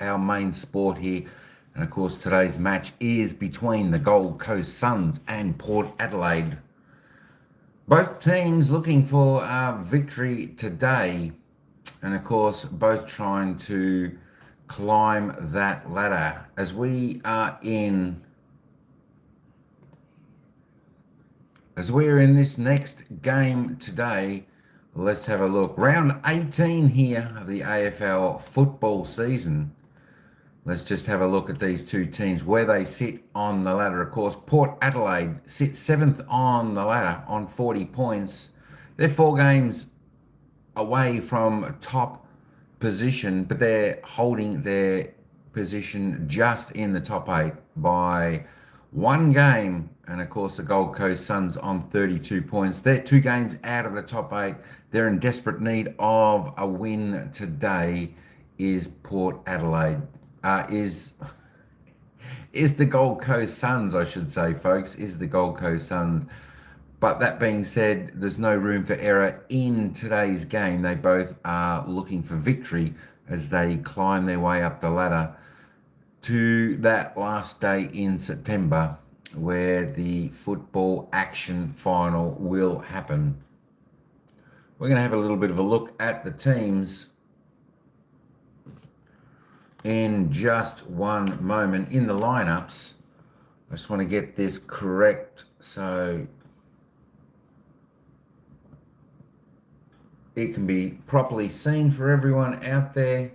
our main sport here. And of course, today's match is between the Gold Coast Suns and Port Adelaide. Both teams looking for a victory today. And of course, both trying to climb that ladder. As we are in this next game today, let's have a look. Round 18 here of the AFL football season. Let's just have a look at these two teams, where they sit on the ladder. Of course, Port Adelaide sits 7th on the ladder on 40 points. They're 4 games away from top position, but they're holding their position just in the top 8 by 1 game. And of course, the Gold Coast Suns on 32 points. They're 2 games out of the top 8. They're in desperate need of a win today. Is Port Adelaide. Is the Gold Coast Suns, I should say, folks, is the Gold Coast Suns. But that being said, there's no room for error in today's game. They both are looking for victory as they climb their way up the ladder to that last day in September, where the football action final will happen. We're going to have a little bit of a look at the teams in just one moment in the lineups. I just want to get this correct so it can be properly seen for everyone out there.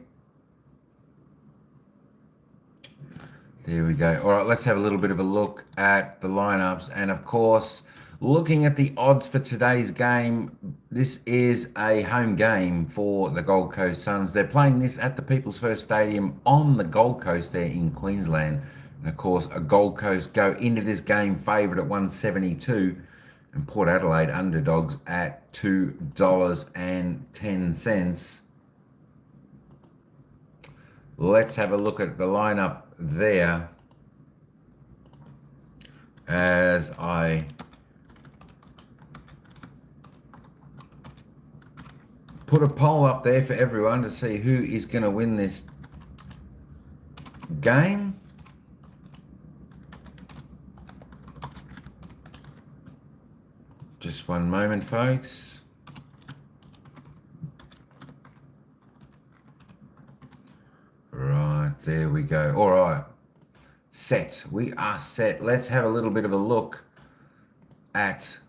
There we go. All right, let's have a little bit of a look at the lineups. And of course, looking at the odds for today's game, this is a home game for the Gold Coast Suns. They're playing this at the People's First Stadium on the Gold Coast there in Queensland. And of course, a Gold Coast go into this game favoured at 172, and Port Adelaide underdogs at $2.10. Let's have a look at the lineup there as I put a poll up there for everyone to see who is going to win this game. Just one moment, folks. Right, there we go. All right, set. We are set. Let's have a little bit of a look at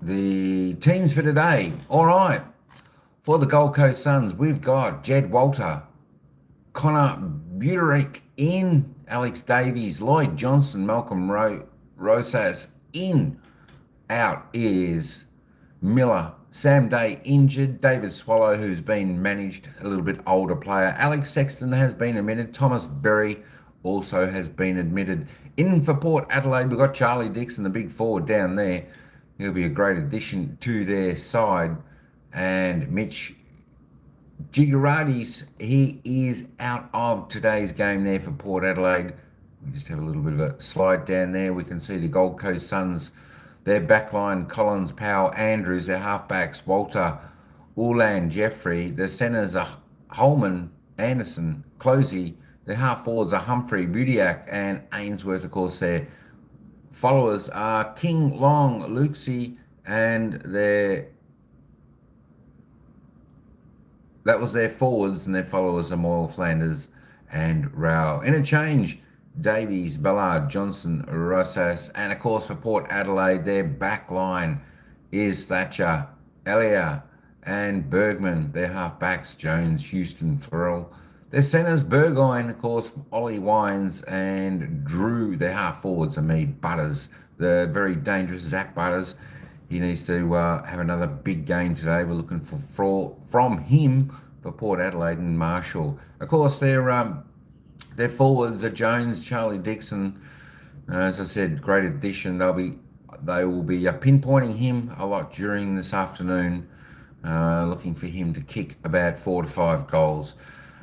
the teams for today. All right. For the Gold Coast Suns, we've got Jed Walter, Connor Buterick in, Alex Davies, Lloyd Johnson, Malcolm Rosas in. Out is Miller, Sam Day injured, David Swallow, who's been managed, a little bit older player. Alex Sexton has been admitted. Thomas Berry also has been admitted. In for Port Adelaide, we've got Charlie Dixon, the big forward down there. He'll be a great addition to their side. And Mitch Gigaradis, he is out of today's game there for Port Adelaide. We just have a little bit of a slide down there. We can see the Gold Coast Suns, their backline, Collins, Powell, Andrews, their halfbacks, Walter, Ulan, Jeffrey. The centres are Holman, Anderson, Closey. Their half forwards are Humphrey, Budiak, and Ainsworth. Of course, their followers are King, Long, Luxie, and that was their forwards, and their followers are Moyle, Flanders, and Rao. Interchange, Davies, Ballard, Johnson, Rosas, and of course for Port Adelaide, their back line is Thatcher, Elia, and Bergman. Their half-backs, Jones, Houston, Farrell. Their centres, Burgoyne, of course, Ollie Wines, and Drew. Their half-forwards are Mead, Butters, the very dangerous Zach Butters. He needs to have another big game today. We're looking for from him for Port Adelaide and Marshall. Of course, their forwards are Jones, Charlie Dixon. As I said, great addition. They will be pinpointing him a lot during this afternoon, looking for him to kick about 4 to 5 goals.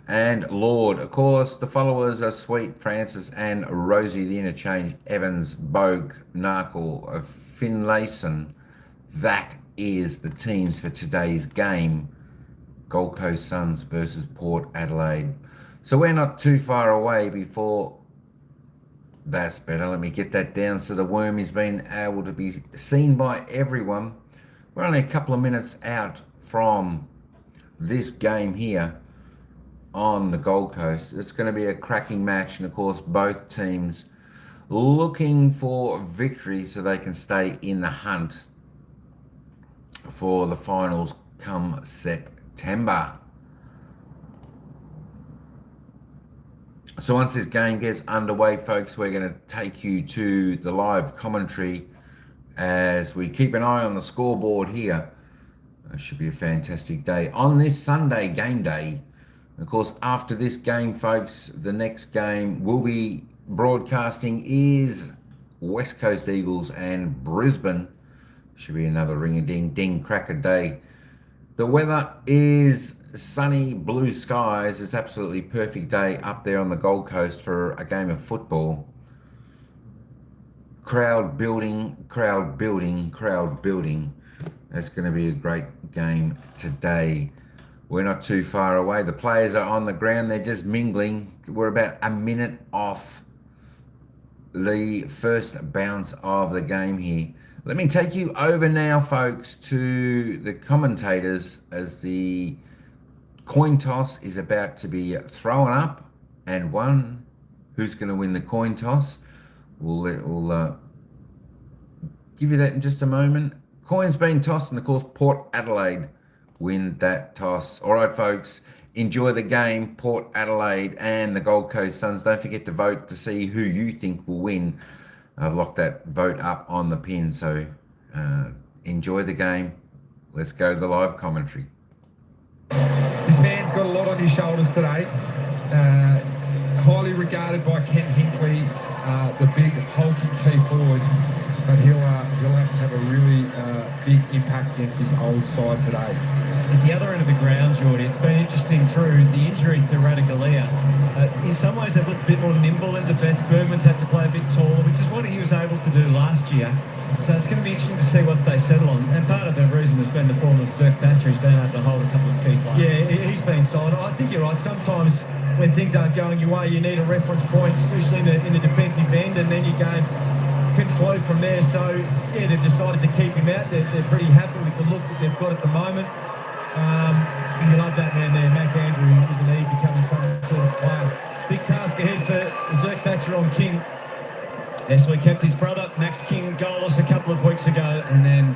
And Lord, of course, the followers are Sweet, Francis, and Rosie. The interchange, Evans, Bogue, Narkle, Finlayson. That is the teams for today's game. Gold Coast Suns versus Port Adelaide. So we're not too far away before. That's better. Let me get that down so the worm is being able to be seen by everyone. We're only a couple of minutes out from this game here on the Gold Coast. It's going to be a cracking match, and of course both teams looking for victory so they can stay in the hunt for the finals come September. So once this game gets underway, folks, we're going to take you to the live commentary as we keep an eye on the scoreboard here. It should be a fantastic day on this Sunday game day. Of course, after this game, folks, the next game we'll be broadcasting is West Coast Eagles and Brisbane. Should be another ring-a-ding-ding cracker day. The weather is sunny, blue skies. It's absolutely perfect day up there on the Gold Coast for a game of football. Crowd building, crowd building, crowd building. That's going to be a great game today. We're not too far away. The players are on the ground. They're just mingling. We're about a minute off the first bounce of the game here. Let me take you over now, folks, to the commentators as the coin toss is about to be thrown up and won. Who's going to win the coin toss? We'll give you that in just a moment. Coin's been tossed, and of course, Port Adelaide win that toss. All right, folks, enjoy the game. Port Adelaide and the Gold Coast Suns. Don't forget to vote to see who you think will win. I've locked that vote up on the pin, so enjoy the game. Let's go to the live commentary. This man's got a lot on his shoulders today. Highly regarded by Ken Hinkley, the big hulking key forward, but he'll have to have a really big impact against this old side today. At the other end of the ground, Geordie, it's been interesting through the injury to Radagalia. In some ways, they've looked a bit more nimble in defence. Bergman's had to play a bit taller, which is what he was able to do last year. So it's going to be interesting to see what they settle on. And part of the reason has been the form of Zerk Thatcher. He's been able to hold a couple of key players. Yeah, he's been solid. I think you're right. Sometimes when things aren't going your way, you need a reference point, especially in the defensive end, and then your game can flow from there. So, yeah, they've decided to keep him out. They're pretty happy with the look that they've got at the moment. You love that man there, Mac Andrew, isn't he, becoming some sort of player. Big task ahead for Zerk Thatcher on King. Yes, we kept his brother, Max King, goalless a couple of weeks ago, and then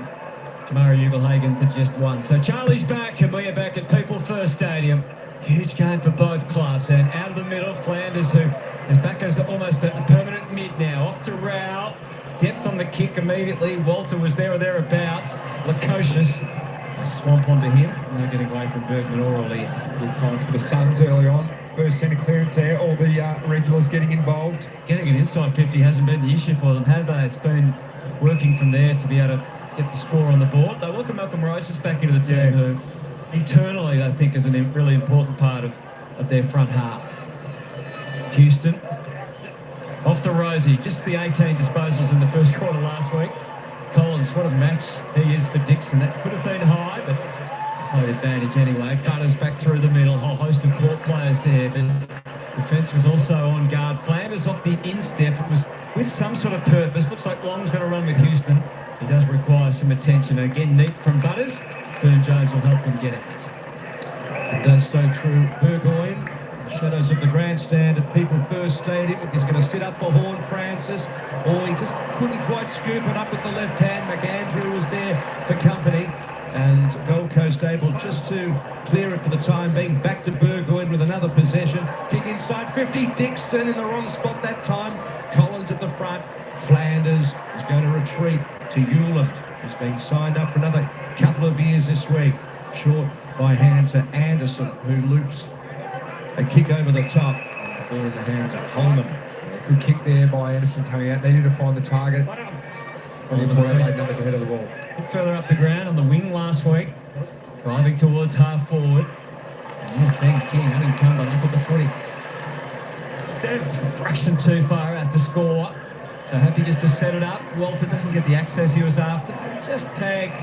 Tamara Ugelhagen to just one. So Charlie's back, and we are back at People First Stadium. Huge game for both clubs, and out of the middle, Flanders, who is back as almost a permanent mid now. Off to Rao, depth on the kick immediately. Walter was there or thereabouts. Lukosius, swamp onto him. No getting away from Bergman orally. Good signs for the Suns early on. First centre clearance there, all the regulars getting involved. Getting an inside 50 hasn't been the issue for them, have they? It's been working from there to be able to get the score on the board. They welcome Malcolm Roses back into the team, who internally I think is a really important part of their front half. Houston, off to Rosie, just the 18 disposals in the first quarter last week. Collins, what a match he is for Dixon. That could have been high, but played advantage anyway. Butters back through the middle, whole host of court players there, but defence was also on guard. Flanders off the instep. It was with some sort of purpose. Looks like Long's going to run with Houston. He does require some attention. Again, neat from Butters. Burne-Jones will help them get out. It does so through Burgoyne. The shadows of the grandstand at People First Stadium. He's going to sit up for Horn Francis. Oh, he just couldn't quite scoop it up with the left hand. McAndrew was there for company. And Gold Coast able just to clear it for the time being. Back to Burgoyne with another possession. Kick inside 50. Dixon in the wrong spot that time. Collins at the front. Flanders is going to retreat to Hewland. He's been signed up for another couple of years this week. Short by hand to Anderson, who loops a kick over the top. Ball in the hands of Holman. Good kick there by Anderson coming out. They need to find the target. And even the Adelaide numbers ahead of the ball. A bit further up the ground on the wing last week. Driving towards half forward. And here's Ben King, unencumbered up at the footy. Just a fraction too far out to score. So happy just to set it up. Walter doesn't get the access he was after. Just tagged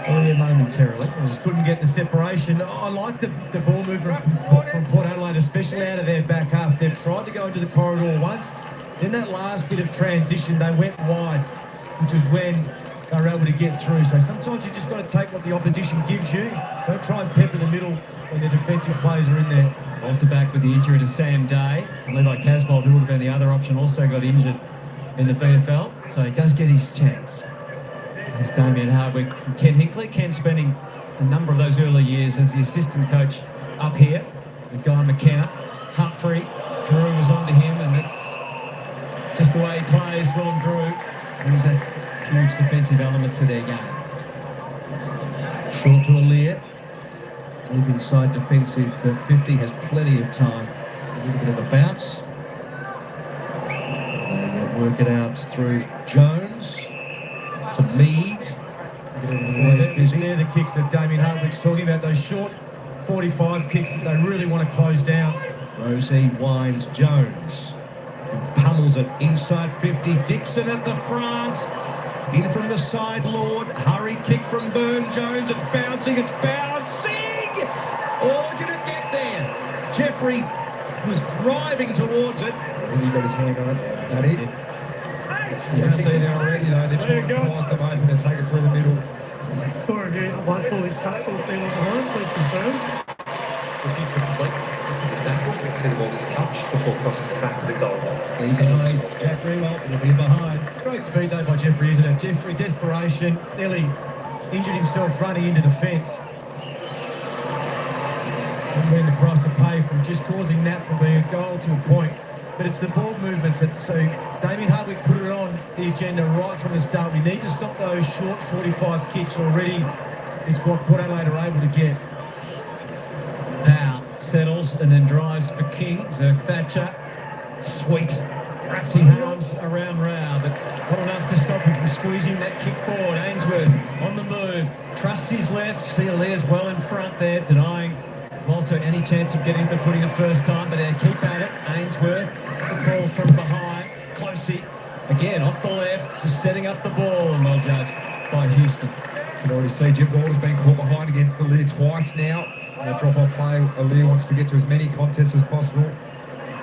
earlier momentarily. Just couldn't get the separation. I like the ball movement from Port Adelaide especially out of their back half. They've tried to go into the corridor once. Then that last bit of transition, they went wide, which was when they were able to get through. So sometimes you just got to take what the opposition gives you. Don't try and pepper the middle when the defensive players are in there. Walter back with the injury to Sam Day. Levi Casbold, who would have been the other option, also got injured in the VFL. So he does get his chance. There's Damien Hardwick and Ken Hinkley. Ken spending a number of those early years as the assistant coach up here with Guy McKenna. Humphrey, Drew was onto him, and that's just the way he plays. Willem Drew brings that huge defensive element to their game. Short to Aaliyah. Deep inside defensive 50, has plenty of time. A little bit of a bounce. They work it out through Jones to Mead. They're the kicks that Damien Hardwick's talking about, those short 45 kicks that they really want to close down. Rosie winds Jones. Pummels it inside 50. Dixon at the front. In from the side, Lord. Hurried kick from Burn Jones. It's bouncing, it's bouncing! Or did it get there? Jeffrey was driving towards it. He got his hand on it. That it. You can see there already, though. They're trying to pass them over. They take it through the middle. Score review. Once ball is touched, all three ones behind. Please confirm. Review complete. The sample, you can see the ball's touched before crossing the back of the goal line. Behind Jack Rewell, will be behind. It's great speed though by Jeffrey, isn't it? Jeffrey, desperation, nearly injured himself running into the fence. And been the price to pay from just causing that from being a goal to a point. But it's the ball movements. So Damien Hardwick put it on the agenda right from the start. We need to stop those short 45 kicks already. Is what Port Adelaide are able to get. Powell settles and then drives for King. Zerk Thatcher, sweet, wraps his arms around Rao, but not enough to stop him from squeezing that kick forward. Ainsworth on the move, trusts his left. Leah's well in front there, denying Walter any chance of getting the footing the first time, but they keep at it. Ainsworth, the call from behind. Closey, again off the left, just setting up the ball, and well judged by Houston. You can already see Jim Balder's been caught behind against the lead twice now. A drop-off play. Aaliyah wants to get to as many contests as possible.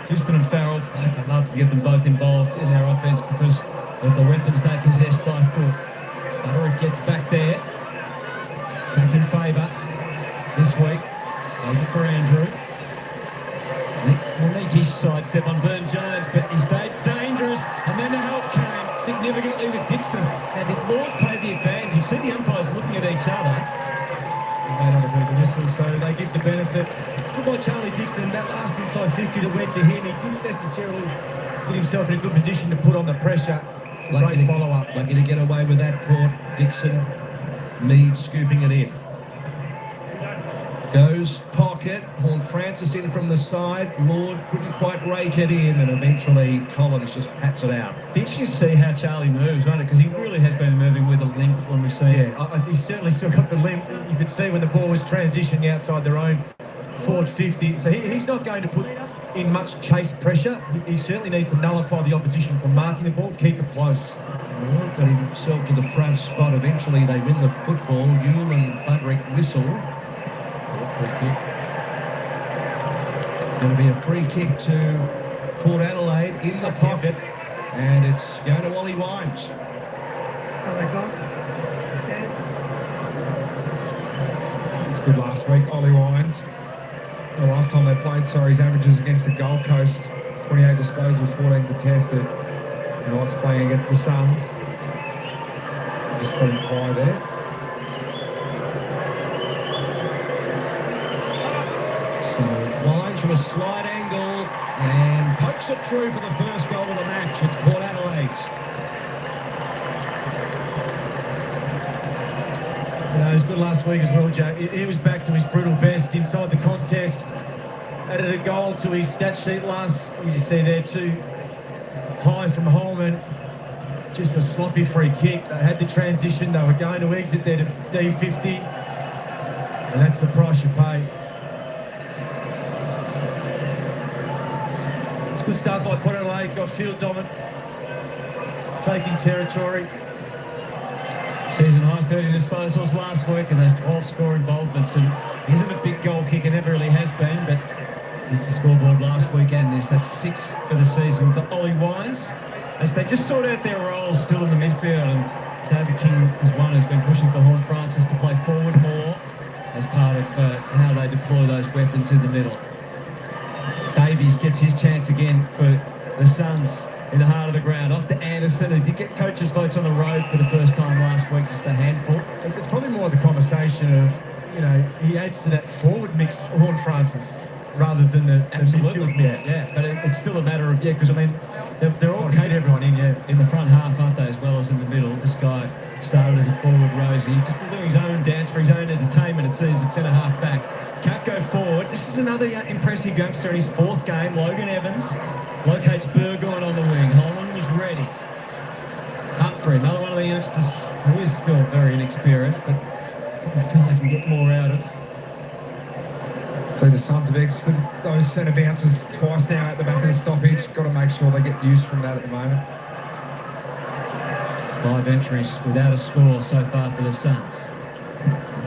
Houston and Farrell, both would love to get them both involved in their offence because of the weapons they possess by foot. Butterick gets back there, back in favour this week. There's it for Andrew. Will need his sidestep on Burn Jones, but he stayed dangerous, and then the help came significantly with Dixon. Now, did Lord play the advantage? You see the umpires looking at each other. They don't agree with the whistle, so they give the benefit. Good by Charlie Dixon, that last inside 50 that went to him, he didn't necessarily get himself in a good position to put on the pressure. It's a great follow-up. Lucky to get away with that, Port. Dixon, Mead scooping it in. Goes pocket, Horn Francis in from the side. Lord couldn't quite rake it in, and eventually Collins just pats it out. Interesting to see how Charlie moves, right? Because he really has been moving with a limp when we see him. Yeah, he's certainly still got the limp. You could see when the ball was transitioning outside their own forward 50. So he's not going to put in much chase pressure. He certainly needs to nullify the opposition from marking the ball, keep it close. Lord got himself to the front spot. Eventually they win the football. Yule and Budrick whistle. Free kick. It's going to be a free kick to Port Adelaide in the pocket, and it's going to Ollie Wines. How they got? It was good last week, Ollie Wines. The last time they played, his averages against the Gold Coast, 28 disposals, 14 contested. And Ox playing against the Suns. Just got him high there. Wines from a slight angle and pokes it through for the first goal of the match. It's Port Adelaide's. You know, it was good last week as well, Jack. He was back to his brutal best inside the contest. Added a goal to his stat sheet last. You just see there too. High from Holman. Just a sloppy free kick. They had the transition. They were going to exit there to D50. And that's the price you pay. It's a good start by Port Adelaide. Got field dominant. Taking territory. Season high 30 disposals last week and those 12 score involvements, and he isn't a big goal kicker, never really has been, but It's the scoreboard last weekend. That's 6 for the season for Ollie Wines. As they just sort out their roles still in the midfield, and David King is one who's been pushing for Horn Francis to play forward more as part of how they deploy those weapons in the middle. Davies gets his chance again for the Suns in the heart of the ground. Off to Anderson, who did get coaches' votes on the road for the first time last week, just a handful. It's probably more the conversation of, you know, he adds to that forward mix, Horn Francis, rather than the midfield mix. Yeah, but it's still a matter of, because I mean, they're all fit everyone in the front half, aren't they, as well as in the middle. This guy started as a forward Rosie. He's just doing his own dance for his own entertainment, it seems, at centre half back. Can't go forward. This is another impressive youngster in his 4th game, Logan Evans. Locates Burgoyne on the wing. Holland was ready. Up for another one of the youngsters who is still very inexperienced, but I feel they can get more out of. So the Suns have exited those centre bounces twice now at the back of the stoppage. Got to make sure they get use from that at the moment. 5 entries without a score so far for the Suns.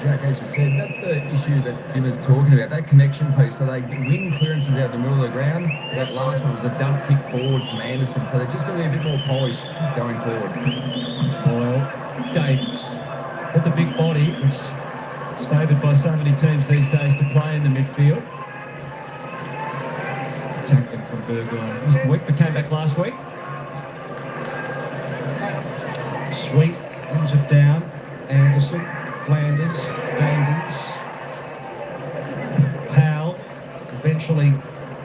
Jack, as you said, that's the issue that Dimmer's talking about, that connection piece. So they win clearances out the middle of the ground. That last one was a dump kick forward from Anderson. So they're just going to be a bit more polished going forward. Boyle, Davies, with the big body, which is favoured by so many teams these days to play in the midfield. Tackling from Burgoyne. Missed the week, but came back last week. Sweet brings it down. Anderson, Flanders, Davies. Powell eventually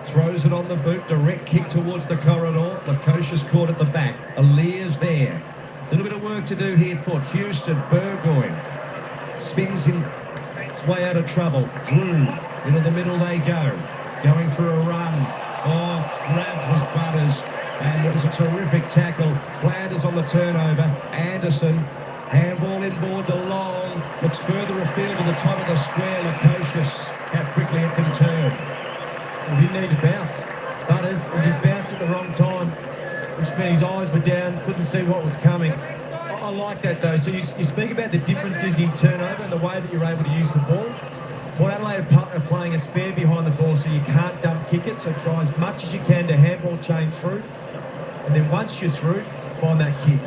throws it on the boot. Direct kick towards the corridor. Lukosius caught at the back. Alir's there. A little bit of work to do here, Port Houston. Burgoyne spins him its way out of trouble. Drew, into the middle they go. Going for a run. Oh, grabbed was Butters. And it was a terrific tackle. Flanders on the turnover. Anderson, handball inboard to Long. Looks further afield to the top of the square. Lukosius, how quickly it can turn. He didn't need to bounce. Butters, he just bounced at the wrong time, which meant his eyes were down, couldn't see what was coming. I like that though. So you speak about the differences in turnover and the way that you're able to use the ball. Port Adelaide are playing a spare behind the ball, so you can't dump kick it, so try as much as you can to handball chain through. And then once you're through, find that kick.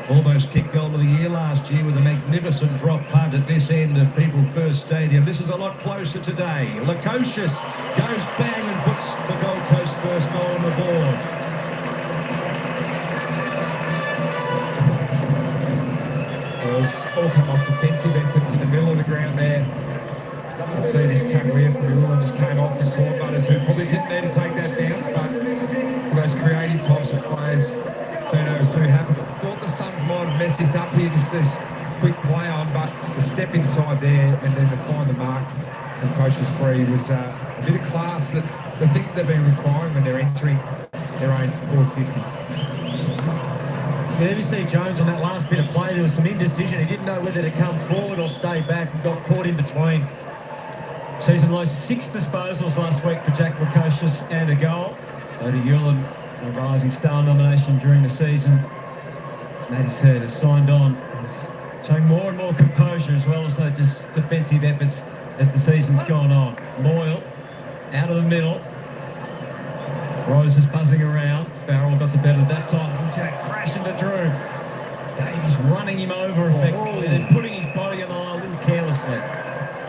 Almost kicked goal of the year last year with a magnificent drop punt at this end of People First Stadium. This is a lot closer today. Lukosius goes bang and puts the Gold Coast first goal on the board. Well, it's all come off defensive efforts in the middle of the ground there. You can see this tackle here from Ulan just came off from Court Butters, who probably didn't need to take that bounce, but for those creative types of players, turnovers do happen. I thought the Suns might have messed this up here, just this quick play on, but the step inside there and then to find the mark and coach was free was a bit of class that I think they've been requiring when they're entering their own forward 50. You see Jones on that last bit of play, there was some indecision. He didn't know whether to come forward or stay back and got caught in between. Season low 6 disposals last week for Jack Lukosius and a goal. Odie Ulan, a Rising Star nomination during the season. As Matty said, has signed on. He's showing more and more composure as well as those just defensive efforts as the season's gone on. Moyle out of the middle. Rose is buzzing around. Farrell got the better that time. Jack crash into Drew. Davies running him over effectively, then putting his body on the line a little carelessly.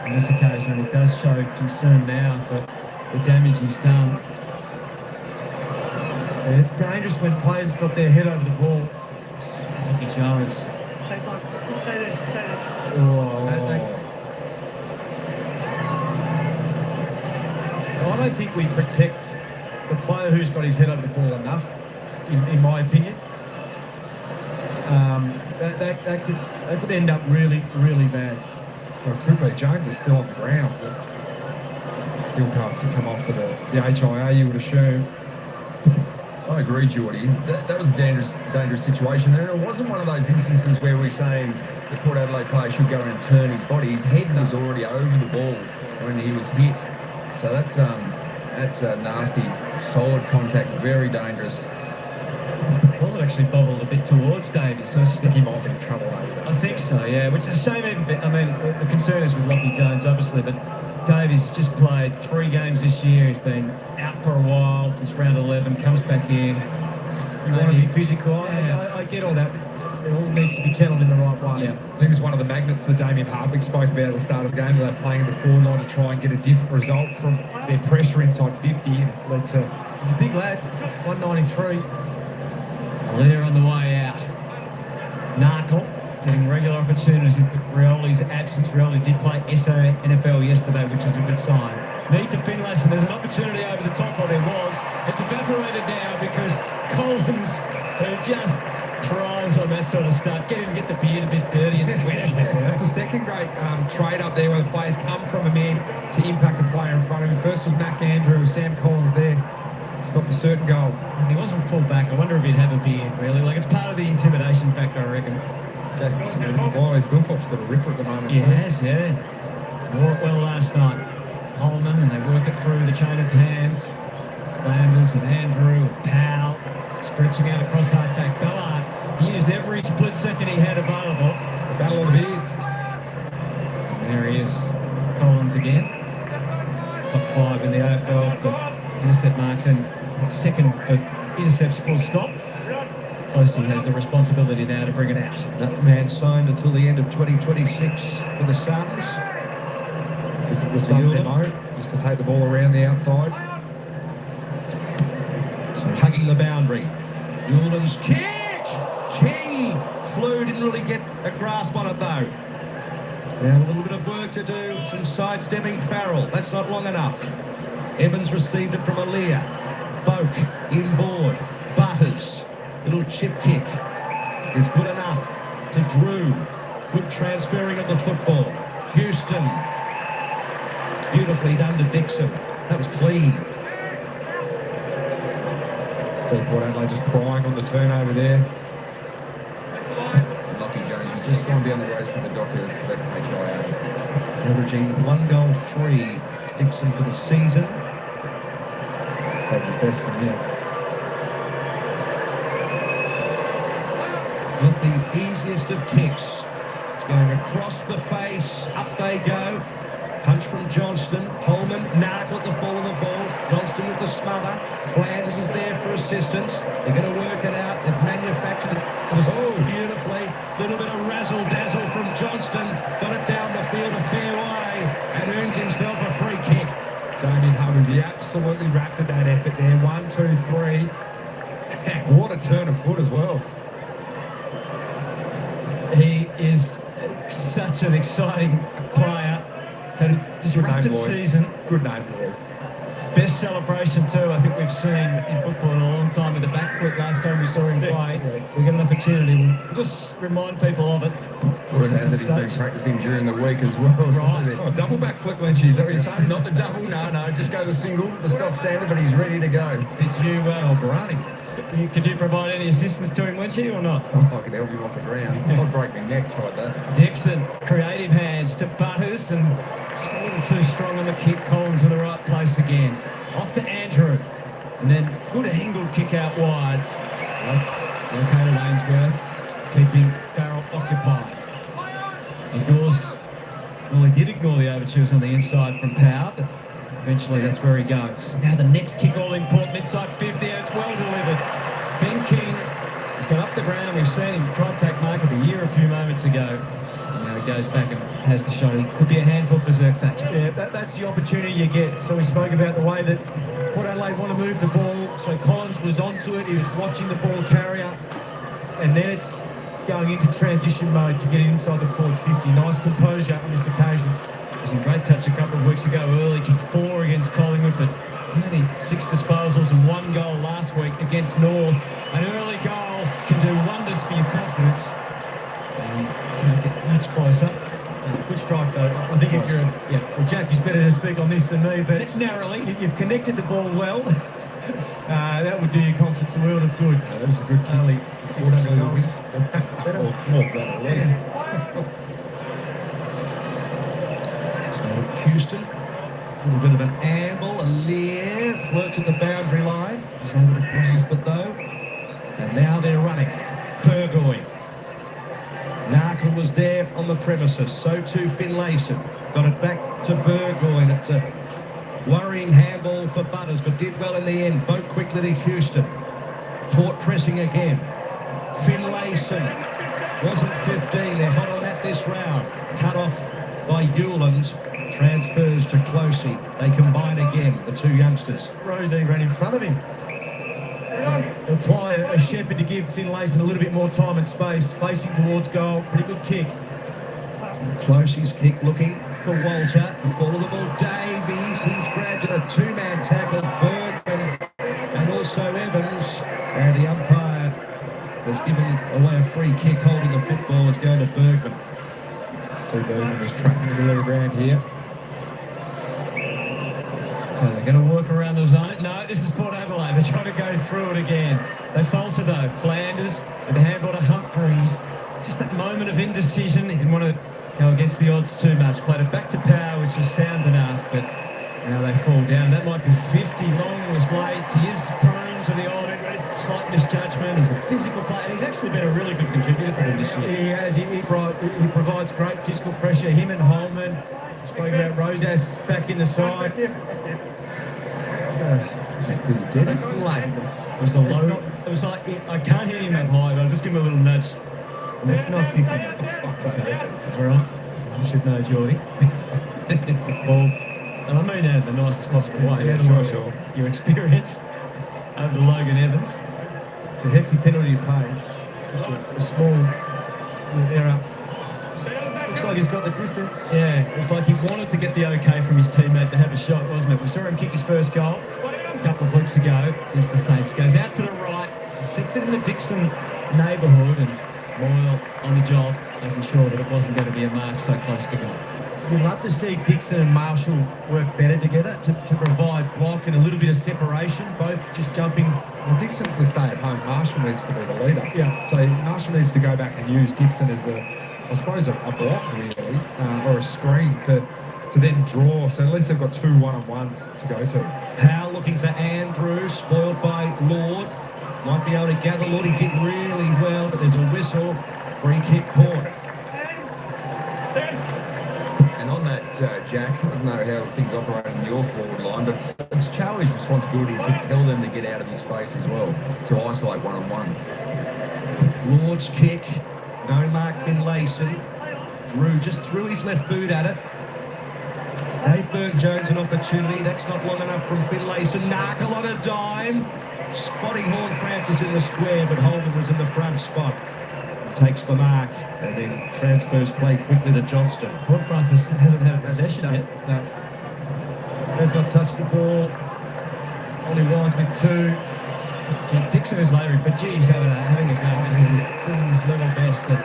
On this occasion, it does show concern now for the damage he's done. Yeah, it's dangerous when players have got their head over the ball. Lucky Jones. Stay tight. Just stay there. Stay there. Oh. I don't think we protect the player who's got his head over the ball enough, in my opinion. That could end up really, really bad. Well, Cooper Jones is still on the ground, but he'll have to come off for the HIA, you would assume. I agree, Geordie. That was a dangerous situation, and it wasn't one of those instances where we're saying the Port Adelaide player should go and turn his body. His head was already over the ball when he was hit. So that's a nasty, solid contact, very dangerous. Well, it actually bobbled a bit towards Davies, so I think He might be in trouble over that. I think so, yeah, which is a shame. I mean, the concern is with Lockie Jones, obviously, but Davies just played 3 games this year. He's been out for a while since round 11, comes back in. You want to be physical. I get all that. It all needs to be channeled in the right way. Yeah. I think it's one of the magnets that Damien Hardwick spoke about at the start of the game. They're playing in the forward line to try and get a different result from their pressure inside 50, and it's led to... He's a big lad, 193. Leader on the way out. Narkle getting regular opportunities in Rioli's absence. Rioli did play NFL yesterday, which is a good sign. Need to Finlayson. There's an opportunity over the top, or there was. It's evaporated now because Collins, who just thrives on that sort of stuff, get the beard a bit dirty and sweaty. That's a second great trade up there where the players come from a man to impact the player in front of him. First was Mac Andrew, Sam Collins there. Stopped a certain goal. If he wasn't full back, I wonder if he'd have a beard, really. Like, it's part of the intimidation factor, I reckon. Wiley Philthorpe's got a ripper at the moment. He has, yeah. Wore it well last night. Holman, and they work it through the chain of hands. Flanders and Andrew, Powell, stretching out across half-back. Ballard, he used every split second he had available. Battle of the beards. And there he is, Collins again. Top 5 in the AFL for intercept marks and second for intercepts full stop. Closely has the responsibility now to bring it out. That man signed until the end of 2026 for the Suns. This is the Suns' MO, just to take the ball around the outside. So hugging the boundary. Newlands kick! King! Flew, didn't really get a grasp on it though. Now a little bit of work to do. Some sidestepping. Farrell. That's not long enough. Evans received it from Aaliyah. Boak inboard. Butters. Little chip kick is good enough to Drew. Good transferring of the football. Houston. Beautifully done to Dixon. That was clean. So Port Adelaide just prying on the turnover there. Lockie Jones has just gone down the road for the doctors for the HIA. Averaging 1 goal 3. Dixon for the season. Take his best from here. Not the easiest of kicks. It's going across the face. Up they go. Punch from Johnston. Holman, Narkle at the fall of the ball. Johnston with the smother. Flanders is there for assistance. They're going to work it out. They've manufactured it beautifully. Little bit of razzle-dazzle from Johnston. Got it down the field a fair way and earns himself a free kick. Damien Hubbard, he absolutely wrapped at that effort there. 1, 2, 3. What a turn of foot as well. He is such an exciting player. So disrupted season. Good name, Lloyd. Best celebration too, I think we've seen in football in a long time with the back foot last time we saw him play. We get an opportunity. We'll just remind people of it. Word has it he's been practicing during the week as well. Right. Oh, double back flip, Lynchy, is that what you're saying? Not the double, no, just go the single, the stock standard, but he's ready to go. Did you, could you provide any assistance to him, weren't you, or not? Oh, I could help him off the ground. I'd break my neck, tried that. Dixon, creative hands to Butters, and just a little too strong on the kick. Collins in the right place again. Off to Andrew, and then good angled kick out wide. Located Ainsworth, keeping Farrell occupied. He did ignore the overtures on the inside from Power, but eventually that's where he goes. Now the next kick, all important, inside 50, and it's well delivered. Ben King has got up the ground. We've seen him try and take mark of the year a few moments ago. And now he goes back and has the shot. He could be a handful for Zerk Thatcher. Yeah, that's the opportunity you get. So we spoke about the way that Port Adelaide want to move the ball. So Collins was onto it. He was watching the ball carrier. And then it's going into transition mode to get it inside the forward 50. Nice composure on this occasion. It was a great touch a couple of weeks ago early. Kicked 4 against Collingwood, but only 6 disposals and 1 goal last week against North. An early goal can do wonders for your confidence. And can't get much closer. Good strike, though. I think if you're well, Jackie's better to speak on this than me, but it's narrowly. You've connected the ball well. That would do your confidence a world of good. That was a good kick. Only 6 goals. Better. More better, at least. So Houston, a little bit of an amble, a leer, flirts at the boundary line. He's able to grasp it though. And now they're running. Burgoyne. Narkle was there on the premises, so too Finlayson. Got it back to Burgoyne. It's a worrying handball for Butters, but did well in the end. Boat quickly to Houston. Port pressing again. Finlayson wasn't 15. They're hot on that this round. Cut off by Hewland. Transfers to Closey. They combine again, the two youngsters. Rosie ran in front of him. Apply a Shepherd to give Finlayson a little bit more time and space. Facing towards goal. Pretty good kick. Closey's kick looking for Walter. The fall of the ball, Davies. He's grabbed in a two-man tackle. Bergman and also Evans. And the umpire has given away a free kick holding the football. It's going to Bergman. So Bergman is tracking the middle of the ground here. So they're going to work around the zone. No, this is Port Adelaide. They're trying to go through it again. They falter though. Flanders with the handball to Humphreys. Just that moment of indecision. He didn't want to go against the odds too much. Played it back to Power, which was sound enough, but now they fall down. That might be 50. Long was late. He is prone to the odd slight misjudgment. He's a physical player, and he's actually been a really good contributor for them this year. He has. He provides great physical pressure. Him and Holman. Spoke about Rosas back in the side. Did he get It's late. It was the low. It was like, I can't hear him that high, but I'll just give him a little nudge. It's not 50 minutes. All right, you should know, Geordie. Well, and I mean that in the nicest possible way. Yeah, That's sure. Your experience over Logan Evans. It's a hefty penalty to pay. Such a small error. Looks like he's got the distance. Yeah, it was like he wanted to get the okay from his teammate to have a shot, wasn't it? We saw him kick his first goal a couple of weeks ago against the Saints. Goes out to the right, sits it in the Dixon neighbourhood, and Moyle on the job, making sure that it wasn't going to be a mark so close to goal. We'd love to see Dixon and Marshall work better together to provide block and a little bit of separation, both just jumping. Well, Dixon's the stay-at-home. Marshall needs to be the leader. Yeah. So Marshall needs to go back and use Dixon as I suppose, a block really, or a screen to then draw. So at least they've got two one-on-ones to go to. Howe looking for Andrew, spoiled by Lord. Might be able to gather Lord. He did really well, but there's a whistle. Free kick Port. And on that, Jack, I don't know how things operate in your forward line, but it's Charlie's responsibility to tell them to get out of his space as well, to isolate one-on-one. Lord's kick. No mark Finlayson. Drew just threw his left boot at it. Gave Burne-Jones an opportunity. That's not long enough from Finlayson. Narkle on a dime. Spotting Horne-Francis in the square, but Holden was in the front spot. Takes the mark and then transfers play quickly to Johnston. Horne-Francis hasn't had a possession yet. No. Has not touched the ball. Only Wines with two. Dixon is labouring, but he's having his game. He's doing his level best to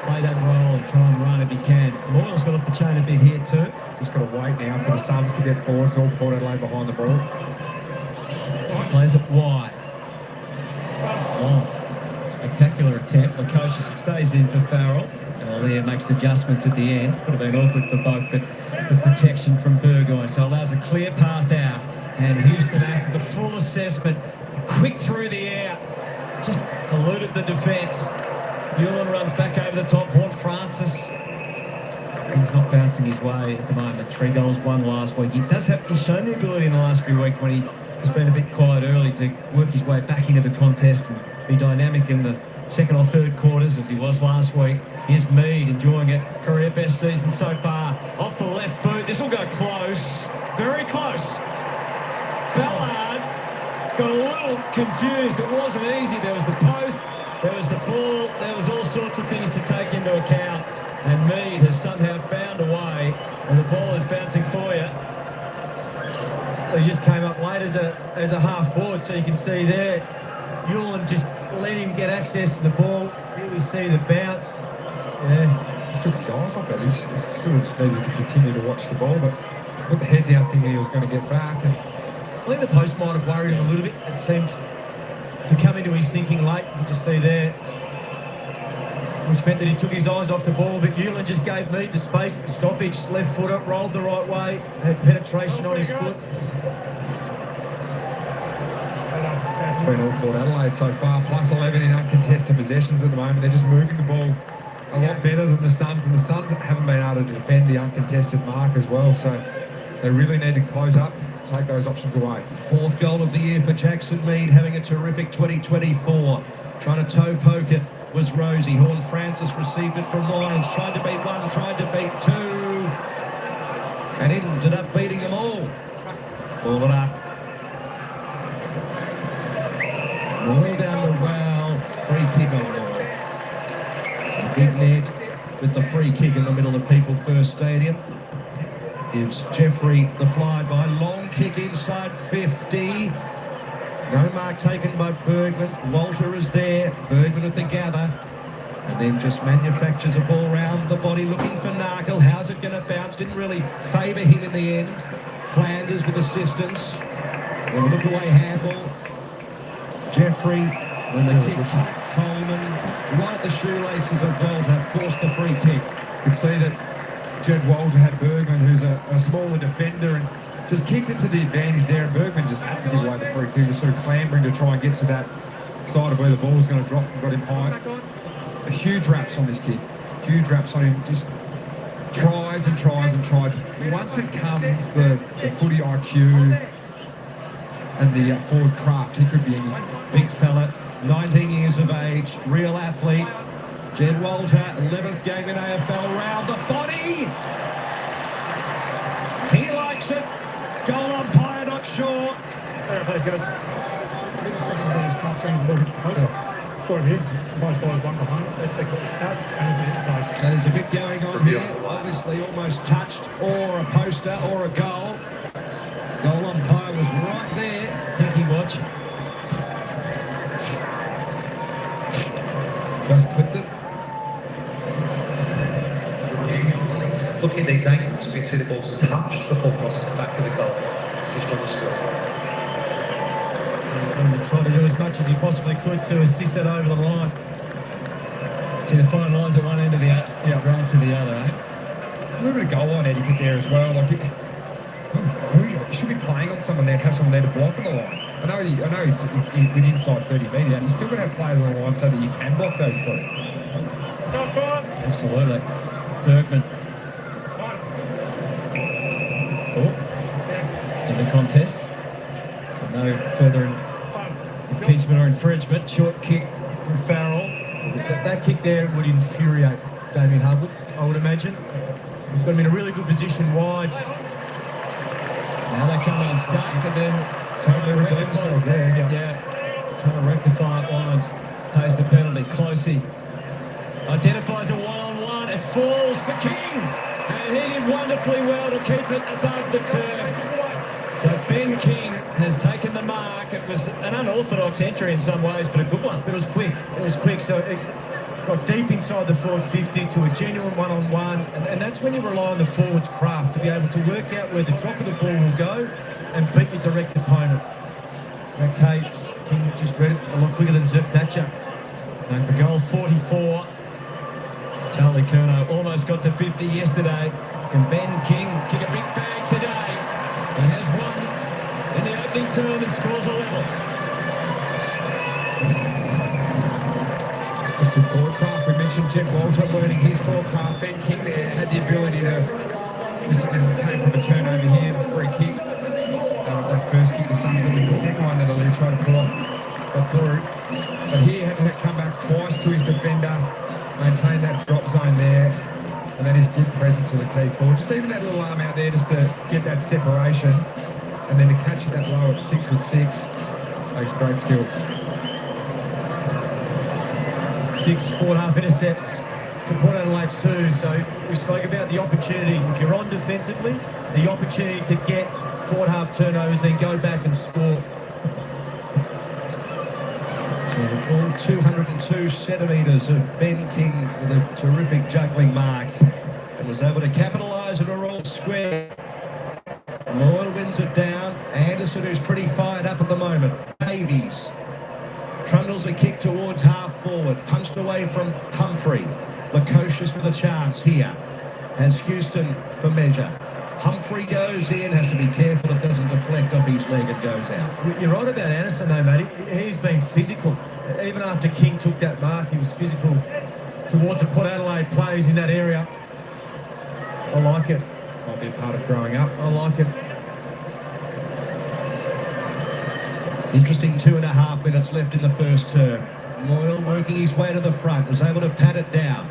play that role and try and run if he can. Moyle's got off the chain a bit here too. Just got to wait now for the Suns to get forward. It's all Port Adelaide behind the ball. Plays it wide. Long. Spectacular attempt. Lukosius stays in for Farrell. And O'Leary makes the adjustments at the end. Could have been awkward for both, but the protection from Burgoyne. So allows a clear path out. And Houston, after the full assessment, quick through the air, just eluded the defence. Hewland runs back over the top. Horne-Francis, he's not bouncing his way at the moment. 3 goals, 1 last week. He's shown the ability in the last few weeks when he's been a bit quiet early to work his way back into the contest and be dynamic in the second or third quarters as he was last week. Here's Mead enjoying it. Career best season so far. Off the left boot. This will go close. Very close. Ballard got a little confused. It wasn't easy. There was the post, there was the ball, there was all sorts of things to take into account. And Mead has somehow found a way, and the ball is bouncing for you. He just came up late as a half forward, so you can see there. Hewland just let him get access to the ball. Here we see the bounce. Yeah, just took his eyes off it. He sort of just needed to continue to watch the ball, but put the head down thinking he was going to get back. And I think the post might have worried him a little bit. It seemed to come into his thinking late. You just see there, which meant that he took his eyes off the ball. But Hewland just gave Mead the space at the stoppage. Left footer, rolled the right way, had penetration on his foot. it's been all Port Adelaide so far, plus 11 in uncontested possessions at the moment. They're just moving the ball a lot better than the Suns, and the Suns haven't been able to defend the uncontested mark as well. So they really need to close up, take those options away. Fourth goal of the year for Jackson Mead, having a terrific 2024. Trying to toe poke it was Rosie. Horn Francis received it from Lyons, tried to beat one, tried to beat two, and ended up beating them all. Ball it up. Ball down the rail, free kick on the ball. So Big Ned with the free kick in the middle of People First Stadium. Gives Jeffrey the flyby, long kick inside 50. No mark taken by Bergman. Walter is there. Bergman at the gather. And then just manufactures a ball round the body looking for Narkle. How's it going to bounce? Didn't really favour him in the end. Flanders with assistance. Then a look away handball. Jeffrey, when the kick, Coleman, right at the shoelaces of Walter, forced the free kick. You could see that Jed Walter had Bergman, who's a smaller defender, and just kicked it to the advantage there, and Bergman just had to give away the free kick. He was sort of clambering to try and get to that side of where the ball was going to drop and got him high. Huge raps on this kid. Huge raps on him. Just tries and tries and tries. Once it comes the footy IQ and the forward craft, he could be anything. Big fella, 19 years of age, real athlete. Jed Walter, 11th game in AFL, round the body. He likes it. Goal umpire not sure. Fair play, guys. Score here. Most goals one behind. Let's take this touch. And So there's a bit going on here. Obviously almost touched, or a poster, or a goal. Goal umpire was right there. Pinky watch. Just clipped it. Looking at these angles, we can see the ball's touched before crossing the back of the goal. Decision on the score. And trying to do as much as he possibly could to assist that over the line. See the fine lines at one end of the ground to the other, eh? There's a little bit of goal line etiquette there as well. Like you should be playing on someone there, have someone there to block on the line. I know he's within inside 30 metres, and you still got to have players on the line so that you can block those through. Absolutely. Bergman. In the contest. So no further impeachment or infringement. Short kick from Farrell. That kick there would infuriate Damien Hubbard, I would imagine. We've got him in a really good position wide. Now they come unstuck and then Totally redeem themselves there. Yeah, trying to rectify it. Lyons pays the penalty. Closey identifies a one-on-one. It falls for King. And he did wonderfully well to keep it above the turf. So Ben King has taken the mark. It was an unorthodox entry in some ways, but a good one. It was quick. It was quick. So it got deep inside the forward 50 to a genuine one-on-one. And that's when you rely on the forward's craft to be able to work out where the drop of the ball will go and beat your direct opponent. Okay, King just read it a lot quicker than Zerk Thatcher. And for goal 44, Charlie Curnow almost got to 50 yesterday. Can Ben King kick a big bag today? He has one in the opening term and scores a level. Just good forward craft. We mentioned Jed Walter learning his forward craft. Ben King there had the ability to, this came from a turnover here, a free kick. That first kick, the Suns, but then the second one that Ali tried to pull off, got through. But he had to come back twice to his defender, maintain that drop zone there, and then his good presence as a key forward. Just even that little arm out there just to get that separation, and then to catch it that low at 6'6", takes great skill. 6 4.5 intercepts to Port Adelaide's 2. So we spoke about the opportunity, if you're on defensively, the opportunity to get forward half turnovers, then go back and score. So all 202 centimetres of Ben King with a terrific juggling mark and was able to capitalise it all square. Moore wins it down. Anderson, who's pretty fired up at the moment. Davies trundles a kick towards half forward, punched away from Humphrey. Lukosius with a chance here. Has Houston for measure. Humphrey goes in, has to be careful it doesn't deflect off his leg and goes out. You're right about Anderson though, mate. He's been physical. Even after King took that mark, he was physical towards a Port Adelaide great players in that area. I like it. Might be a part of growing up. I like it. Interesting 2.5 minutes left in the first term. Moyle working his way to the front, was able to pat it down.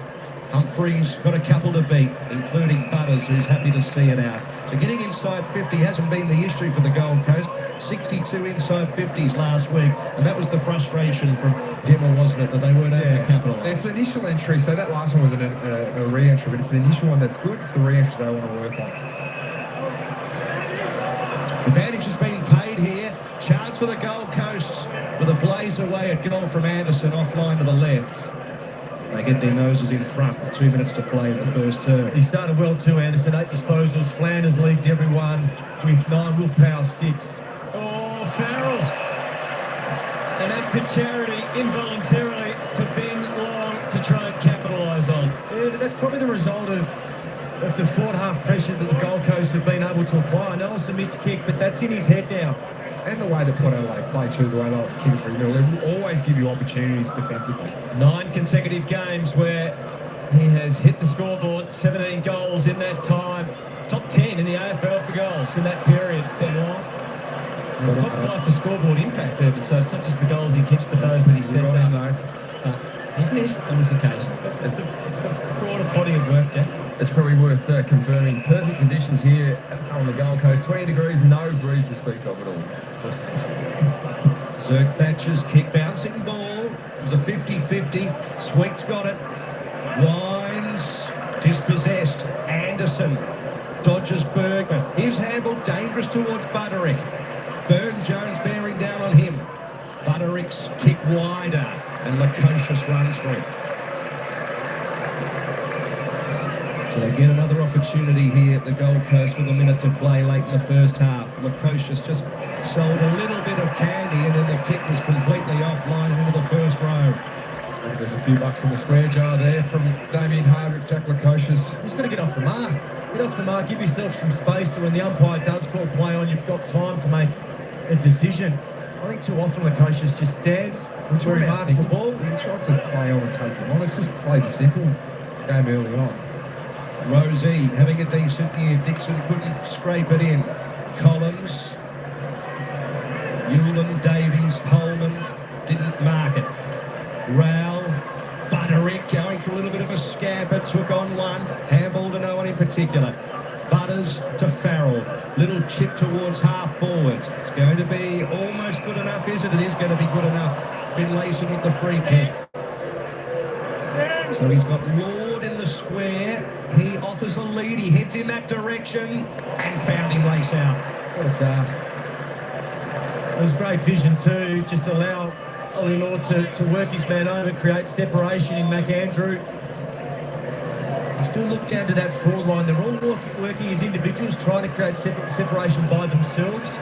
Humphreys got a couple to beat, including Butters, who's happy to see it out. So getting inside 50 hasn't been the history for the Gold Coast. 62 inside 50s last week, and that was the frustration from Dimmer, wasn't it, that they weren't able to capitalise. It's an initial entry, so that last one was a re-entry, but it's the initial one that's good. It's the re-entries they want to work on. Advantage has been paid here. Chance for the Gold Coast with a blaze away at goal from Anderson, offline to the left. They get their noses in front with 2 minutes to play in the first term. He started well too, Anderson. 8 disposals. Flanders leads everyone with 9. Willpower 6. Oh, Farrell. An act of charity involuntarily for Ben Long to try and capitalise on. Yeah, but that's probably the result of the forward half pressure that the Gold Coast have been able to apply. I know it's a missed kick, but that's in his head now. And the way that Port Adelaide play too, the way they like to kick it through the middle, they will always give you opportunities defensively. 9 consecutive games where he has hit the scoreboard, 17 goals in that time. Top 10 in the AFL for goals in that period, Ben Long. Top 5 for scoreboard impact there, but so it's not just the goals he kicks, but those that he sets up. He's missed on this occasion. It's the broader body of work, Jack. It's probably worth confirming. Perfect conditions here on the Gold Coast. 20 degrees, no breeze to speak of at all. Zerk Thatcher's kick bouncing ball. It was a 50-50. Sweet's got it. Wines dispossessed. Anderson dodges Bergman. Here's handball dangerous towards Butterick. Burne-Jones bearing down on him. Butterick's kick wider and Lukosius runs for it. So they get another opportunity here at the Gold Coast with a minute to play late in the first half. Lukosius just sold a little bit of candy and then the kick was completely offline into the first row. I think there's a few bucks in the square jar there from Damien Hardwick, Jack Lukosius. He's got to get off the mark. Get off the mark, give yourself some space so when the umpire does call play on, you've got time to make a decision. I think too often Lukosius just stands where he marks the ball. He tried to play on and take him on. It's just played the simple game early on. Rosie having a decent year. Dixon couldn't scrape it in. Collins, Newland, Davies, Holman didn't mark it. Rowell, Butterick going for a little bit of a scamper, took on one, handball to no one in particular. Butters to Farrell, little chip towards half forwards. It's going to be almost good enough, is it? It is going to be good enough. Finlayson with the free kick. So he's got Lord in the square. He offers a lead. He heads in that direction and found him lace out. What a dart. It was great vision too, just to allow Ollie Lord to work his man over, create separation in McAndrew. You still look down to that forward line. They're all working as individuals, trying to create separation by themselves.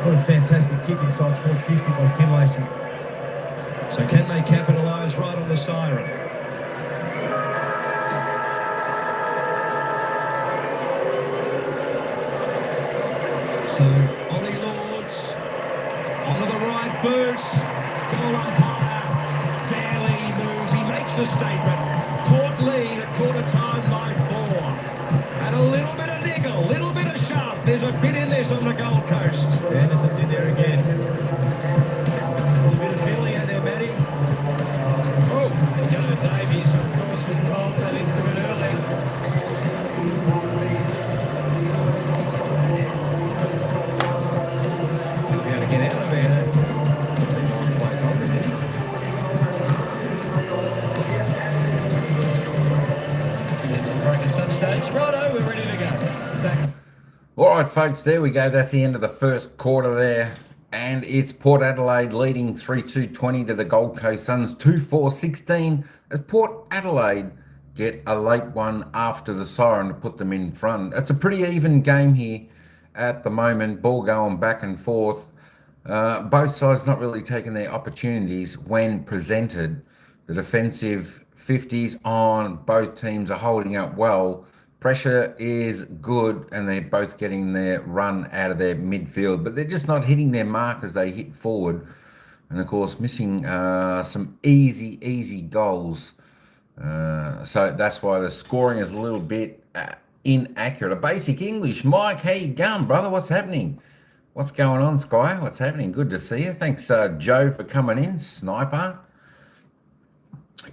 What a fantastic kick inside 450 by Finlayson. So can they capitalise right on the siren? So Ollie Lords onto the right boot. Goal umpire barely moves. He makes a statement. Port lead at quarter time by 4. And a little bit of niggle, a little bit of shove. There's a bit in this on the Gold Coast. Anderson's in there again. A bit of feeling out there, Matty. And Gareth Davies, of course, was involved in that incident early. How to get out of there. Plays on with it. Break at some stage. Righto, we're ready to go. Back. All right, folks, there we go. That's the end of the first quarter there. And it's Port Adelaide leading 3-2-20 to the Gold Coast Suns 2-4-16 as Port Adelaide get a late one after the siren to put them in front. It's a pretty even game here at the moment. Ball going back and forth. Both sides not really taking their opportunities when presented. The defensive 50s on both teams are holding up well. Pressure is good and they're both getting their run out of their midfield, but they're just not hitting their mark as they hit forward. And of course, missing some easy goals So that's why the scoring is a little bit inaccurate. A basic English. Mike, how you going, brother? What's happening? What's going on, Sky? What's happening? Good to see you. Thanks, Joe, for coming in. Sniper.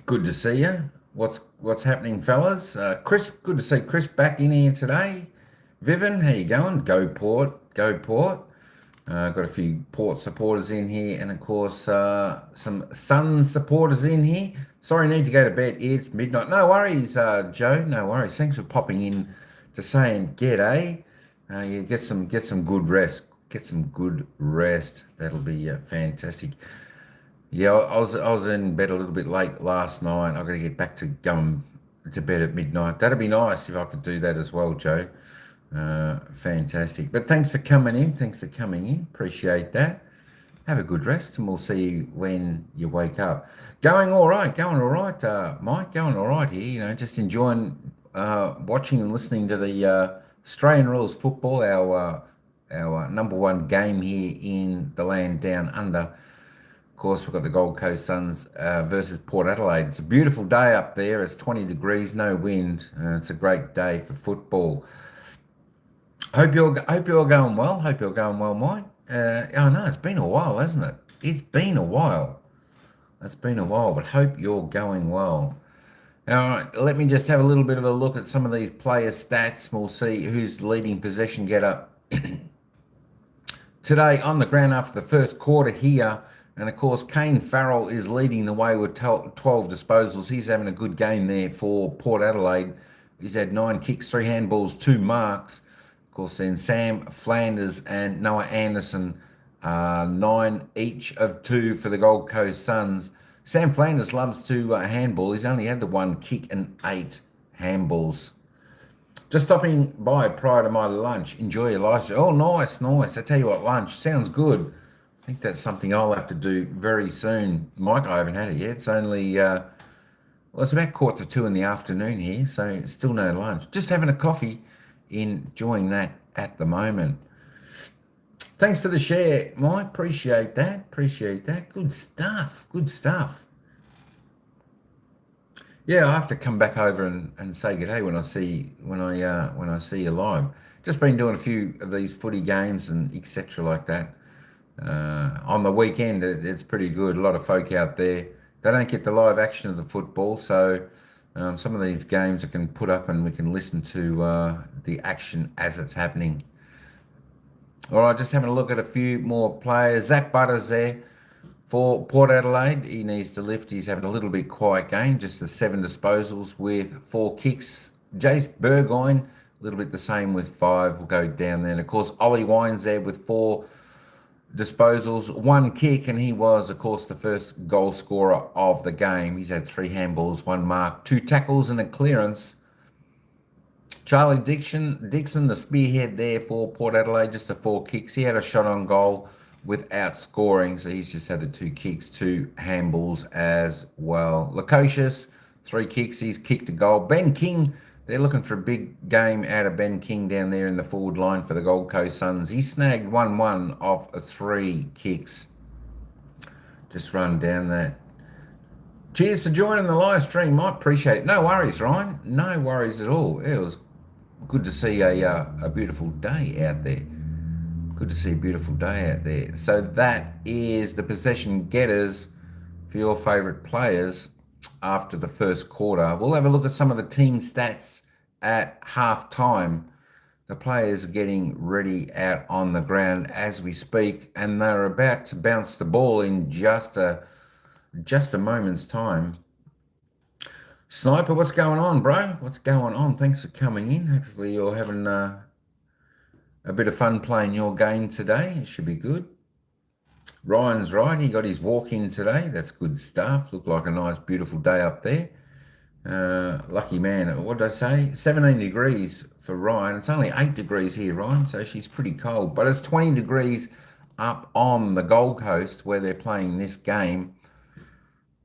Good to see you. What's happening, fellas? Chris, good to see Chris back in here today. Vivian, how you going? Go Port. Go Port. Got a few Port supporters in here, and of course some Sun supporters in here. Sorry, need to go to bed. It's midnight. No worries, Joe. No worries. Thanks for popping in to saying g'day. You get some good rest. Get some good rest. That'll be fantastic. Yeah, I was in bed a little bit late last night. I've got to get back to going to bed at midnight. That'd be nice if I could do that as well, Joe. Fantastic. But thanks for coming in. Thanks for coming in. Appreciate that. Have a good rest, and we'll see you when you wake up. Going all right, Mike. Going all right here. You know, just enjoying watching and listening to the Australian rules football, our number one game here in the land down under. Of course, we've got the Gold Coast Suns versus Port Adelaide. It's a beautiful day up there. It's 20 degrees, no wind. It's a great day for football. Hope you're going well. Hope you're going well, Mike. I know it's been a while, hasn't it? It's been a while. It's been a while, but hope you're going well. All right, let me just have a little bit of a look at some of these player stats. We'll see who's the leading possession getter today on the ground after the first quarter here. And of course, Kane Farrell is leading the way with 12 disposals. He's having a good game there for Port Adelaide. He's had 9 kicks, 3 handballs, 2 marks. Of course, then Sam Flanders and Noah Anderson, 9 each of 2 for the Gold Coast Suns. Sam Flanders loves to handball. He's only had the 1 kick and 8 handballs. Just stopping by prior to my lunch. Enjoy your lunch. Oh, nice. I tell you what, lunch sounds good. I think that's something I'll have to do very soon. Mike, I haven't had it yet. It's only, well, it's about 1:45 in the afternoon here, so still no lunch. Just having a coffee, enjoying that at the moment. Thanks for the share, Mike. Appreciate that. Good stuff. Yeah, I have to come back over and say good day when I see you live. Just been doing a few of these footy games and etc. like that. On the weekend, it's pretty good. A lot of folk out there. They don't get the live action of the football, so some of these games I can put up and we can listen to the action as it's happening. All right, just having a look at a few more players. Zach Butters there for Port Adelaide. He needs to lift. He's having a little bit quiet game, just the 7 disposals with 4 kicks. Jace Burgoyne, a little bit the same with 5. We'll go down there. And of course, Ollie Wines there with 4 disposals, 1 kick, and he was, of course, the first goal scorer of the game. He's had 3 handballs, 1 mark, 2 tackles and a clearance. Charlie Dixon, the spearhead there for Port Adelaide, just the 4 kicks. He had a shot on goal without scoring, so he's just had the 2 kicks, 2 handballs as well. Lukosius, 3 kicks, he's kicked a goal. Ben King, they're looking for a big game out of Ben King down there in the forward line for the Gold Coast Suns. He snagged 1-1 off 3 kicks. Just run down that. Cheers for joining the live stream. I appreciate it. No worries, Ryan. No worries at all. It was good to see a beautiful day out there. Good to see a beautiful day out there. So that is the possession getters for your favourite players after the first quarter. We'll have a look at some of the team stats at half time. The players are getting ready out on the ground as we speak, and they're about to bounce the ball in just a moment's time. Sniper, what's going on, bro? What's going on? Thanks for coming in. Hopefully you're having a bit of fun playing your game today. It should be good. Ryan's right. He got his walk in today. That's good stuff. Looked like a nice, beautiful day up there. Lucky man. What did I say? 17 degrees for Ryan. It's only 8 degrees here, Ryan, so she's pretty cold. But it's 20 degrees up on the Gold Coast where they're playing this game.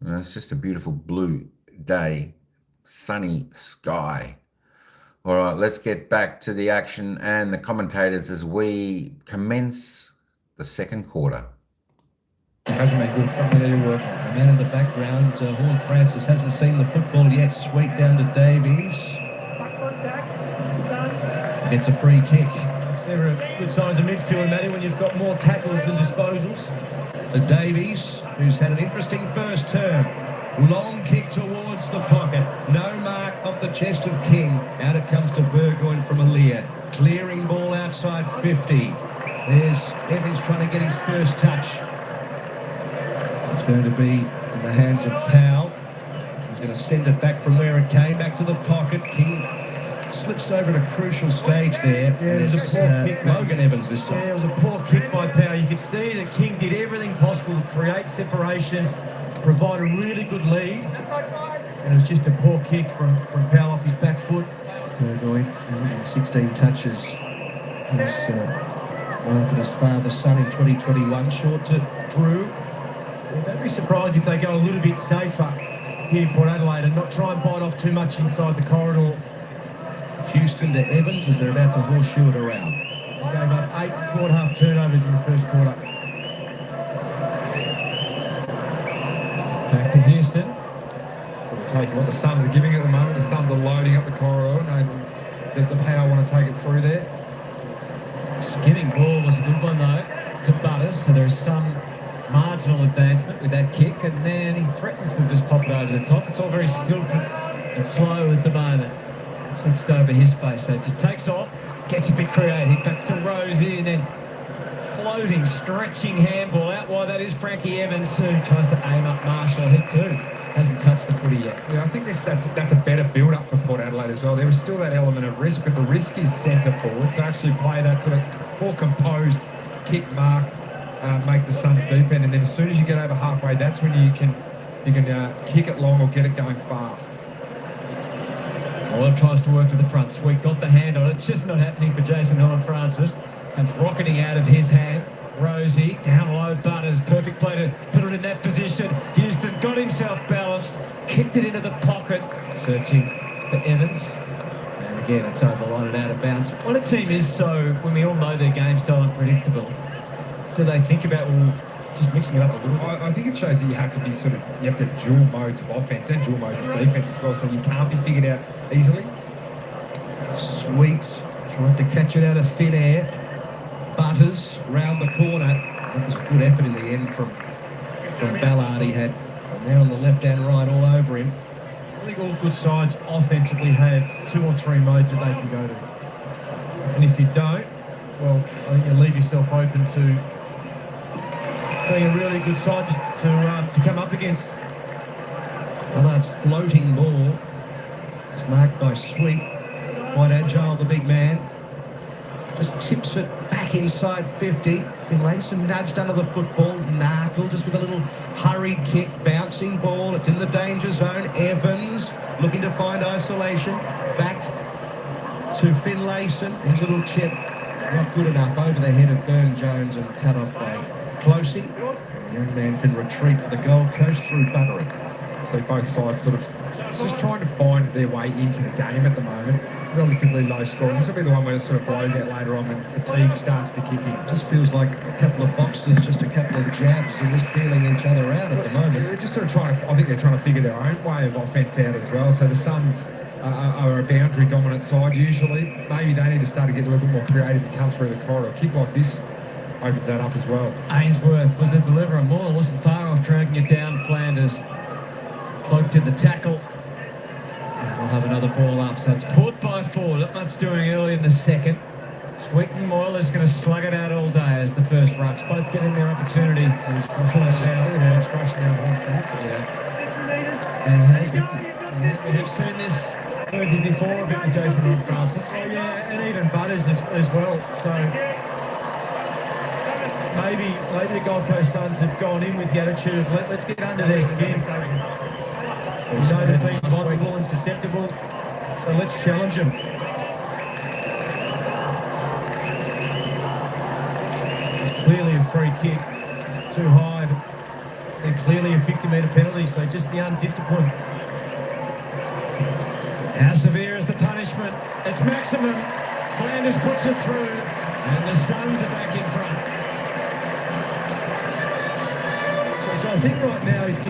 It's just a beautiful blue day. Sunny sky. All right, let's get back to the action and the commentators as we commence the second quarter. It hasn't been good. Something that you work on. The man in the background, Horn Francis, hasn't seen the football yet. Sweet down to Davies. Gets a free kick. It's never a good sign as a midfielder, Matty, when you've got more tackles than disposals. To Davies, who's had an interesting first term. Long kick towards the pocket. No mark off the chest of King. Out it comes to Burgoyne from Aaliyah. Clearing ball outside 50. There's Evans trying to get his first touch. It's going to be in the hands of Powell. He's going to send it back from where it came, back to the pocket. King slips over at a crucial stage there. Yeah, it was a poor kick, Logan Evans this time. Yeah, it was a poor kick by Powell. You could see that King did everything possible to create separation, provide a really good lead. And it was just a poor kick from Powell off his back foot. Burgoyne, 116 touches. He's after his father's son in 2021. Short to Drew. Yeah, don't be surprised if they go a little bit safer here in Port Adelaide and not try and bite off too much inside the corridor. Houston to Evans as they're about to horseshoe it around. They gave up 8 forward-half turnovers in the first quarter. Back to Houston. Sort of taking what the Suns are giving at the moment. The Suns are loading up the corridor. And the Power want to take it through there. Skinning ball was a good one though to Butters, so there's some marginal advancement with that kick, and then he threatens to just pop it over the top. It's all very still and slow at the moment. It's hitched over his face, so it just takes off, gets a bit creative, back to Rosie, and then floating, stretching handball out wide. That is Frankie Evans, who tries to aim up Marshall. Hit two. Hasn't touched the footy yet. Yeah, I think that's a better build-up for Port Adelaide as well. There is still that element of risk, but the risk is centre forward to actually play that sort of more composed kick mark, make the Suns defend, and then as soon as you get over halfway, that's when you can kick it long or get it going fast. Well, tries to work to the front. Sweet got the hand on it. It's just not happening for Jason Horn-Francis. Comes rocketing out of his hand. Rosie, down low, Butters, perfect play to put it in that position. Houston got himself balanced, kicked it into the pocket, searching for Evans. And again, it's over the line and out of bounds. When a team is so, when we all know their game style unpredictable, do they think about, well, just mixing it up a little bit? I think it shows that you have to have dual modes of offence and dual modes of defence as well, so you can't be figured out easily. Sweet, trying to catch it out of thin air. Butters round the corner. That was a good effort in the end from Ballard. He had now on the left and right all over him. I think all good sides offensively have 2 or 3 modes that they can go to. And if you don't, well, I think you leave yourself open to being a really good side to come up against. Ballard's floating ball is marked by Sweet. Quite agile, the big man. Just tips it back inside 50. Finlayson nudged under the football. Narkle just with a little hurried kick. Bouncing ball. It's in the danger zone. Evans looking to find isolation. Back to Finlayson. His little chip. Not good enough. Over the head of Burn-Jones and cut off by Closey. The young man can retreat for the Gold Coast through Buttery. So both sides sort of just trying to find their way into the game at the moment. Relatively low scoring. This will be the one where it sort of blows out later on when fatigue starts to kick in. Just feels like a couple of boxes, just a couple of jabs, and just feeling each other out at the moment. They're just sort of I think they're trying to figure their own way of offence out as well. So the Suns are a boundary dominant side usually. Maybe they need to start to get a little bit more creative and come through the corridor. A kick like this opens that up as well. Ainsworth was the deliverer. Moore wasn't far off dragging it down. Flanders cloaked in the tackle. And we'll have another ball up. So it's Port by 4. Not much doing early in the second. Sweet and Moyle is going to slug it out all day as the first rucks. Both getting their opportunities. Frustration down Horn Francis. And we've seen this movie before a bit with Jason Horn-Francis. Oh, yeah, and even Butters as well. So maybe the Gold Coast Suns have gone in with the attitude of let's get under their skin. We know they've been vulnerable and susceptible, so let's challenge them. It's clearly a free kick, too high, and clearly a 50-metre penalty, so just the undiscipline. How severe is the punishment? It's maximum. Flanders puts it through, and the Suns are back in front. So So I think right now, if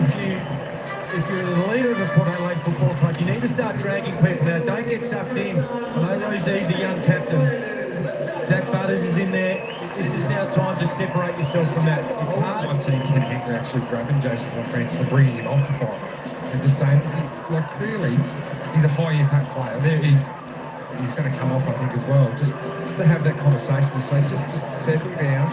you're the leader of a Port Adelaide Football Club, you need to start dragging people out. Don't get sucked in. I know Rosie's a young captain. Zach Butters is in there. This is now time to separate yourself from that. It's hard. I've seen Ken Hinkler actually grabbing Jason Francis and bringing him off for 5 minutes and just saying, like, clearly he's a high impact player. There he's going to come off, I think, as well. Just to have that conversation and say, just settle down.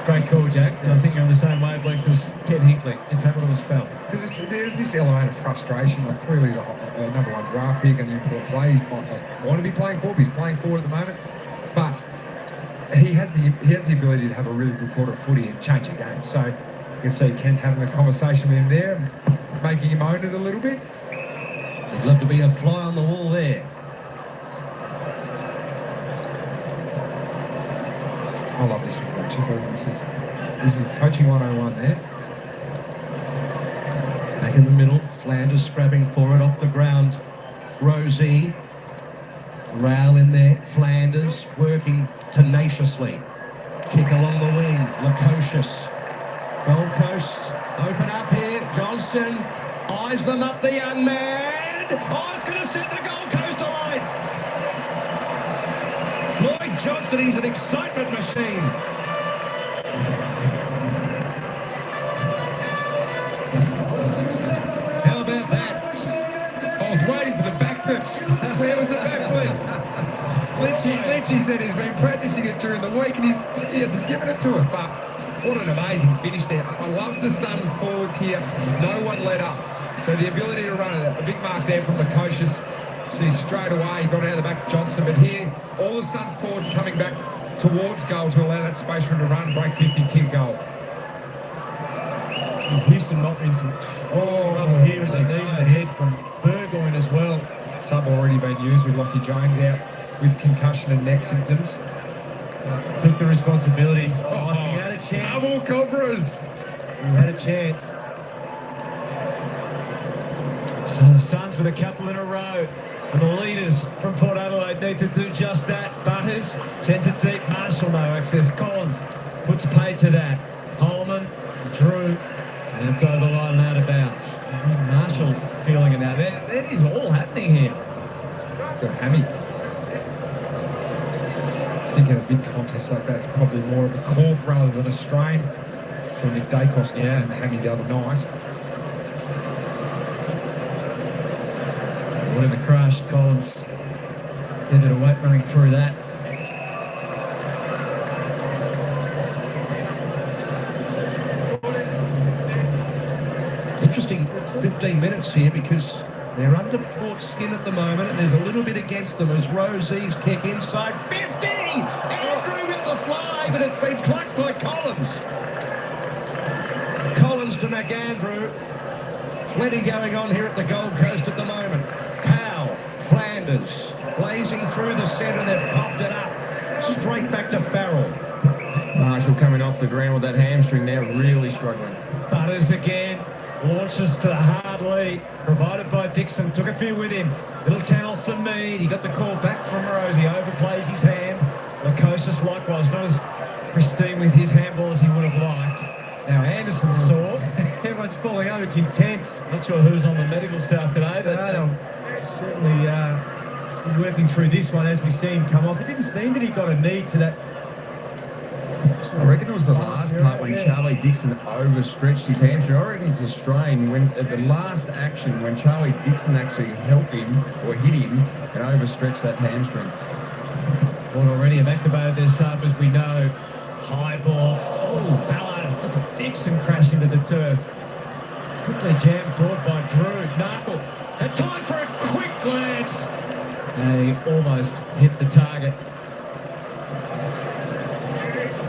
Great call, Jack. I think you're on the same wavelength as Ken Hinkley. Just have a little spell. Because there's this element of frustration. Like, clearly he's a number 1 draft pick and an important player. He might not want to be playing forward, but he's playing forward at the moment. But he has the ability to have a really good quarter of footy and change the game. So you can see Ken having a conversation with him there, making him own it a little bit. He'd love to be a fly on the wall there. I love this from coaches. I think this is coaching 101 there. Back in the middle, Flanders scrapping for it off the ground. Rosie, Rail in there, Flanders working tenaciously. Kick along the wing, Lukosius. Gold Coast, open up here, Johnston, eyes them up, the young man. Oh, it's going to set the Gold Coast alight. Lloyd Johnston, he's an excitement machine. How about that? I was waiting for the backflip. Where was the backflip? Lynchy said he's been practicing it during the week and he hasn't given it to us. But what an amazing finish there. I love the Suns forwards here. No one let up. So the ability to run a big mark there from Lukosius. See straight away, he got out of the back of Johnston. But here, all the Suns forwards coming back towards goal to allow that space for him to run, break 50, kick goal. Houston not in some trouble here at the knee and the head from Burgoyne as well. Sub already been used with Lockie Jones out with concussion and neck symptoms. Took the responsibility. He had a chance. Double Cobras. He had a chance. So the Suns with a couple in a row. And the leaders from Port Adelaide need to do just that. Butters sends it deep. Marshall, no access. Collins puts paid to that. Holman, Drew, and it's over the line and out of bounds. Marshall feeling it now. That is all happening here. It's got a hammy. I think in a big contest like that, it's probably more of a cork rather than a strain. So Nick Dacos got in the hammy the other night. What in the crash, Collins. Get it away, running through that. Interesting, it's 15 minutes here because they're under Port skin at the moment and there's a little bit against them as Rosie's kick inside 50! Andrew with the fly, but it's been plucked by Collins. Collins to McAndrew. Plenty going on here at the Gold Coast at the moment. Powell, Flanders, blazing through the centre, they've coughed it up. Straight back to Farrell. Marshall coming off the ground with that hamstring now, really struggling. Butters again. Launches to the hard lead, provided by Dixon. Took a few with him. Little channel for Mead. He got the call back from Rosie. Overplays his hand. Lukosius likewise, not as pristine with his handball as he would have liked. Now Anderson saw. Everyone's falling over. It's intense. Not sure who's on the medical staff today, but certainly working through this one as we see him come off. It didn't seem that he got a knee to that. I reckon it was the last part when Charlie Dixon overstretched his hamstring. I reckon it's a strain when at the last action when Charlie Dixon actually helped him or hit him and overstretched that hamstring. Well, already have activated their sub as we know. High ball. Oh, Ballard. Look at Dixon crash into the turf. Quickly jammed forward by Drew. Narkle. And time for a quick glance. They almost hit the target.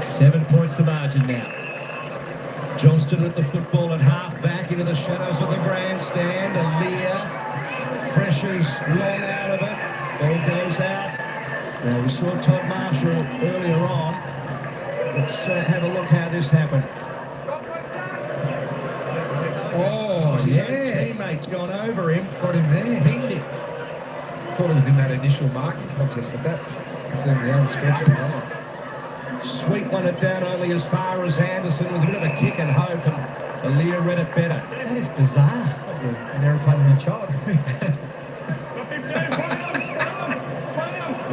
7 points the margin now. Johnston with the football at half back into the shadows of the grandstand. Aaliyah pressures long out of it. Ball goes out. Now we saw Todd Marshall earlier on. Let's have a look how this happened. Oh, His own yeah. teammate's gone over him. Got him there. Pinged him. Thought it was in that initial marking contest, but that certainly overstretched him well. Sweet one it down only as far as Anderson with a bit of a kick and hope, and Aaliyah read it better. That is bizarre. An aeroplane with a child.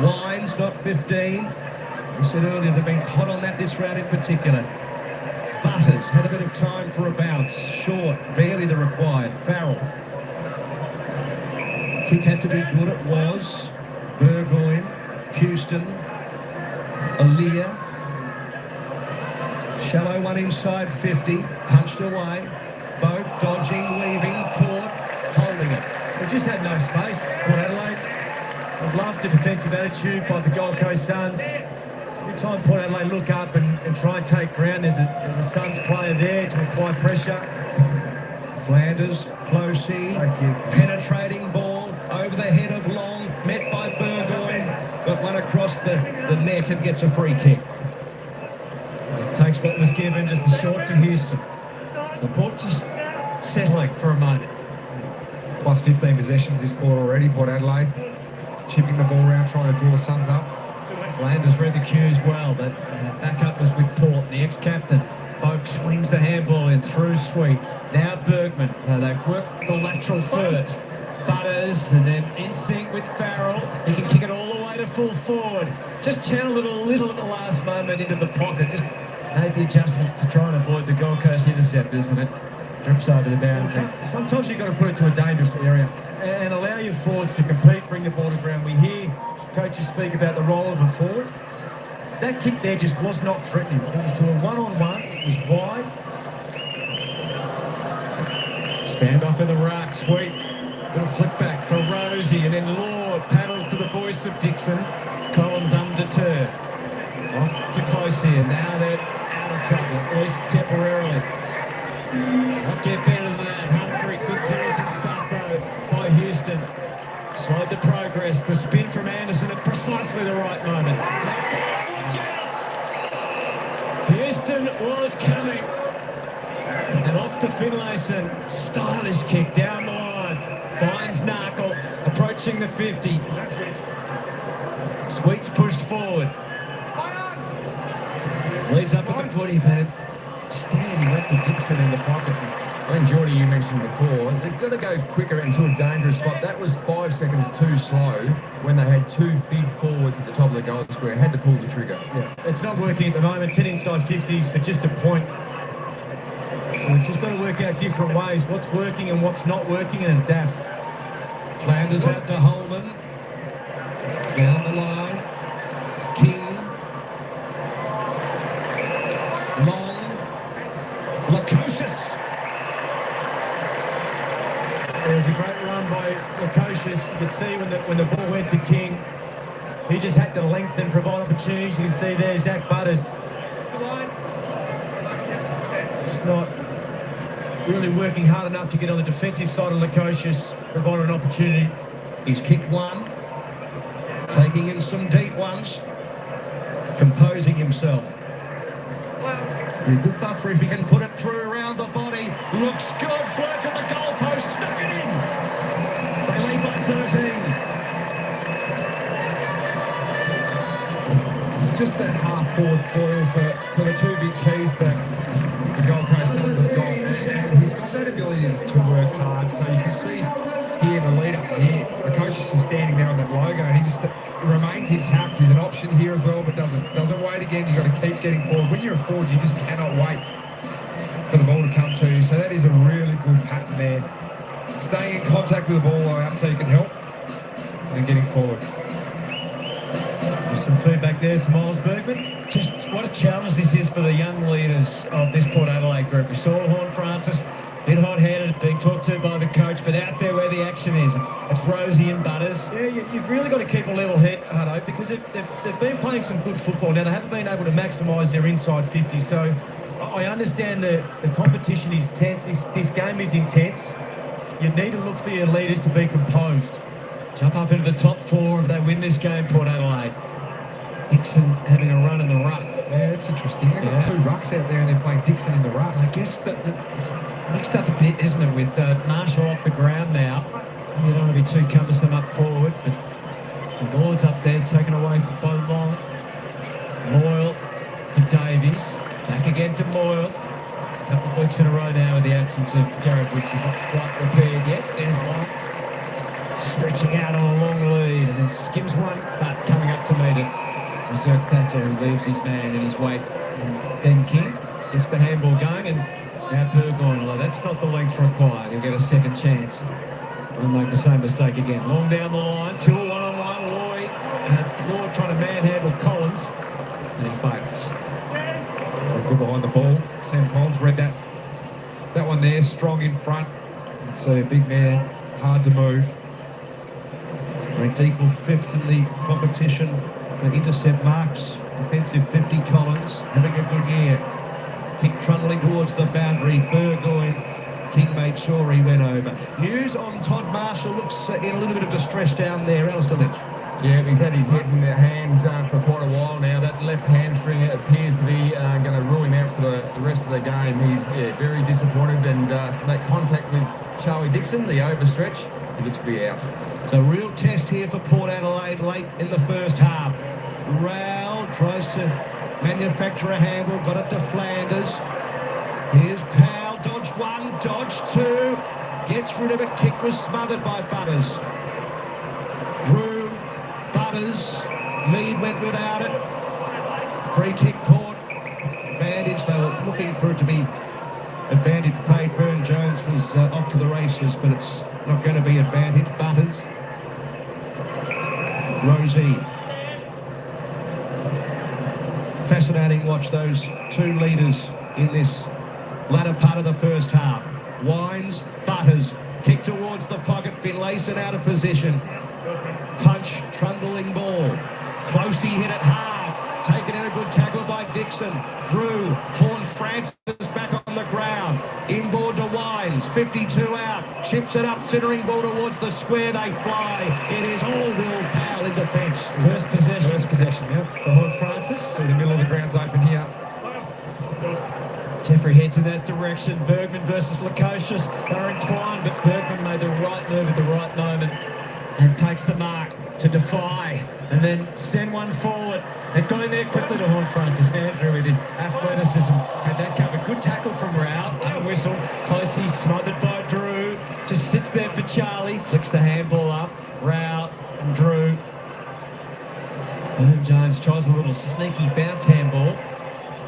Wines, not 15. As we said earlier, they've been hot on that this round in particular. Butters had a bit of time for a bounce. Short, barely the required. Farrell. Kick had to be good, it was. Burgoyne, Houston, Aaliyah. Shallow one inside 50, punched away. Boat, dodging, weaving, caught, holding it. They've just had no space, Port Adelaide. I've loved the defensive attitude by the Gold Coast Suns. Every time Port Adelaide look up and try and take ground, there's a Suns player there to apply pressure. Flanders, Closey, penetrating ball over the head of Long, met by Burgoyne, but one across the neck and gets a free kick. It takes what was given, just a short to Houston. So Port just settling for a moment. Plus 15 possessions this quarter already, Port Adelaide. Chipping the ball around, trying to draw the Suns up. Flanders read the cues well, but backup was with Port. The ex-captain, Boak swings the handball in through Sweet. Now Bergman. They work the lateral first. Butters, and then in sync with Farrell. He can kick it all the way to full forward. Just channeled it a little at the last moment into the pocket. Just made the adjustments to try and avoid the Gold Coast interceptors, and it drips over the boundary. Sometimes you've got to put it to a dangerous area and allow your forwards to compete, bring the ball to ground. We hear coaches speak about the role of a forward. That kick there just was not threatening. It was to a one-on-one. It was wide. Stand off in the ruck, Sweet. Little flick back for Rosie, and then Lord paddles to the voice of Dixon. Collins undeterred. Off to Closey, and now they're out of trouble, at least temporarily. Not get better than that. Humphrey, good talented stuff though by Houston. Slowed the progress. The spin from Anderson at precisely the right moment. Watch out! Houston was coming. And off to Finlayson. Stylish kick down the line. Finds Narkle, approaching the 50. Sweet's pushed forward. Leads up at the footy, but instead he went to Dixon in the pocket. And Geordie, you mentioned before, they've got to go quicker into a dangerous spot. That was 5 seconds too slow when they had two big forwards at the top of the goal square. Had to pull the trigger. Yeah, it's not working at the moment. 10 inside 50s for just a point. So we've just got to work out different ways, what's working and what's not working, and adapt. Flanders out to Holman. Down the line. King. Long. Lukosius. There was a great run by Lukosius. You could see when the ball went to King, he just had to lengthen, provide opportunities. You can see there Zach Butters. Just not really working hard enough to get on the defensive side of Lukosius, provided an opportunity. He's kicked one. Taking in some deep ones. Composing himself. Very good buffer if he can put it through around the body. Looks good. Floats at the goalpost. Snuck it in. They lead by 13. It's just that half-forward foil for the two big keys that the Gold Coast Suns have got. And he's got that ability to work hard. So you can see here in the lead up here, the coach is standing there on that logo, and he just remains intact. He's an option here as well, but doesn't wait again. You've got to keep getting forward. When you're a forward, you just cannot wait for the ball to come to you. So that is a really good pattern there. Staying in contact with the ball out so you can help, and getting forward. There's some feedback there from Miles Bergman. Just what a challenge this is for the young leaders of this Port Adelaide group. We saw Horn Francis, a bit hot-headed, being talked to by the coach, but out there where the action is, it's Rosie and Butters. Yeah, you've really got to keep a level head, Hutto, because they've been playing some good football. Now, they haven't been able to maximise their inside 50, so I understand the competition is tense. This game is intense. You need to look for your leaders to be composed. Jump up into the top four if they win this game, Port Adelaide. Dixon having a run in the ruck. Yeah, that's interesting. They've got two rucks out there and they're playing Dixon in the ruck. I guess it's mixed up a bit, isn't it, with Marshall off the ground now. You don't want to be too cumbersome up forward, but the Lord's up there, taken away by Long. Loyal, to Davies. Back again to Moyle. A couple of weeks in a row now with the absence of Jared Wicks. He's not quite repaired yet. There's Long. Stretching out on a long lead and then skims one, but coming up to meet it. Reserve Thatcher, who leaves his man in his wake. And Ben King gets the handball going, and now Burgoyne, although that's not the length required. He'll get a second chance. We'll make the same mistake again. Long down the line, 2 1-on-1. Lloyd trying to manhandle Collins, and he fails. Good behind the ball. Sam Collins read that one there, strong in front. It's a big man, hard to move. Ranked equal 5th in the competition for intercept marks. Defensive 50 Collins, having a good year. Kick trundling towards the boundary. Burgoyne. King made sure he went over. News on Todd Marshall, looks in a little bit of distress down there. Alistair Lynch. Yeah, he's had his head in the hands for quite a while now. That left hamstring appears to be going to rule him out for the rest of the game. He's very disappointed, and from that contact with Charlie Dixon, the overstretch, he looks to be out. So real test here for Port Adelaide late in the first half. Rowell tries to manufacture a handle, got it to Flanders. Here's Powell, dodged 1, dodged 2, gets rid of it, kick was smothered by Butters. Drew, Butters, Mead went without it. Free kick Port, advantage, they were looking for it to be advantage paid. Burn Jones was off to the races, but it's not going to be advantage. Butters, Rosie. Fascinating watch those 2 leaders in this latter part of the first half. Wines, Butters, kick towards the pocket, Finlayson out of position. Punch, trundling ball. Closey hit it hard. Taken in a good tackle by Dixon. Drew, Horn Francis back on the ground. Inboard to Wines, 52 out. Chips it up, centering ball towards the square. They fly. It is all Will Powell in defence. First possession, yeah. The Horn Francis. See the middle of the ground's open here. Jeffrey heads in that direction. Bergman versus Lukosius. They're entwined, but Bergman made the right move at the right moment and takes the mark to defy and then send one forward. They've got in there quickly to Horn Francis. Andrew with his athleticism had that covered. Good tackle from Rowell. Unwhistled. Closely smothered by Drew. Just sits there for Charlie. Flicks the handball up. Rowell and Drew. Herb Jones tries a little sneaky bounce handball,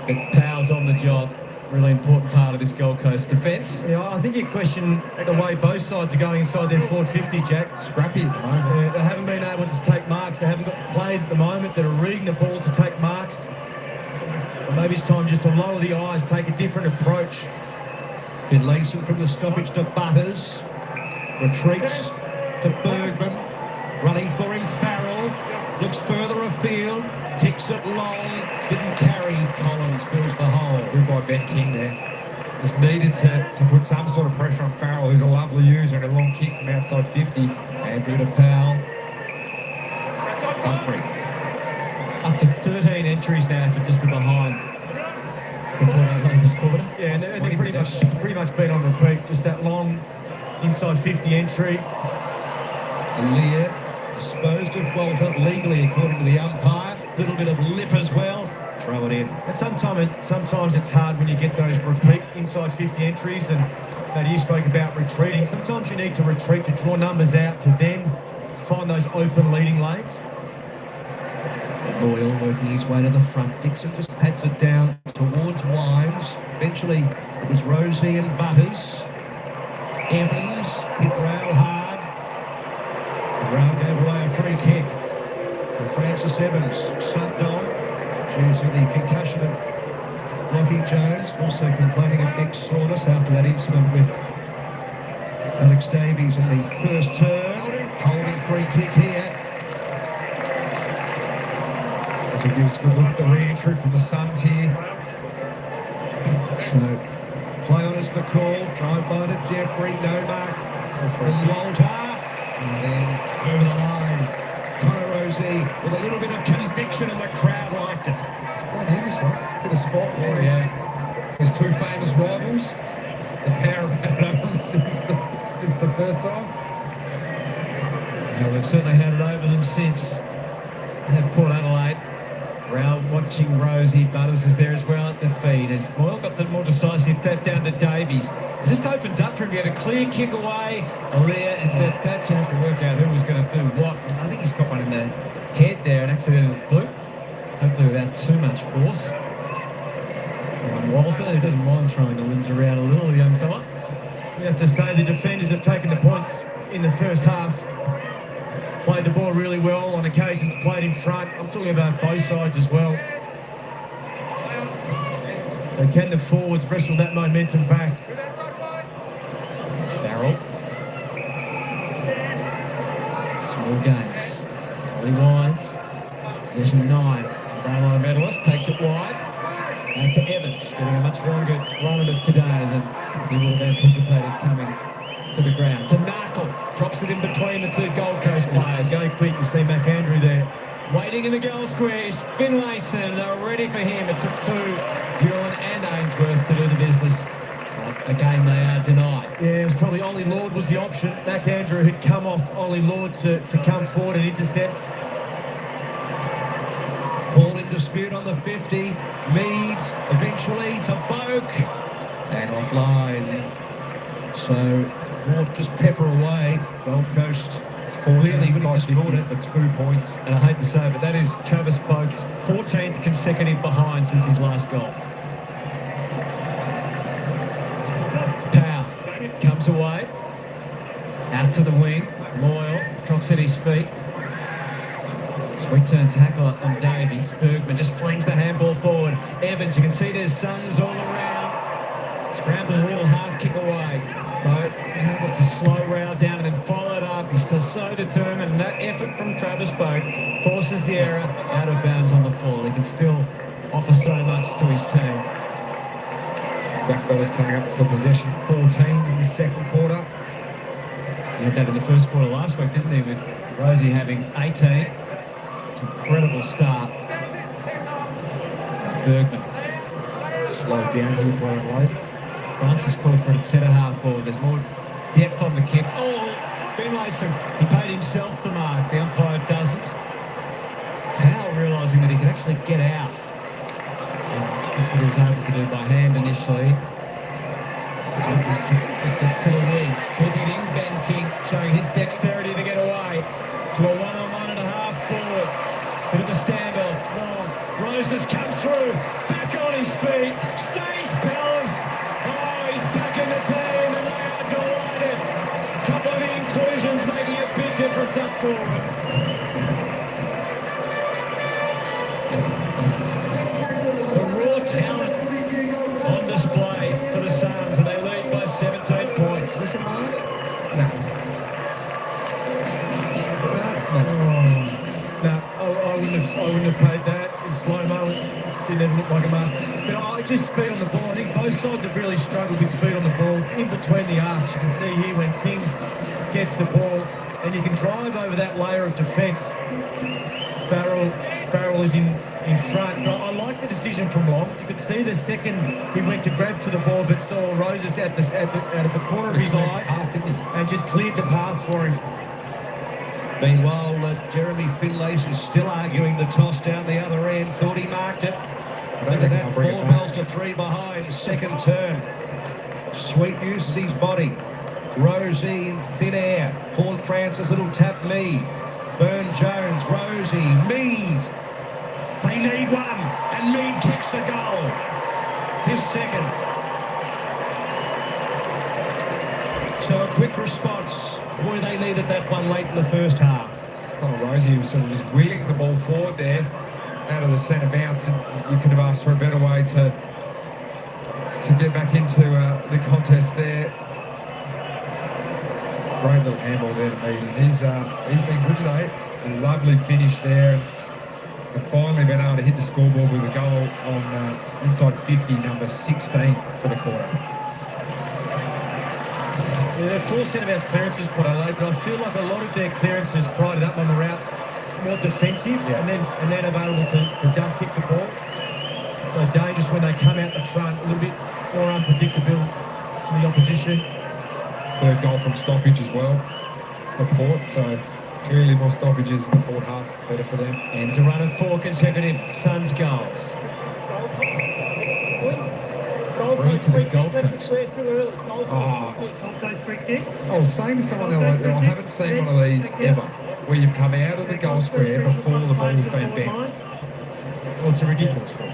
but Powell's on the job. Really important part of this Gold Coast defence. Yeah, I think you question the way both sides are going inside their forward 50, Jack. Scrappy at the moment. Yeah, they haven't been able to take marks. They haven't got the players at the moment that are reading the ball to take marks. So maybe it's time just to lower the eyes, take a different approach. Finlayson from the stoppage to Butters. Retreats to Bergman. Running for him, Farrell. Looks further afield. Kicks it long. Didn't carry. Collins fills the hole. Good by Ben King there. Just needed to put some sort of pressure on Farrell, who's a lovely user, and a long kick from outside 50. Andrew to Powell. Humphrey. Up to 13 entries now for just a behind from Port Adelaide this quarter. Yeah, and they've pretty much been on repeat. Just that long inside 50 entry. Lear disposed of Walter legally according to the umpire. Little bit of lip as well. Throw it in. And sometimes it's hard when you get those repeat inside 50 entries, and Matt, you spoke about retreating. Sometimes you need to retreat to draw numbers out to then find those open leading lanes. Loyal working his way to the front. Dixon just pats it down towards Wines. Eventually it was Rosie and Butters. Evans hit Rowell hard. Rowell gave away a free kick for Francis Evans. Subbed on due to the concussion of Lockie Jones. Also complaining of neck soreness after that incident with Alex Davies in the first turn. Holding free kick here. So gives a good look at the re-entry from the Suns here. So play on is the call. Drive by to Jeffrey. No mark from Walter. And then over the line. Connor Rosie with a little bit of conviction, and the crowd liked it. It's quite near this one. Bit of spot. Oh, yeah. His 2 famous rivals. The pair have had it over since the first time. Yeah, we've certainly had it over them since. Have Port Adelaide. Rowell watching Rosie. Butters is there as well at the feed. As Moyle got the more decisive tap down to Davies. It just opens up for him to get a clear kick away. Aaliyah and said Thatcher had to work out who was going to do what. I think he's got one in the head there, an accidental boot. Hopefully without too much force. And Walter, who doesn't mind throwing the limbs around a little, the young fella. You have to say the defenders have taken the points in the first half. Played the ball really well, on occasions played in front. I'm talking about both sides as well. So can the forwards wrestle that momentum back? Farrell. Small gains. Ollie Wines. Possession 9. Brownlow medalist takes it wide. Back to Evans, getting a much longer run of it today than he would have anticipated coming to the ground. To Narkle, drops it in between the two Gold Coast players. Go quick, you see McAndrew there. Waiting in the goal squares, Finlayson, they were ready for him. It took two, Buren and Ainsworth, to do the business. Again, they are denied. Yeah, it was probably Ollie Lord was the option. McAndrew had come off Ollie Lord to come forward and intercept. Ball is disputed on the 50. Mead eventually to Boak. And offline. So, just pepper away. Gold Coast clearly inside scored it for 2 points. And I hate to say it, but that is Travis Boak's 14th consecutive behind since his last goal. Powell comes away. Out to the wing. Moyle drops at his feet. Sweet turn tackle on Davies. Bergman just flings the handball forward. Evans, you can see there's sons all around. Scrambles a little half kick away. But able to slow Rao down and then follow it up. He's still so determined. And that effort from Travis Boak forces the error out of bounds on the full. He can still offer so much to his team. Zach Beller's coming up for possession 14 in the second quarter. He had that in the first quarter last week, didn't he? With Rosie having 18. Incredible start. Bergman Slowed down here by Adelaide. Francis called for it at centre half forward. There's more depth on the kick. Oh, Finlayson. He paid himself the mark. The umpire doesn't. Powell realising that he could actually get out. And that's what he was able to do by hand initially. Just gets to the wing. Keeping it in, Ben King, showing his dexterity to get away. To a one-on-one and a half forward. Bit of a standoff. Long. Roses comes through. Back on his feet. Stays balanced. Oh, he's back in the team and they are delighted. Couple of inclusions making a big difference up forward. The raw talent on display for the Suns, and they lead by 17 points. Is this a mark? No. I wouldn't have paid that in slow-mo. It didn't even look like a mark. But I just speed on the ball. I think both sides have really struggled with speed on the ball. In between the arcs, you can see here when King gets the ball, and you can drive over that layer of defence. Farrell is in front. But I like the decision from Long. You could see the second he went to grab for the ball, but saw Roses out of the corner of his eye and just cleared the path for him. Meanwhile, Jeremy Finlayson is still arguing the toss down the other end. Thought he marked it. Look at that, 4 bells to 3 behind. Second turn. Sweet uses his body. Rosie in thin air. Paul Francis, little tap Mead. Burn Jones, Rosie, Mead. They need one, and Mead kicks the goal. His second. So a quick response. Boy, they needed that one late in the first half. It's Connor Rosie who was sort of just wheeling the ball forward there out of the centre bounce, and you could have asked for a better way to get back into the contest there. Great little handball there to Mead, and he's been good today. A lovely finish there, and finally been able to hit the scoreboard with a goal on inside 50, number 16 for the quarter. Yeah, 4 centre-bounce clearances put Adelaide, but I feel like a lot of their clearances prior to that one were out more defensive, and then available to dump kick the ball. So dangerous when they come out the front, a little bit more unpredictable to the opposition. Third goal from stoppage as well for Port, so Clearly more stoppages in the forward half. Better for them. And to run of 4 consecutive Suns goals. Free to the Gold Coast. I was saying to someone the other day that I haven't seen one of these ever, where you've come out of the goal square before the ball's been bounced. Well, it's a ridiculous rule.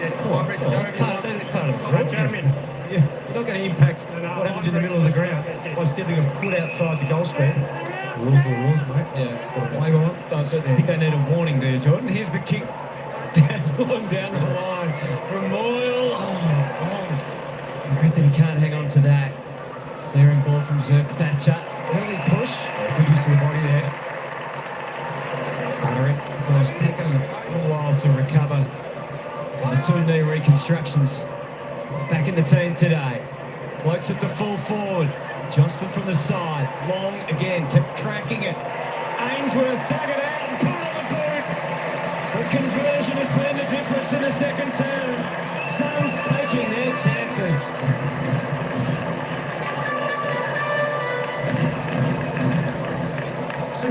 That's part of it. Yeah, you're not going to impact what happens in the middle of the ground by stepping a foot outside the goal square. Rules are the rules, mate. Yes. Got to play by. I think they need a warning there, Jordan. Here's the kick. Long down the line from Moyle. I regret that he can't hang on to that. Clearing ball from Zerk Thatcher. Early push. Good use of the body there. Carteret, of course, taken a little while to recover from the 2 knee reconstructions. Back in the team today. Floats at the full forward. Johnston from the side. Long again, kept tracking it. Ainsworth dug it out and put it on the boot. The conversion has been the difference in the second term. Suns taking their chances.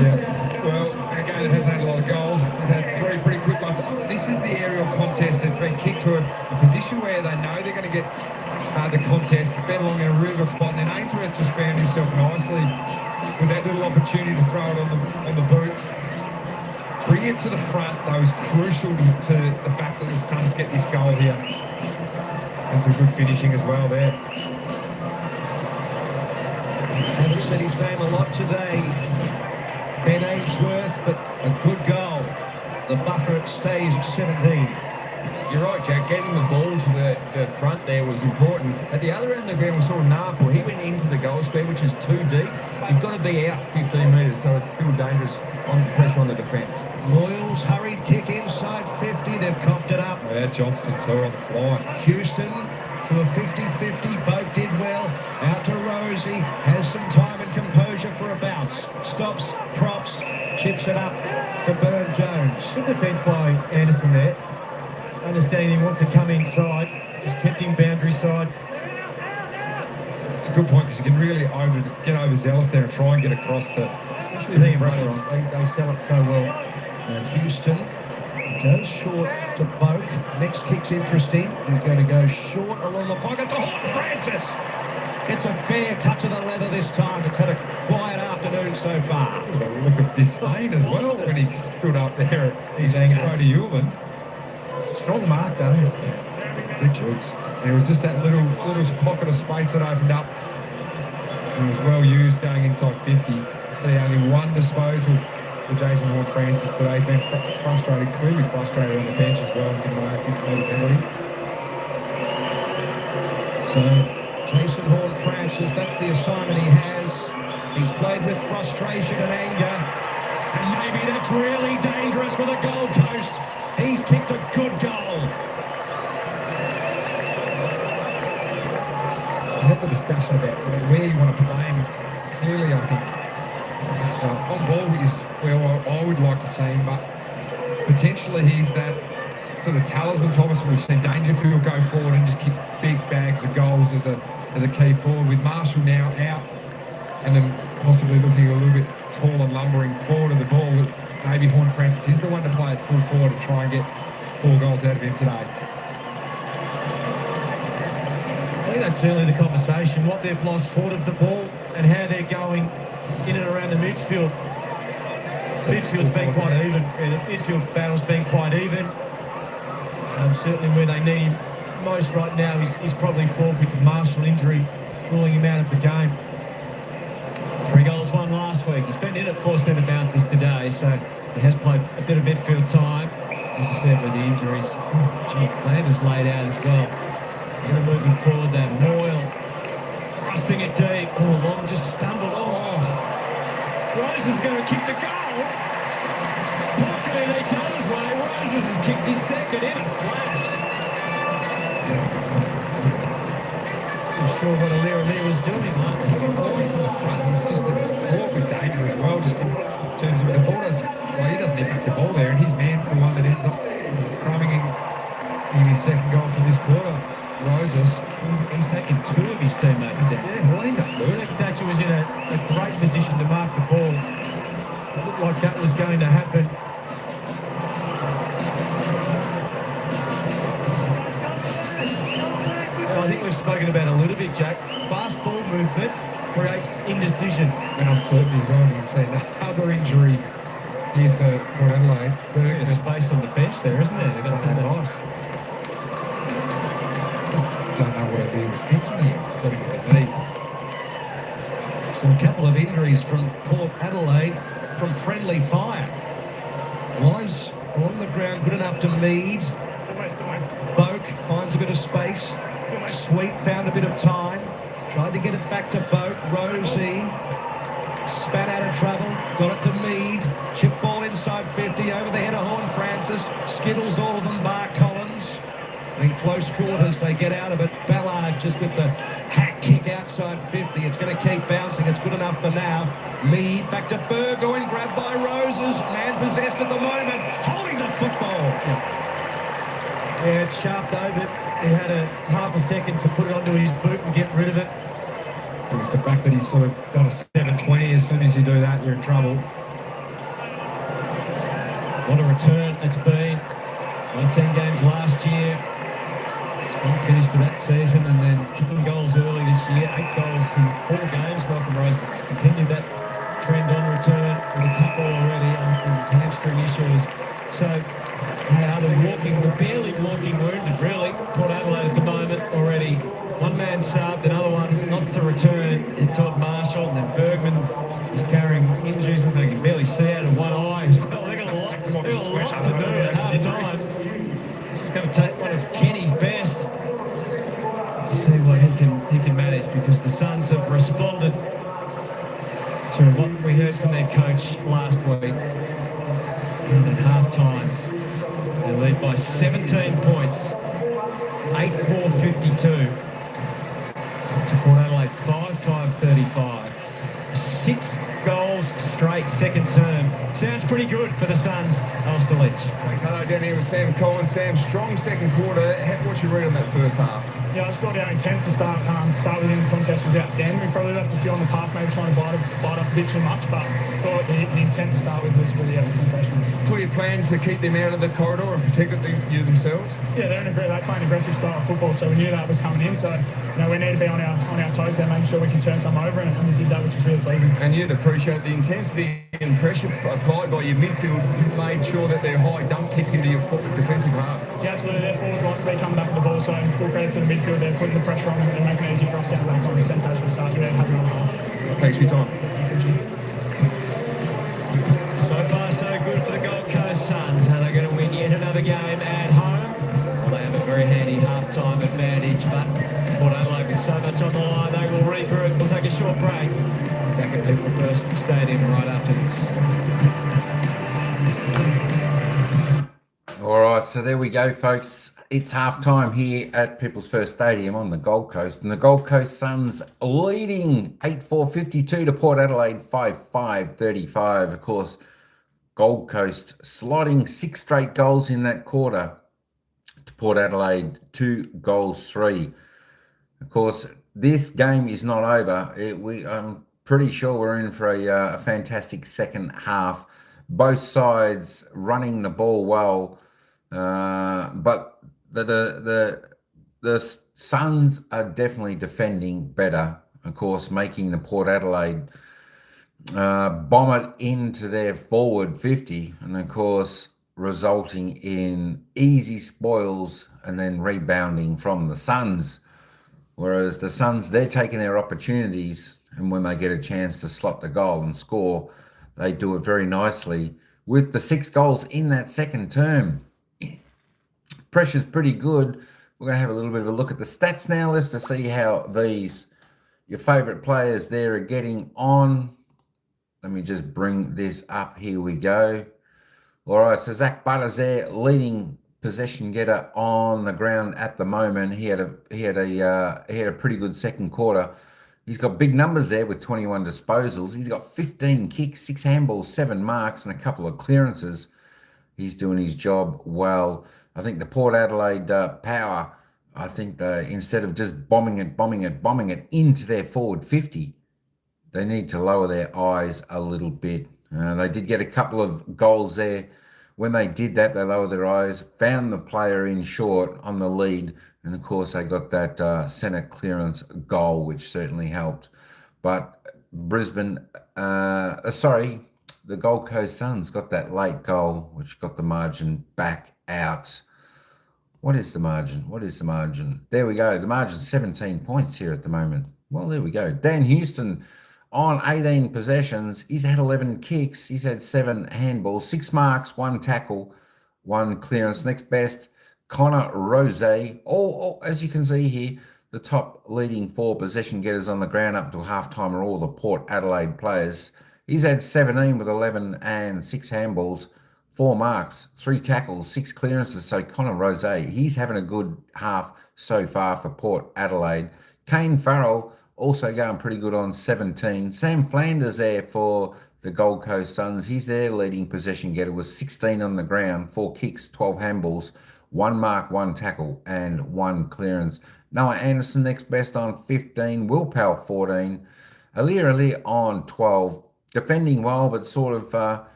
Yeah. Well, a game that hasn't had a lot of goals. It's had 3 pretty quick ones. This is the aerial contest that's been kicked to a position where they know they're going to get the contest. Ben along in a really good spot, and then Ainsworth just found himself nicely with that little opportunity to throw it on the boot. Bring it to the front, that was crucial to the fact that the Suns get this goal here. And some good finishing as well there. Haven't said his name a lot today, Ben Ainsworth, but a good goal. The buffer stays at 17. You're right, Jack. Getting the ball to the front there was important. At the other end of the ground, we saw Narple. He went into the goal square, which is too deep. You've got to be out 15 metres, so it's still dangerous on pressure on the defence. Moyles, hurried kick inside 50. They've coughed it up. Yeah, Johnston too on the fly. Houston to a 50-50. Boat did well. Out to Rosie. Has some time and composure for a bounce. Stops, props, chips it up to Burn Jones. Good defence by Anderson there. Understanding he wants to come inside. Just kept him boundary side. It's a good point because you can really get overzealous there and try and get across to... Especially the pressure on. They sell it so well. Now Houston goes short to Boak. Next kick's interesting. He's going to go short along the pocket to Horton Francis. Gets a fair touch of the leather this time. It's had a quiet afternoon so far. A look of disdain as well when he stood up there at his Brody Uland. Strong mark though. Good jokes. And it was just that little pocket of space that opened up. And it was well used going inside 50. See only 1 disposal for Jason Horn-Francis today. He's been frustrated, clearly frustrated on the bench as well, and giving away a 50-metre penalty. So Jason Horn-Francis, that's the assignment he has. He's played with frustration and anger. And maybe that's really dangerous for the Gold Coast. He's kicked a good goal. We have the discussion about where you want to play him. Clearly, I think on ball is where I would like to see him, but potentially he's that sort of talisman, Thomas. We've seen Dangerfield go forward and just kick big bags of goals as a key forward. With Marshall now out, and then possibly looking a little bit tall and lumbering forward of the ball. Maybe Horn-Francis is the one to play it full forward to try and get 4 goals out of him today. I think that's certainly the conversation, what they've lost forward of the ball and how they're going in and around the midfield. The midfield's been quite even. Yeah, the midfield battle's been quite even. Certainly where they need him most right now is probably forward with the Marshall injury, ruling him out of the game. 3 goals, 1 last week. He's been in at 4 centre bounces today, so he has played a bit of midfield time. As you said, with the injuries. Flanders laid out as well. They're going to move him forward there. Moyle thrusting it deep. Oh, Long just stumbled. Rose is going to kick the goal. Pocketed each other's way. Rose has kicked his second in a flash. Sure what Alira was doing. Falling from the front, he's just fraught with danger as well, just in terms of the ball he doesn't impact the ball there, and his man's the one that ends up crumbing in his second goal for this quarter. Roses. He's taken 2 of his teammates down. Yeah, well, Thatcher was in a great position to mark the ball. It looked like that was going to happen. I think we've spoken about a little bit, Jack. Fast ball movement creates indecision. And uncertainty as well. You've seen another injury here for Port Adelaide. There's space on the bench there, isn't there? They've got some Nice. Don't know what he was thinking here. Got him with the knee. So a couple of injuries from Port Adelaide from friendly fire. Lies on the ground, good enough to Mead. Boak finds a bit of space. Sweet found a bit of time. Tried to get it back to Boak. Rosie spat out of trouble. Got it to Mead. Chip ball inside 50 over the head of Horn Francis. Skittles all of them, bar Collins. In close quarters, they get out of it. Ballard just with the hack kick outside 50. It's going to keep bouncing. It's good enough for now. Mead back to Burgoyne, grabbed by Roses. Man possessed at the moment. Holding the football. Yeah, it's sharp though, but he had a half a second to put it onto his boot and get rid of it. It's the fact that he's sort of done a 720. As soon as you do that, you're in trouble. What a return it's been. 19 games last year. Strong finish to that season, and then kicking goals early this year. 8 goals in 4 games. Malcolm Rose has continued that trend on return with a couple already after his hamstring issues. So they're barely walking wounded, really. Port Adelaide at the moment already. One man subbed, another one not to return, and Todd Marshall, and then Bergman is carrying injuries. I can barely see out of one eye. They've got a lot to do at half time. This is going to take one of Kenny's best to see what he can manage, because the Suns have responded to what we heard from their coach last week. And at half time, they lead by 17 points, 8-4-52. To Port Adelaide, 5-5-35. 6 goals straight, second term. Sounds pretty good for the Suns. Alistair Lynch. Thanks. Hello, down here with Sam Collins. Sam, strong second quarter. What you read on that first half? Yeah, I just thought our intent to start within the contest was outstanding. We probably left a few on the park, maybe trying to bite off a bit too much, but I thought the intent to start with was really sensational. Clear plan to keep them out of the corridor and protect you themselves? Yeah, they're playing aggressive style of football, so we knew that was coming in. So we need to be on our toes there, making sure we can turn some over, and we did that, which was really pleasing. And you'd appreciate the intensity and pressure applied by your midfield. You made sure that their high dump kicks into your defensive half. Yeah, absolutely. Their forwards like to be coming back with the ball, so full credit to the midfield. They're putting the pressure on and making it easy for us to have back on. A sensational start. We're having on the half. Thanks for your time. Thanks, Richie. So far, so good for the Gold Coast Suns. Are they going to win yet another game at home? Well, they have a very handy half-time advantage, but Port Adelaide with so much on the line, they will regroup. We'll take a short break. Back at People First Stadium right after this. All right, so there we go, folks. It's half-time here at People's First Stadium on the Gold Coast, and the Gold Coast Suns leading 8-4-52 to Port Adelaide 5-5-35. Of course, Gold Coast slotting 6 straight goals in that quarter to Port Adelaide 2 goals 3. Of course, this game is not over. I'm pretty sure we're in for a fantastic second half. Both sides running the ball well, but the Suns are definitely defending better. Of course, making the Port Adelaide bomb it into their forward 50, and of course resulting in easy spoils and then rebounding from the Suns. Whereas the Suns, they're taking their opportunities, and when they get a chance to slot the goal and score, they do it very ticely with the 6 goals in that second term. Pressure's pretty good. We're going to have a little bit of a look at the stats now. Let's just see how your favourite players there are getting on. Let me just bring this up. Here we go. All right, so Zach Butters there, leading possession getter on the ground at the moment. He had a pretty good second quarter. He's got big numbers there with 21 disposals. He's got 15 kicks, 6 handballs, 7 marks, and a couple of clearances. He's doing his job well. I think the Port Adelaide power, I think instead of just bombing it into their forward 50, they need to lower their eyes a little bit. They did get a couple of goals there. When they did that, they lowered their eyes, found the player in short on the lead, and of course they got that centre clearance goal, which certainly helped. But Brisbane, the Gold Coast Suns got that late goal, which got the margin back out. What is the margin? What is the margin? There we go. The margin's 17 points here at the moment. Well, there we go. Dan Houston on 18 possessions. He's had 11 kicks. He's had 7 handballs, 6 marks, 1 tackle, 1 clearance. Next best, Connor Rose. All, as you can see here, the top leading 4 possession getters on the ground up to halftime are all the Port Adelaide players. He's had 17 with 11 and 6 handballs, 4 marks, 3 tackles, 6 clearances. So Connor Rose, he's having a good half so far for Port Adelaide. Kane Farrell also going pretty good on 17. Sam Flanders there for the Gold Coast Suns. He's their leading possession getter with 16 on the ground, 4 kicks, 12 handballs, 1 mark, 1 tackle, and 1 clearance. Noah Anderson next best on 15. Will Powell 14. Alir on 12. Defending well, but sort of,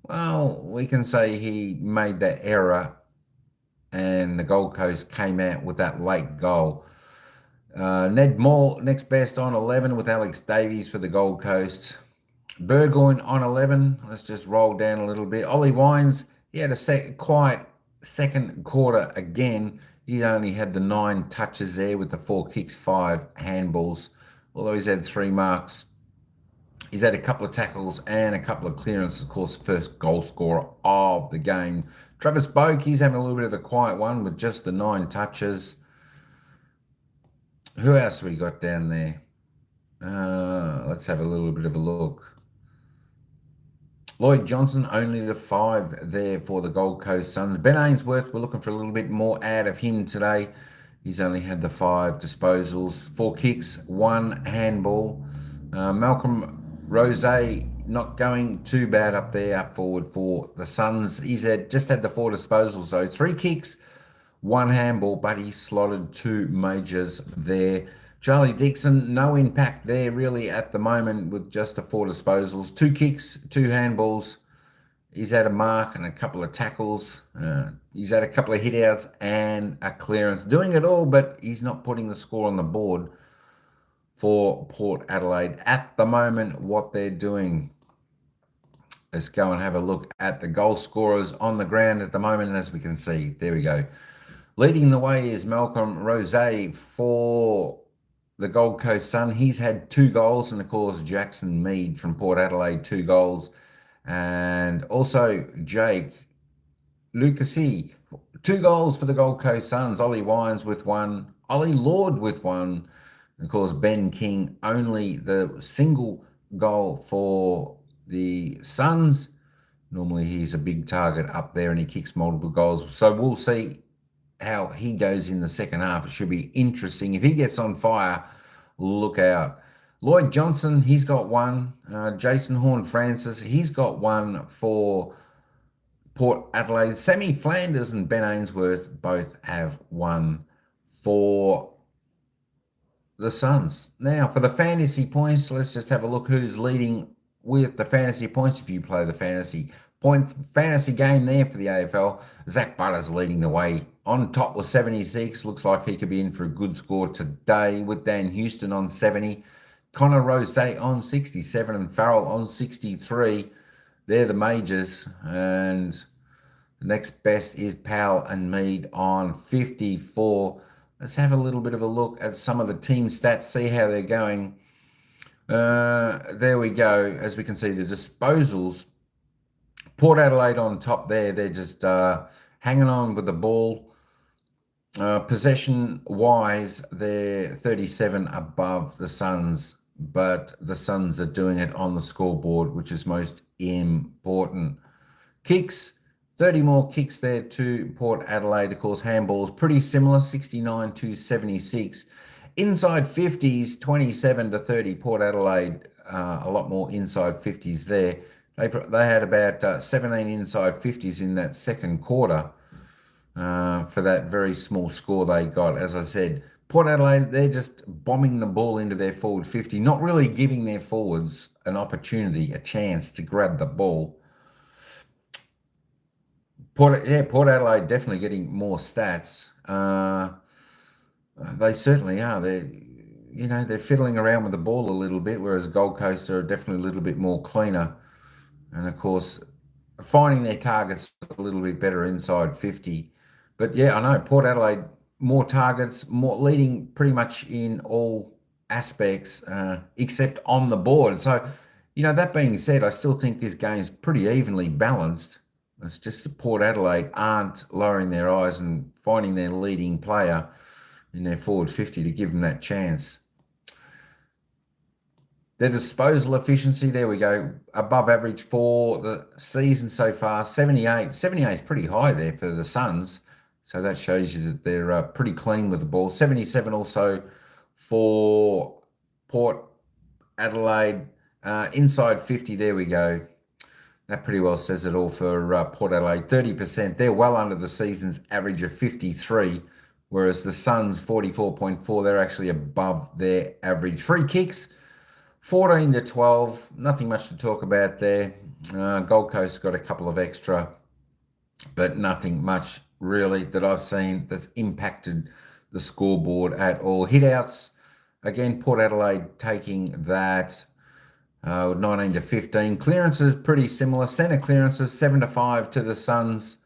well, we can say he made that error and the Gold Coast came out with that late goal. Ned Moore next best on 11 with Alex Davies for the Gold Coast. Burgoyne on 11. Let's just roll down a little bit. Ollie Wines, he had a quiet second quarter again. He only had the 9 touches there with the 4 kicks, 5 handballs, although he's had 3 marks. He's had a couple of tackles and a couple of clearances, of course, first goal scorer of the game. Travis Boak, he's having a little bit of a quiet one with just the 9 touches. Who else we got down there? Let's have a little bit of a look. Lloyd Johnson, only the 5 there for the Gold Coast Suns. Ben Ainsworth, we're looking for a little bit more out of him today. He's only had the 5 disposals, 4 kicks, 1 handball. Malcolm Rose not going too bad up there, up forward for the Suns. He's just had the 4 disposals, though. 3 kicks, 1 handball, but he slotted 2 majors there. Charlie Dixon, no impact there really at the moment with just the 4 disposals. 2 kicks, 2 handballs. He's had a mark and a couple of tackles. He's had a couple of hit-outs and a clearance. Doing it all, but he's not putting the score on the board for Port Adelaide at the moment. What they're doing. Let's go and have a look at the goal scorers on the ground at the moment. And as we can see, there we go. Leading the way is Malcolm Rose for the Gold Coast Sun. He's had 2 goals, and of course Jackson Mead from Port Adelaide, 2 goals. And also Jake Lucasy, 2 goals for the Gold Coast Suns. Ollie Wines with 1, Ollie Lord with 1. Of course, Ben King, only the single goal for the Suns. Normally, he's a big target up there and he kicks multiple goals. So we'll see how he goes in the second half. It should be interesting. If he gets on fire, look out. Lloyd Johnson, he's got 1. Jason Horn-Francis, he's got 1 for Port Adelaide. Sammy Flanders and Ben Ainsworth both have 1 for the Suns. Now, for the fantasy points, let's just have a look who's leading with the fantasy points. If you play the fantasy game there for the AFL, Zach Butter's leading the way. On top with 76. Looks like he could be in for a good score today with Dan Houston on 70. Connor Rose on 67 and Farrell on 63. They're the majors. And the next best is Powell and Mead on 54. Let's have a little bit of a look at some of the team stats, see how they're going. There we go. As we can see, the disposals. Port Adelaide on top there. They're just hanging on with the ball. Possession-wise, they're 37 above the Suns, but the Suns are doing it on the scoreboard, which is most important. Kicks, 30 more kicks there to Port Adelaide. Of course, handballs pretty similar, 69 to 76. Inside 50s, 27 to 30. Port Adelaide, a lot more inside 50s there. They had about 17 inside 50s in that second quarter for that very small score they got. As I said, Port Adelaide, they're just bombing the ball into their forward 50, not really giving their forwards an opportunity, a chance to grab the ball. Port Adelaide definitely getting more stats. They certainly are. They're fiddling around with the ball a little bit, whereas Gold Coast are definitely a little bit more cleaner. And of course, finding their targets a little bit better inside 50. But yeah, I know Port Adelaide, more targets, more leading pretty much in all aspects except on the board. So, that being said, I still think this game's pretty evenly balanced. It's just that Port Adelaide aren't lowering their eyes and finding their leading player in their forward 50 to give them that chance. Their disposal efficiency, there we go, above average for the season so far, 78. 78 is pretty high there for the Suns, so that shows you that they're pretty clean with the ball. 77 also for Port Adelaide, inside 50, there we go. That pretty well says it all for Port Adelaide. 30%, they're well under the season's average of 53, whereas the Suns, 44.4, they're actually above their average. Free kicks, 14 to 12, nothing much to talk about there. Gold Coast got a couple of extra, but nothing much really that I've seen that's impacted the scoreboard at all. Hitouts, again, Port Adelaide taking that 19 to 15. Clearances, pretty similar. Centre clearances, 7 to 5 to the Suns.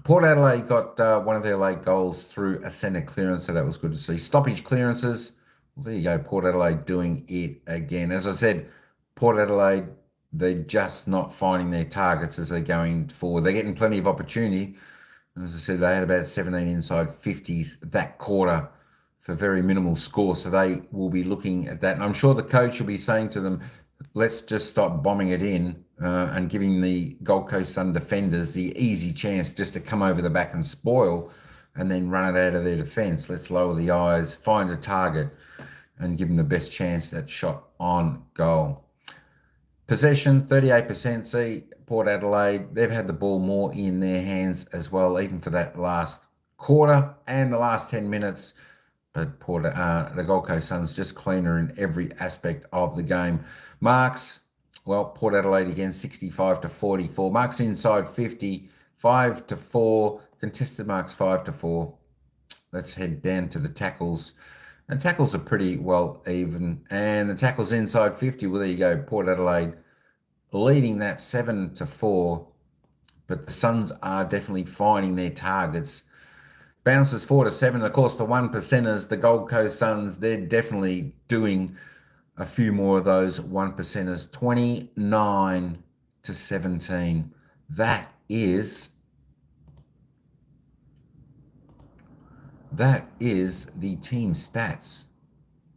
Port Adelaide got one of their late goals through a centre clearance, so that was good to see. Stoppage clearances, well, there you go, Port Adelaide doing it again. As I said, Port Adelaide, they're just not finding their targets as they're going forward. They're getting plenty of opportunity. As I said, they had about 17 inside 50s that quarter for very minimal score, so they will be looking at that. And I'm sure the coach will be saying to them, let's just stop bombing it in and giving the Gold Coast Sun defenders the easy chance just to come over the back and spoil and then run it out of their defence. Let's lower the eyes, find a target, and give them the best chance at shot on goal. Possession, 38%. See, Port Adelaide, they've had the ball more in their hands as well, even for that last quarter and the last 10 minutes. But the Gold Coast Suns just cleaner in every aspect of the game. Marks, well, Port Adelaide again, 65 to 44. Marks inside 50, 5 to 4. Contested marks, 5 to 4. Let's head down to the tackles. And tackles are pretty well even. And the tackles inside 50, well, there you go. Port Adelaide leading that 7 to 4. But the Suns are definitely finding their targets. Bounces 4 to 7. Of course, the 1%ers, the Gold Coast Suns, they're definitely doing a few more of those 1%ers. 29 to 17. That is the team stats,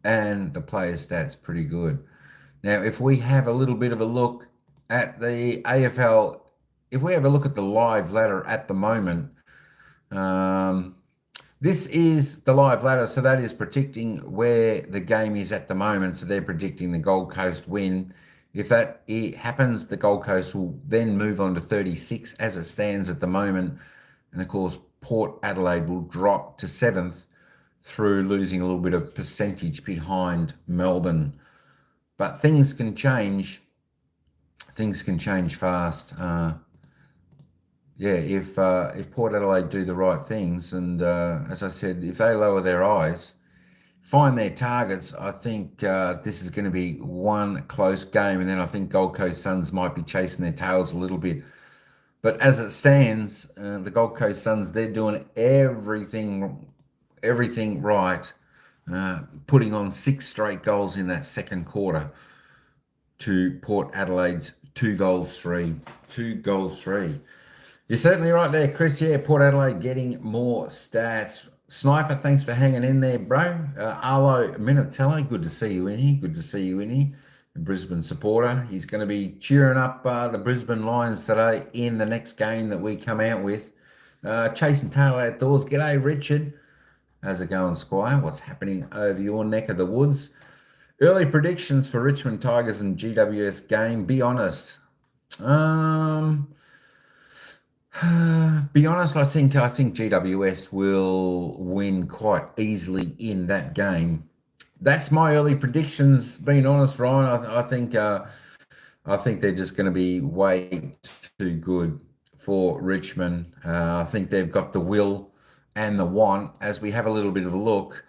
and the player stats pretty good. Now, if we have a little bit of a look at the AFL, if we have a look at the live ladder at the moment, this is the live ladder, so that is predicting where the game is at the moment. So they're predicting the Gold Coast win. If that happens, the Gold Coast will then move on to 36 as it stands at the moment. And of course, Port Adelaide will drop to 7th through losing a little bit of percentage behind Melbourne. But things can change. Things can change fast. If Port Adelaide do the right things, and as I said, if they lower their eyes, find their targets, I think this is going to be one close game, and then I think Gold Coast Suns might be chasing their tails a little bit. But as it stands, the Gold Coast Suns, they're doing everything right, putting on 6 straight goals in that second quarter to Port Adelaide's 2 goals 3. 2 goals 3. You're certainly right there, Chris. Yeah, Port Adelaide getting more stats. Sniper, thanks for hanging in there, bro. Arlo Minatello, good to see you in here. Good to see you in here. A Brisbane supporter. He's going to be cheering up the Brisbane Lions today in the next game that we come out with. Chasing Tail Outdoors. G'day, Richard. How's it going, Squire? What's happening over your neck of the woods? Early predictions for Richmond Tigers and GWS game. Be honest. Be honest, I think GWS will win quite easily in that game. That's my early predictions. Being honest, Ryan, I think they're just going to be way too good for Richmond. I think they've got the will and the want. As we have a little bit of a look,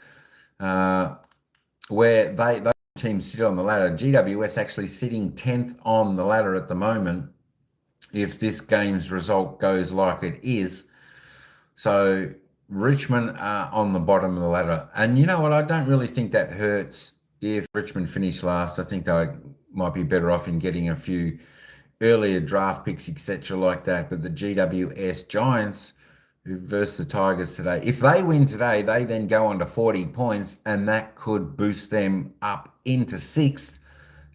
where those teams sit on the ladder, GWS actually sitting 10th on the ladder at the moment. If this game's result goes like it is, so Richmond are on the bottom of the ladder. And you know what? I don't really think that hurts if Richmond finish last. I think they might be better off in getting a few earlier draft picks, etc., like that. But the GWS Giants, who versus the Tigers today, if they win today, they then go on to 40 points, and that could boost them up into 6th,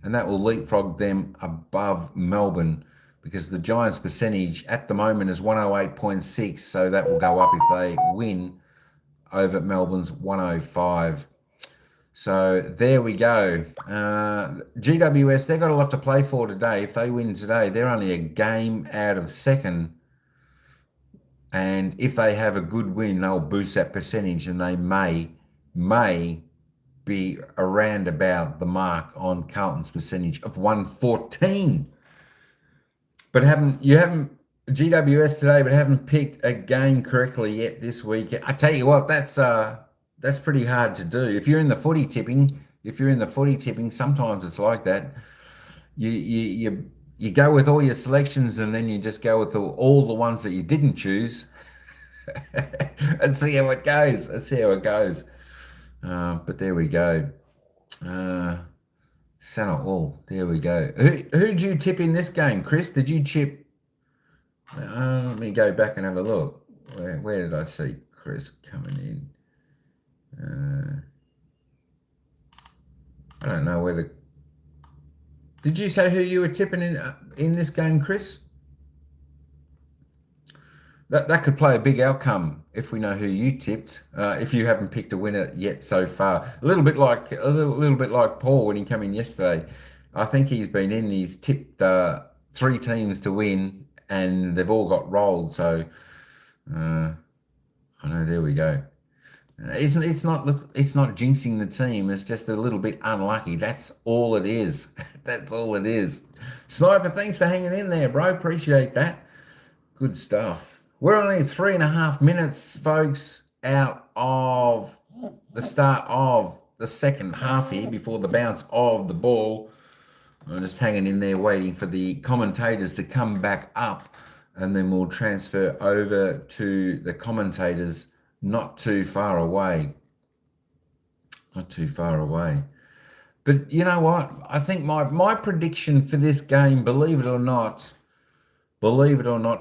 and that will leapfrog them above Melbourne, because the Giants' percentage at the moment is 108.6, so that will go up if they win over Melbourne's 105. So there we go. GWS, they've got a lot to play for today. If they win today, they're only a game out of 2nd. And if they have a good win, they'll boost that percentage, and they may be around about the mark on Carlton's percentage of 114. But you haven't GWS today, but haven't picked a game correctly yet this week. I tell you what, that's pretty hard to do. If you're in the footy tipping, sometimes it's like that. You go with all your selections, and then you just go with all the ones that you didn't choose, and see how it goes. But there we go. There we go. Who'd you tip in this game, Chris? Did you tip? Let me go back and have a look. Where did I see Chris coming in? I don't know whether. Did you say who you were tipping in this game, Chris? That could play a big outcome if we know who you tipped. If you haven't picked a winner yet so far, a little bit like Paul when he came in yesterday. I think he's been in. He's tipped 3 teams to win, and they've all got rolled. So I know. There we go. It's not jinxing the team. It's just a little bit unlucky. That's all it is. That's all it is. Sniper, thanks for hanging in there, bro. Appreciate that. Good stuff. We're only 3.5 minutes, folks, out of the start of the second half here before the bounce of the ball. I'm just hanging in there waiting for the commentators to come back up, and then we'll transfer over to the commentators not too far away. But you know what? I think my prediction for this game, believe it or not,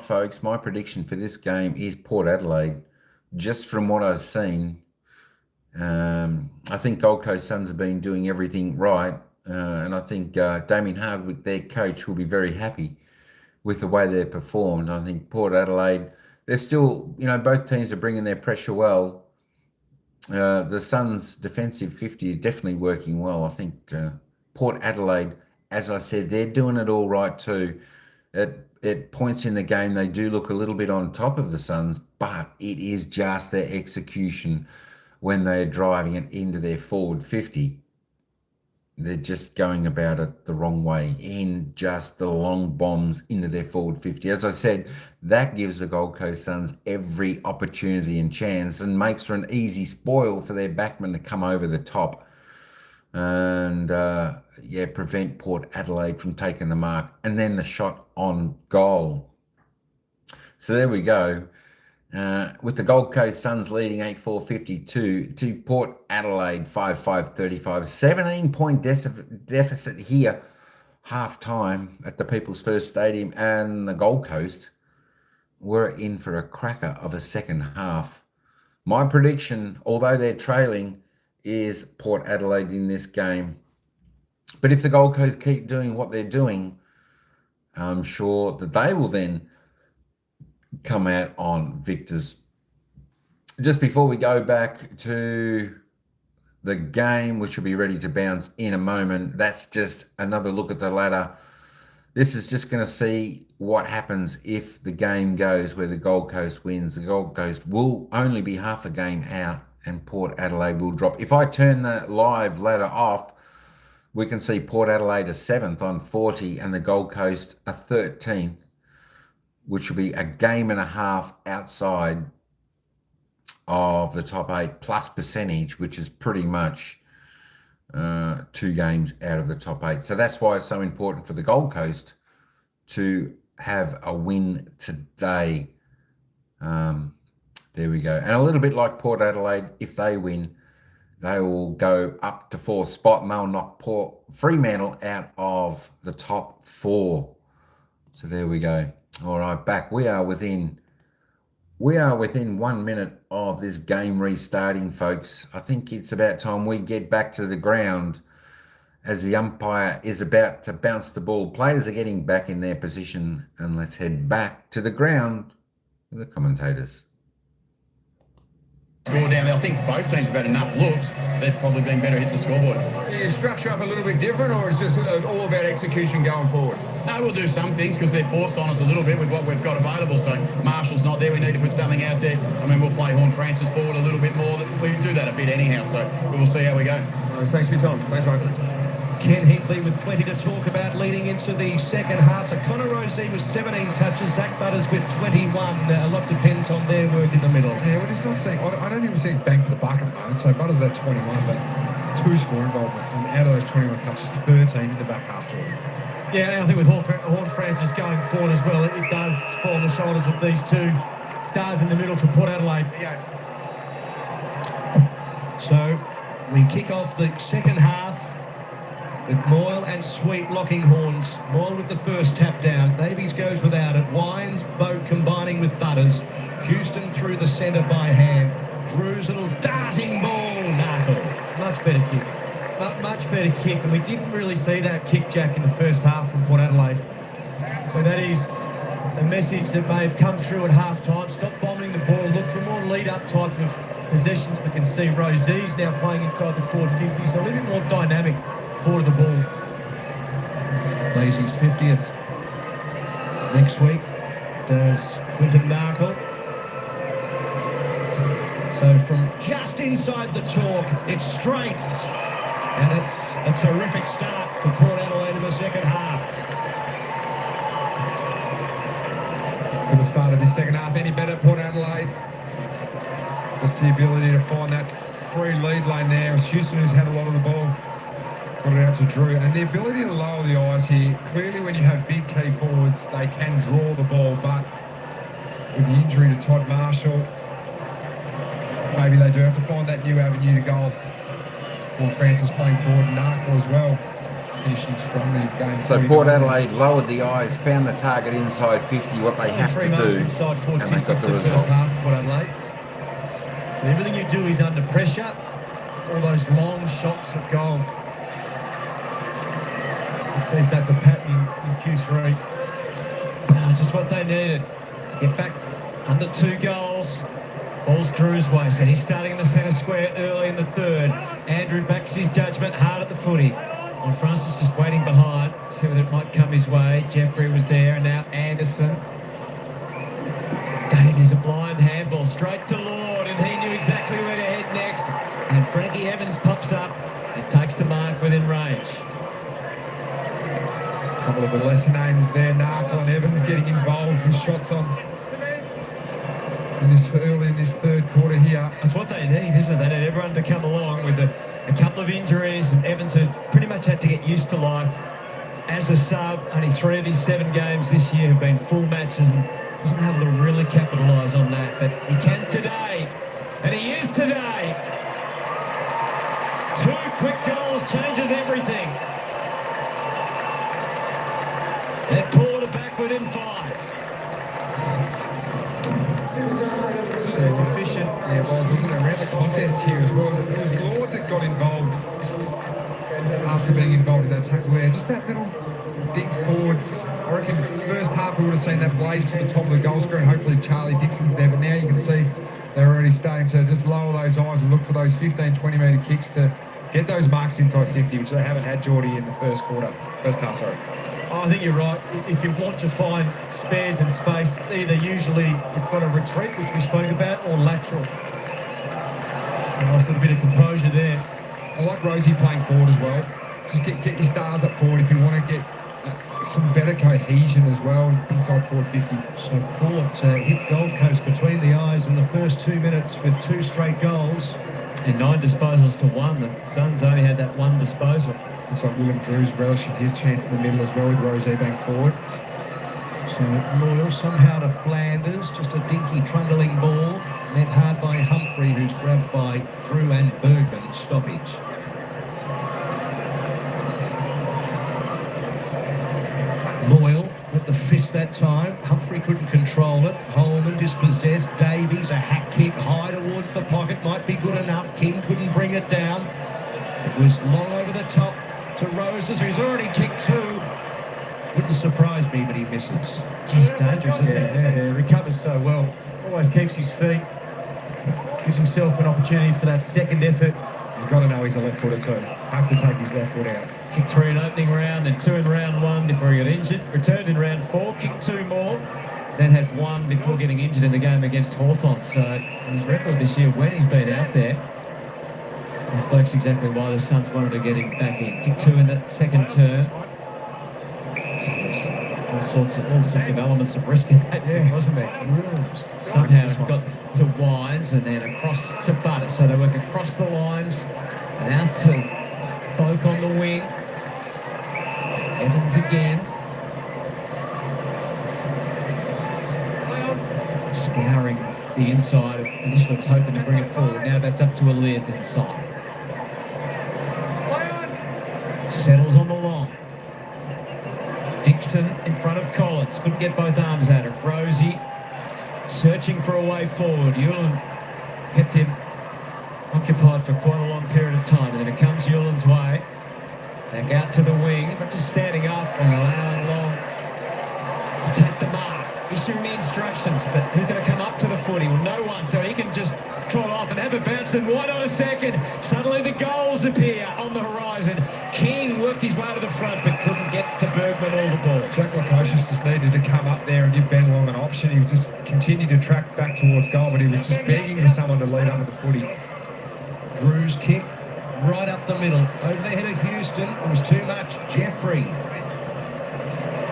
folks, my prediction for this game is Port Adelaide. Just from what I've seen, I think Gold Coast Suns have been doing everything right, and I think Damien Hardwick, their coach, will be very happy with the way they've performed. I think Port Adelaide, they're still, both teams are bringing their pressure well. The Suns' defensive 50 is definitely working well. I think Port Adelaide, as I said, they're doing it all right too. At points in the game, they do look a little bit on top of the Suns, but it is just their execution when they're driving it into their forward 50. They're just going about it the wrong way, in just the long bombs into their forward 50. As I said, that gives the Gold Coast Suns every opportunity and chance, and makes for an easy spoil for their backmen to come over the top and prevent Port Adelaide from taking the mark, and then the shot on goal. So there we go. With the Gold Coast Suns leading 8-4-52 to Port Adelaide 5-5-35. 17-point deficit here, half-time at the People's First Stadium, and the Gold Coast were in for a cracker of a second half. My prediction, although they're trailing, is Port Adelaide in this game. But if the Gold Coast keep doing what they're doing, I'm sure that they will then come out on victors. Just before we go back to the game, which will be ready to bounce in a moment, that's just another look at the ladder. This is just going to see what happens if the game goes where the Gold Coast wins. The Gold Coast will only be half a game out and Port Adelaide will drop. If I turn the live ladder off, we can see Port Adelaide a 7th on 40 and the Gold Coast a 13th, which will be a game and a half outside of the top 8 plus percentage, which is pretty much 2 games out of the top 8. So that's why it's so important for the Gold Coast to have a win today. There we go. And a little bit like Port Adelaide, if they win, they will go up to 4th spot and they'll knock Port Fremantle out of the top 4. So there we go. All right, back. We are within 1 minute of this game restarting, folks. I think it's about time we get back to the ground as the umpire is about to bounce the ball. Players are getting back in their position, and let's head back to the ground with the commentators. Score down there. I think both teams have had enough looks. They've probably been better hit the scoreboard. Is structure up a little bit different, or is just all about execution going forward? No, we'll do some things because they're forced on us a little bit with what we've got available. So Marshall's not there. We need to put something else there. I mean, we'll play Horn Francis forward a little bit more. We do that a bit anyhow. So we will see how we go. Thanks for your time. Thanks, mate. Ken Hinkley with plenty to talk about leading into the second half. So Connor Rosey with 17 touches, Zach Butters with 21. A lot depends on their work in the middle. Yeah, we're just not seeing. I don't even see bang for the buck at the moment. So Butters at 21, but 2 score involvements, and out of those 21 touches, 13 in the back half. Yeah, and I think with Horn Francis going forward as well, it does fall on the shoulders of these 2 stars in the middle for Port Adelaide. So we kick off the second half with Moyle and Sweet locking horns. Moyle with the first tap down. Davies goes without it. Wines, Boat combining with Butters. Houston through the centre by hand. Drew's little darting ball. Narkle. Much better kick. Much better kick. And we didn't really see that kick, Jack, in the first half from Port Adelaide. So that is a message that may have come through at half-time. Stop bombing the ball. Look for more lead-up type of possessions. We can see Rosie's now playing inside the forward 50, so a little bit more dynamic forward of the ball. Plays his 50th next week. Does Quinton Narkle. So from just inside the chalk, it's straights. And it's a terrific start for Port Adelaide in the second half. Could have started this second half any better, Port Adelaide. Just the ability to find that free lead lane there. It's Houston who's had a lot of the ball. Got it out to Drew. And the ability to lower the eyes here. Clearly when you have big key forwards, they can draw the ball. But with the injury to Todd Marshall, maybe they do have to find that new avenue to goal. Or Francis playing forward, Narkle as well. Finishing strongly in game. So Port Adelaide lowered the eyes, found the target inside 50, what they have to 3 marks do, inside forward and they 50 got for the the first result. half, Port Adelaide. So everything you do is under pressure. All those long shots at goal. Let's see if that's a pattern in Q3. Just what they needed to get back under 2 goals. Falls Drew's way, so he's starting in the centre square early in the third. Andrew backs his judgment hard at the footy. And Francis just waiting behind, see whether it might come his way. Jeffrey was there, and now Anderson. Davies a blind handball straight to Lord, and he knew exactly where to head next. And Frankie Evans pops up and takes the mark within range. A couple of the lesser names there, Narkle and Evans getting involved with shots on early in this third quarter here. That's what they need, isn't it? They need everyone to come along with a couple of injuries, and Evans has pretty much had to get used to life as a sub. Only 3 of his 7 games this year have been full matches, and wasn't able to really capitalise on that, but he can today, and he is today. 2 quick goals changes everything. And Port are back within 5. So it's efficient. Yeah, it was, wasn't it? Around the contest here as well. It was Lord that got involved after being involved in that tackle there. Just that little dig forwards. I reckon first half we would have seen that blaze to the top of the goal square, and hopefully Charlie Dixon's there. But now you can see they're already starting to just lower those eyes and look for those 15, 20-metre kicks to get those marks inside 50, which they haven't had, Geordie, in the first half, sorry. I think you're right. If you want to find spares and space, it's either usually you've got a retreat, which we spoke about, or lateral. So a nice little bit of composure there. I like Rosie playing forward as well. Just get your stars up forward if you want to get some better cohesion as well inside forward 50. So Port hit Gold Coast between the eyes in the first 2 minutes with 2 straight goals. And 9 disposals to 1. The Suns only had that 1 disposal. Looks like William Drew's relishing his chance in the middle as well with Rosie back forward. So Loyal somehow to Flanders, just a dinky trundling ball, met hard by Humphrey, who's grabbed by Drew and Bergman, stoppage. Loyal with the fist that time. Humphrey couldn't control it. Holman dispossessed. Davies, a hack kick high towards the pocket, might be good enough. King couldn't bring it down. It was long over the top to Roses, who's already kicked 2. Wouldn't surprise me, but he misses. He's dangerous, isn't he? Yeah, recovers so well. Always keeps his feet. Gives himself an opportunity for that second effort. You've got to know he's a left footer too. Have to take his left foot out. Kicked 3 in opening round, then 2 in round 1 before he got injured. Returned in round 4, kicked 2 more. Then had 1 before getting injured in the game against Hawthorn. So his record this year, when he's been out there, reflects exactly why the Suns wanted to get him back in. Kicked 2 in that second turn. All sorts of elements of risk in that, wasn't there? Somehow got to Wines and then across to Butter. So they work across the lines and out to Boak on the wing. Evans again. Scouring the inside. Initially was hoping to bring it forward. Now that's up to Aaliyah to the side. Settles on the long. Dixon in front of Collins. Couldn't get both arms at it. Rosie searching for a way forward. Ewan kept him occupied for quite a long period of time. And then it comes Ewan's way. Back out to the wing. But just standing up and allowing Long to take the mark. Issuing the instructions. But who's going to come up to the footy? Well, no one. So he can just trot off and have a bounce. And why not a second? Suddenly the goals appear on the horizon. King worked his way to the front but couldn't get to Bergman or the ball. Jack Lukosius just needed to come up there and give Ben Long an option. He was just continued to track back towards goal, but he was just begging for someone to lead under the footy. Drew's kick right up the middle. Over the head of Houston. It was too much. Jeffrey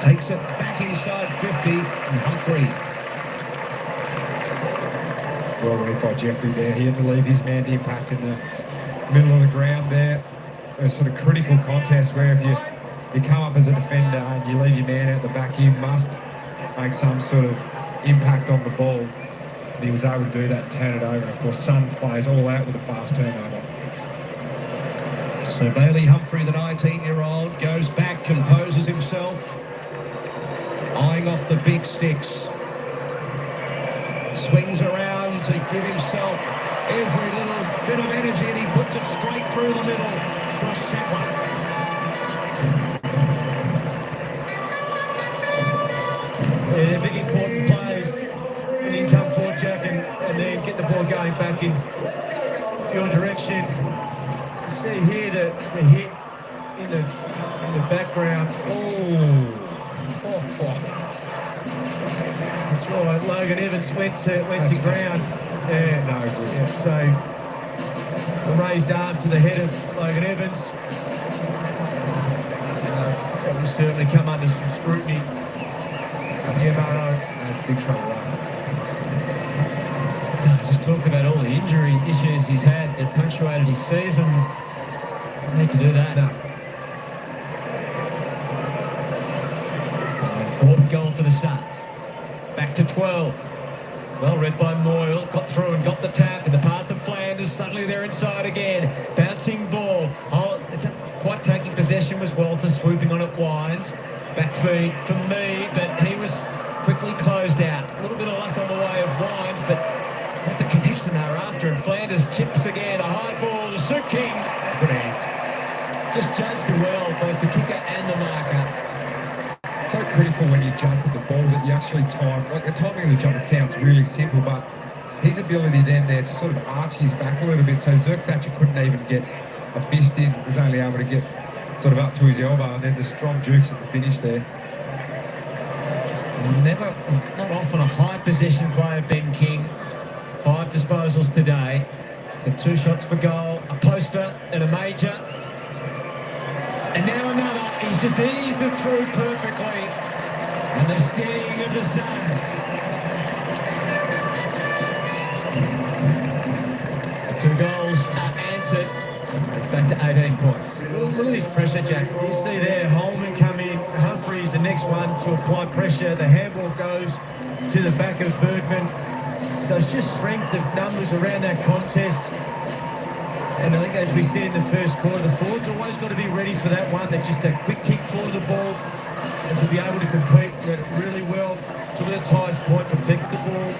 takes it back inside 50. And Humphrey. Well read by Jeffrey there. He had to leave his man to impact in the middle of the ground there. A sort of critical contest where if you come up as a defender and you leave your man out the back, you must make some sort of impact on the ball. And he was able to do that and turn it over. And of course, Suns players all out with a fast turnover. So Bailey Humphrey, the 19-year-old, goes back, composes himself, eyeing off the big sticks. Swings around to give himself every little bit of energy, and he puts it straight through the middle for a second. Yeah, big important plays when you come forward, Jack, and then get the ball going back in your direction. You see here the hit in the background. That's right, Logan Evans went to ground. Yeah, no good. Yeah, so a raised arm to the head of Logan Evans. That will certainly come under some scrutiny. The MRO. That's big trouble. Just talked about all the injury issues he's had that punctuated his season. Don't need to do that. No. Important goal for the Suns. Back to 12. Well read by Moyle. Got through and got the tap in the path of Flanders. Suddenly they're inside again. Bouncing ball. Quite taking possession was Walter, swooping on it Wines. Back feed for Me, but he was quickly closed out. A little bit of luck on the way of Wines, but what the connection they were after. And Flanders chips again. A high ball to Sue King. Good hands. Just judged well, both the kicker and the marker. So critical when you jump at the ball that you actually time. Like the timing of the jump, it sounds really simple, but his ability then there to sort of arch his back a little bit, so Zerk Thatcher couldn't even get a fist in, was only able to get sort of up to his elbow, and then the strong jukes at the finish there. Not often a high possession player, Ben King. 5 disposals today. Got 2 shots for goal, a poster and a major. And now another. He's just eased it through perfectly. And the steadying of the Suns. The 2 goals are answered. It's back to 18 points. Look at this pressure, Jack. You see there, Holman come in. Humphrey's the next one to apply pressure. The handball goes to the back of Bergman. So it's just strength of numbers around that contest. And I think as we said in the first quarter, the forwards always got to be ready for that one. That just a quick kick for the ball and to be able to compete really well. To the highest point, protect the ball.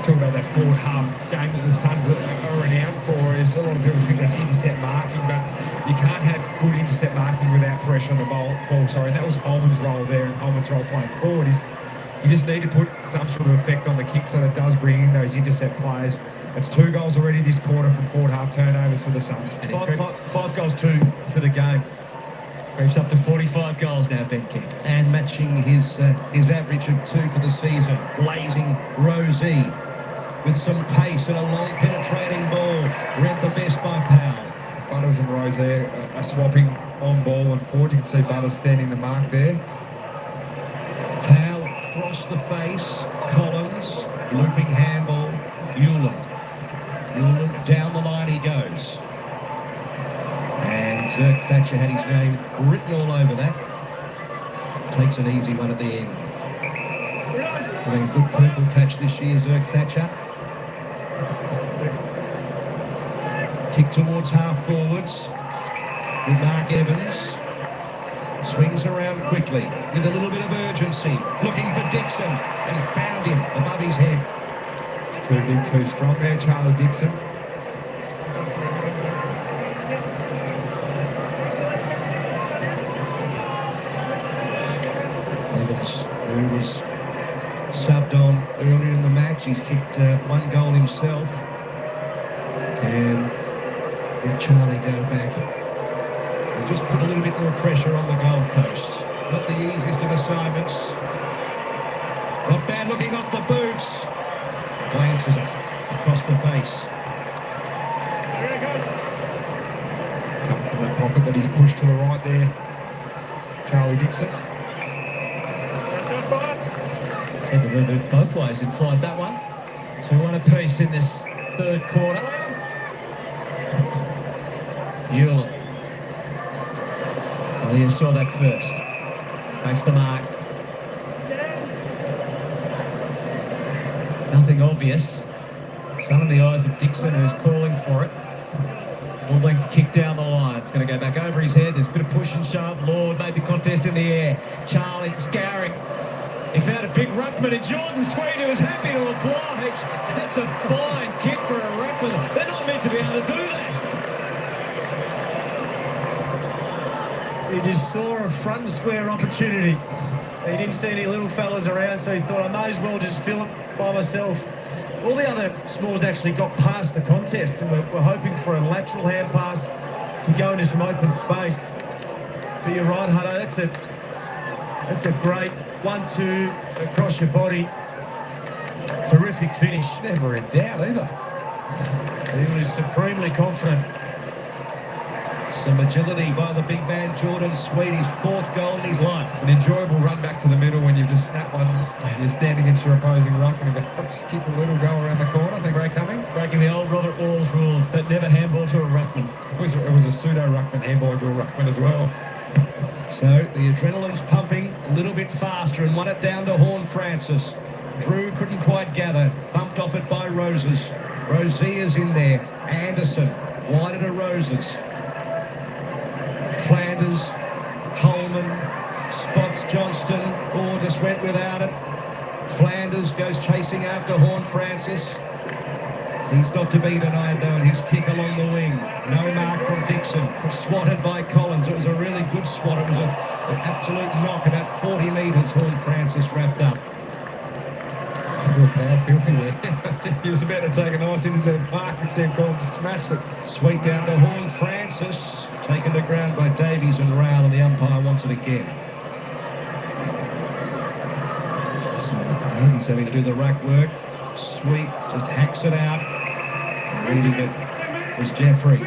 Talk about that forward half game that the Suns are renowned for is a lot of people think that's intercept marking, but you can't have good intercept marking without pressure on the ball. Sorry, and that was Holman's role there, and Holman's role playing forward is you just need to put some sort of effect on the kick so that it does bring in those intercept players. It's 2 goals already this quarter from forward half turnovers for the Suns. And 5 goals, 2 for the game. Creeps up to 45 goals now, Ben King. And matching his average of 2 for the season. Blazing Rosie with some pace and a long penetrating ball. Read the best by Powell. Butters and Rose there are swapping on ball and forward. You can see Butters standing the mark there. Powell across the face. Collins, looping handball. Hewland down the line he goes. And Zerk Thatcher had his name written all over that. Takes an easy one at the end. Having a good purple patch this year, Zerk Thatcher. Kick towards half forwards. With Mark Evans. Swings around quickly with a little bit of urgency. Looking for Dixon and found him above his head. It's too big, too strong there, Charlie Dixon. Evans, who was subbed on earlier in the match, he's kicked 1 goal himself. Can let Charlie go back and just put a little bit more pressure on the Gold Coast. Not the easiest of assignments. Not bad looking off the boots. Glances it across the face. Coming from that pocket that he's pushed to the right there. Charlie Dixon. So they'll move both ways in flight, that one. 2-1 apiece in this 3rd quarter. Hewland. Well, you saw that first. Takes the mark. Nothing obvious. Some in the eyes of Dixon, who's calling for it. Full-length kick down the line. It's going to go back over his head. There's a bit of push and shove. Lord made the contest in the air. Charlie scouring. He found a big ruckman in Jordan Sweet, who was happy to oblige. That's a fine kick for a ruckman. They're not meant to be able to do that. He just saw a front and square opportunity. He didn't see any little fellas around, so he thought, I may as well just fill it by myself. All the other smalls actually got past the contest, and we're hoping for a lateral hand pass to go into some open space. But you're right, Hutto, that's a great 1-2 across your body. Terrific finish. Never in doubt either. He was supremely confident. Some agility by the big man, Jordan Sweet, his 4th goal in his life. An enjoyable run back to the middle when you've just snapped one. You're standing against your opposing ruck and you go, just kick a little, go around the corner. Thanks for coming. Breaking the old Robert Walls rule, but never handball to a ruckman. It was a pseudo-ruckman handball to a ruckman as well. So the adrenaline's pumping a little bit faster and won it down to Horn Francis. Drew couldn't quite gather, bumped off it by Roses. Rosier's in there. Anderson, wider to Roses. Flanders, Holman, spots Johnston, or just went without it. Flanders goes chasing after Horn Francis. He's not to be denied though, and his kick along the wing. No mark from Dixon. Swatted by Collins. It was a really good swat. It was an absolute knock, about 40 metres. Horn Francis wrapped up. Real power filthy there. He was about to take a nice intercept mark and Sam Collins smashed it. Sweet down to Horn Francis. taken to ground by Davies and Rowell, and the umpire wants it again. So Davies having to do the ruck work. Sweet just hacks it out. Reading it was Jeffrey.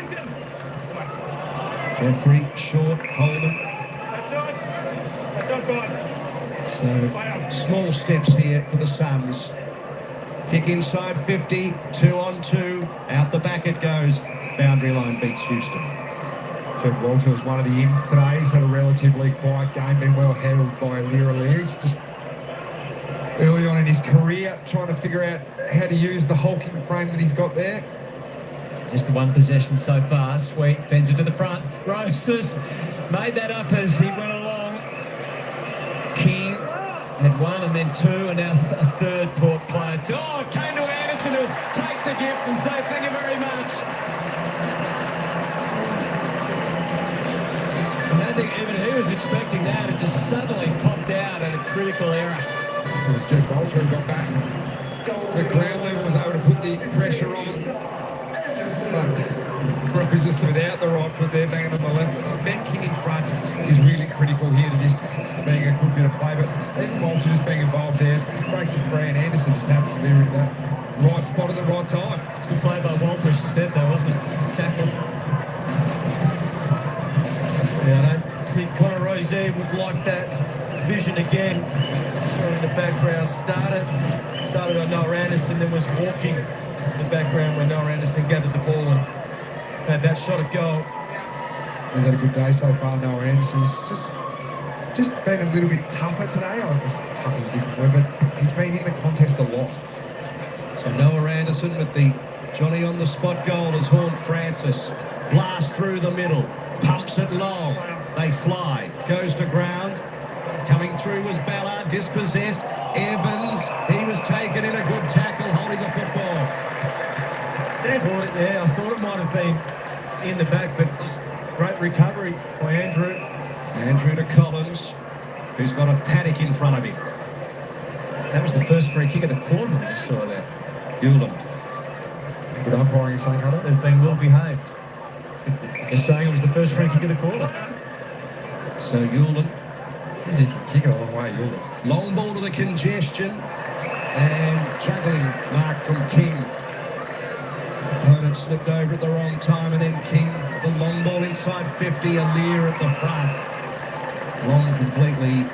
Jeffrey, short, Holden. So small steps here for the Suns. Kick inside 50, 2 on 2. Out the back it goes. Boundary line beats Houston. Jed Walter was one of the ins today. He's had a relatively quiet game, been well handled by Lear. He's just early on in his career trying to figure out how to use the hulking frame that he's got there. Just the one possession so far. Sweet fends it to the front. Roses made that up as he went along. King had 1 and then 2 and now a third Port player. Oh, it came to Anderson to take the gift and say thank you very much. I don't think even he was expecting that. It just suddenly popped out at a critical error. It was Jed Walter who got back. The ground level was able to put the pressure on. But Roses without the right foot there, banging on the left. Ben King in front is really critical here to this being a good bit of play. But even Walter just being involved there, breaks it free, and Anderson just happened to be in the right spot at the right time. It's a good play by Walter, as you said, though, wasn't it? Tackle. Yeah, I don't think Connor Rosier would like that vision again. Sorry, in the background started on Noah Anderson, then was walking in the background when Noah Anderson gathered the ball and had that shot at goal. He's had a good day so far, Noah Anderson. He's just been a little bit tougher today. Tough is a different word, but he's been in the contest a lot. So Noah Anderson with the Johnny on the spot goal as Horn Francis. Blast through the middle, pumps it long. They fly, goes to ground. Coming through was Ballard, dispossessed. Evans, he was taken in a good tackle, holding the football. I thought it might have been in the back, but just great recovery by Andrew. Andrew to Collins, who's got a paddock in front of him. That was the first free kick of the quarter when I saw that. Hewland. Good umpiring, saying, Hunter. They've been well behaved. Just saying it was the first free kick of the quarter. So Hewland. He can kick it a long way, Hewland. Long ball to the congestion. And juggling mark from King. Opponent slipped over at the wrong time, and then King, the long ball inside 50, a Lear at the front. Long completely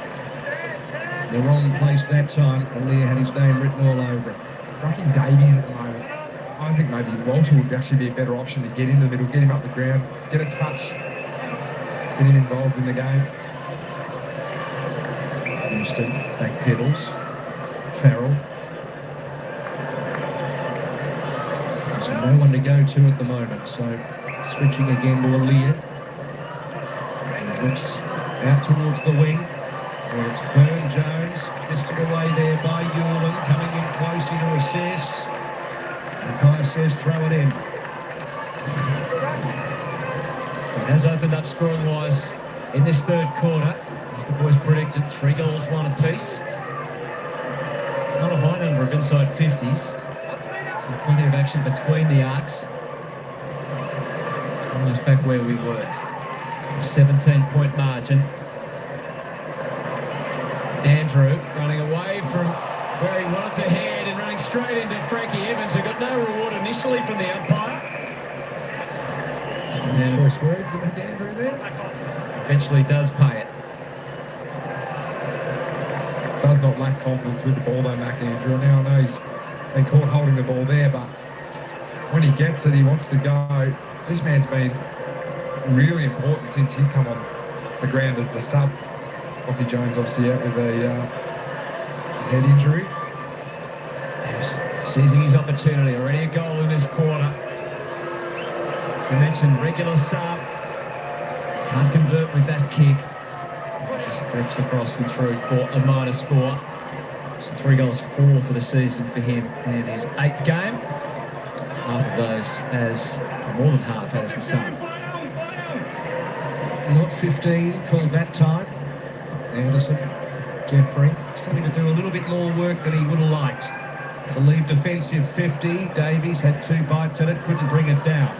the wrong place that time, and Lear had his name written all over it. Rucking Davies at the moment. I think maybe Walter would actually be a better option to get in the middle, get him up the ground, get a touch, get him involved in the game. Houston, back pedals. Farrell. There's no one to go to at the moment, so switching again to a Lear. He looks out towards the wing, where it's Burn-Jones, fisted away there by Hewland, coming in close into assists. And Kai says throw it in. So it has opened up scoring-wise in this third quarter. As the boys predicted, 3 goals, 1 apiece. Not a high number of inside 50s. So plenty of action between the arcs. Almost back where we were. 17-point margin. Andrew running away from where he wanted to head and running straight into Frankie Evans, who got no reward initially from the umpire. And then Choice words to make Andrew there. eventually does pay it. Does not lack confidence with the ball though, McAndrew. Now I know he's been caught holding the ball there, but when he gets it, he wants to go. This man's been really important since he's come on the ground as the sub. Lockie Jones obviously out with a head injury. Yes, seizing his opportunity. Already a goal in this quarter. As we mentioned, regular sub. Can't convert with that kick. Just drifts across and through for a minor score. So 3 goals, 4 for the season for him in his 8th game. Half of those more than half as the sub. Not 15, called that time. Anderson, Jeffrey, starting to do a little bit more work than he would have liked. To leave defensive 50, Davies had 2 bites at it, couldn't bring it down.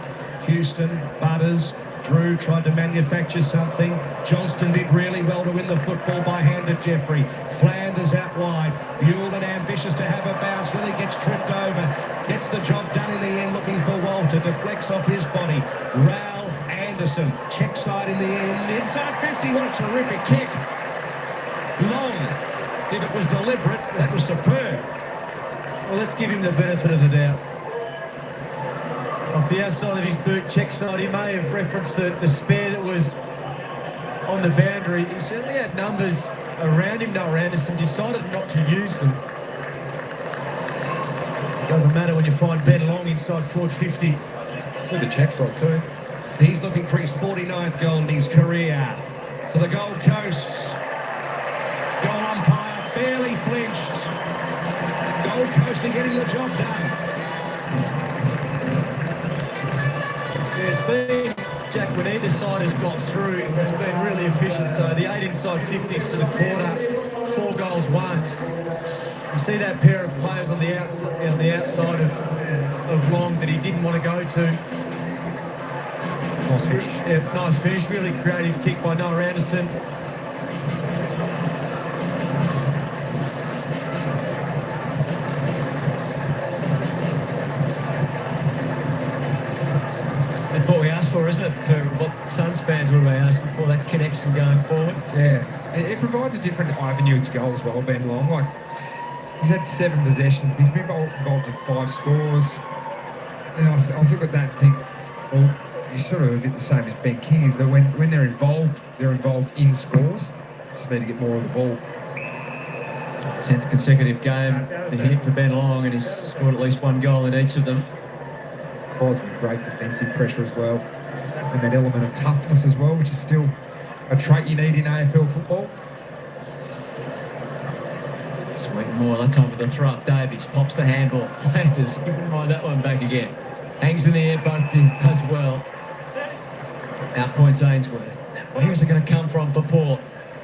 Houston, Butters, Drew tried to manufacture something. Johnston did really well to win the football by hand to Jeffrey. Flanders out wide. Yulden ambitious to have a bounce. Really gets tripped over. Gets the job done in the end, looking for Walter. Deflects off his body. Raul Anderson. Check side in the end. Inside 50. What a terrific kick. Long. If it was deliberate, that was superb. Well, let's give him the benefit of the doubt. Off the outside of his boot, check side, he may have referenced the spare that was on the boundary. He certainly had numbers around him. Noah Anderson decided not to use them. It doesn't matter when you find Ben Long inside forward 50. With the check side too. He's looking for his 49th goal in his career. For the Gold Coast. Goal umpire barely flinched. Gold Coast are getting the job done. Yeah, it's been, Jack, when either side has got through, it's been really efficient. So the 8 inside 50s for the quarter, 4 goals won. You see that pair of players on the outside of Long that he didn't want to go to. Nice finish. Yeah, nice finish. Really creative kick by Noah Anderson. That's what we asked for, isn't it? For what Suns fans would be asking for, that connection going forward. Yeah, it provides a different avenue to goal as well, Ben Long. Like, he's had 7 possessions, but he's been involved in 5 scores. And I think that thing, well, he's sort of a bit the same as Ben King, is that when they're involved in scores. Just need to get more of the ball. 10th consecutive game for Ben Long, and he's scored at least 1 goal in each of them. Provides with great defensive pressure as well. And that element of toughness as well, which is still a trait you need in AFL football. Sweet more that time with the throw up. Davies pops the handball. Flanders, he wouldn't mind that one back again. Hangs in the air, but does well. Outpoints Ainsworth. Where is it going to come from for Port?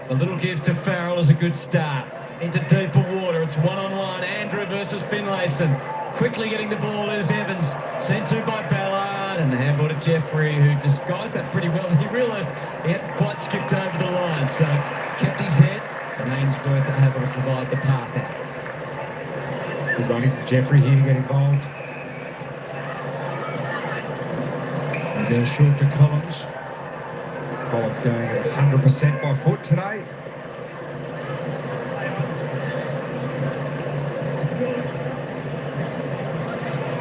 A little give to Farrell is a good start. Into deeper water, it's 1-on-1. Andrew versus Finlayson. Quickly getting the ball is Evans. Sent to by Ballard, and the handball to Jeffrey, who disguised that pretty well. He realised he hadn't quite skipped over the line, so kept his head, and Ainsworth able to provide the path out. Good running for Jeffrey here to get involved. And goes short to Collins. Collins going at 100% by foot today.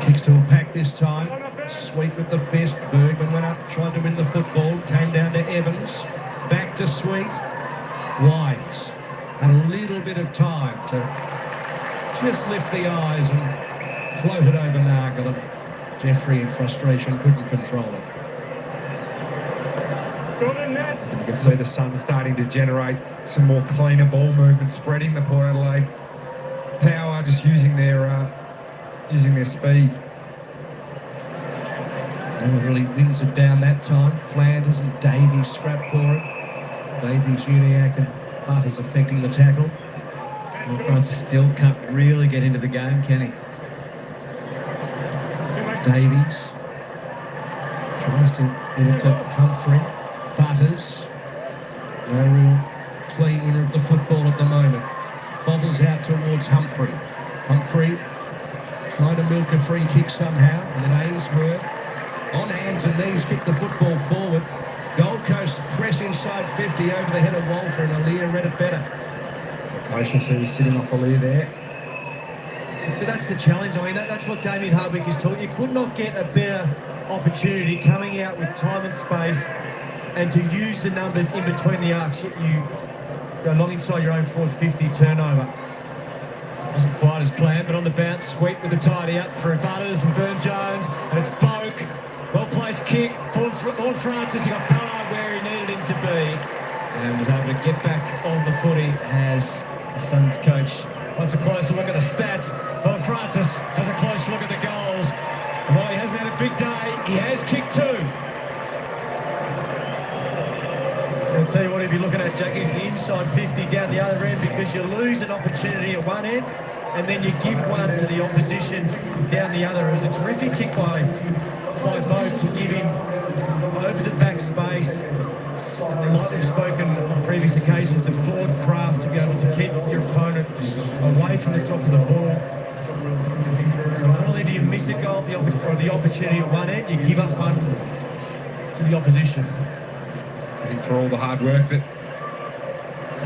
Kicks to a pack this time. Sweet with the fist. Bergman went up, tried to win the football. Came down to Evans. Back to Sweet. Wines. Had a little bit of time to just lift the eyes and float it over Nagel. And Jeffrey, in frustration, couldn't control it. And you can see the Suns starting to generate some more cleaner ball movement, spreading the Port Adelaide power, just using their speed. No one really wins it down that time. Flanders and Davies scrap for it. Davies, Uniac and Butters affecting the tackle. Well, Francis still can't really get into the game, can he? Davies tries to get it to Humphrey. Butters, no real clean winner of the football at the moment. Bobbles out towards Humphrey. Humphrey trying to milk a free kick somehow, and then Ainsworth on hands and knees kick the football forward. Gold Coast press inside 50 over the head of Walter, and Aaliyah read it better. Location, so he's sitting off Aaliyah there. But that's the challenge. I mean, that's what Damien Hardwick is talking. You could not get a better opportunity coming out with time and space and to use the numbers in between the arcs. You go long inside your own forward 50 turnover. Wasn't quite as planned, but on the bounce, Sweet with the tidy up through Butters and Burn Jones, and it's Boak. Well-placed kick. Vaughan Francis, he got Ballard where he needed him to be, and was able to get back on the footy as the Suns coach wants a closer look at the stats. Vaughan Francis has a close look at the goals, and while he hasn't had a big day, he has kicked 2. I'll tell you what he'll be looking at, Jack, is the inside 50 down the other end, because you lose an opportunity at one end and then you give one to the opposition down the other. It was a terrific kick by Boat to give him over the back drop of the ball. So not only do you miss a goal or the opportunity at one end, you give up one to the opposition. I think for all the hard work that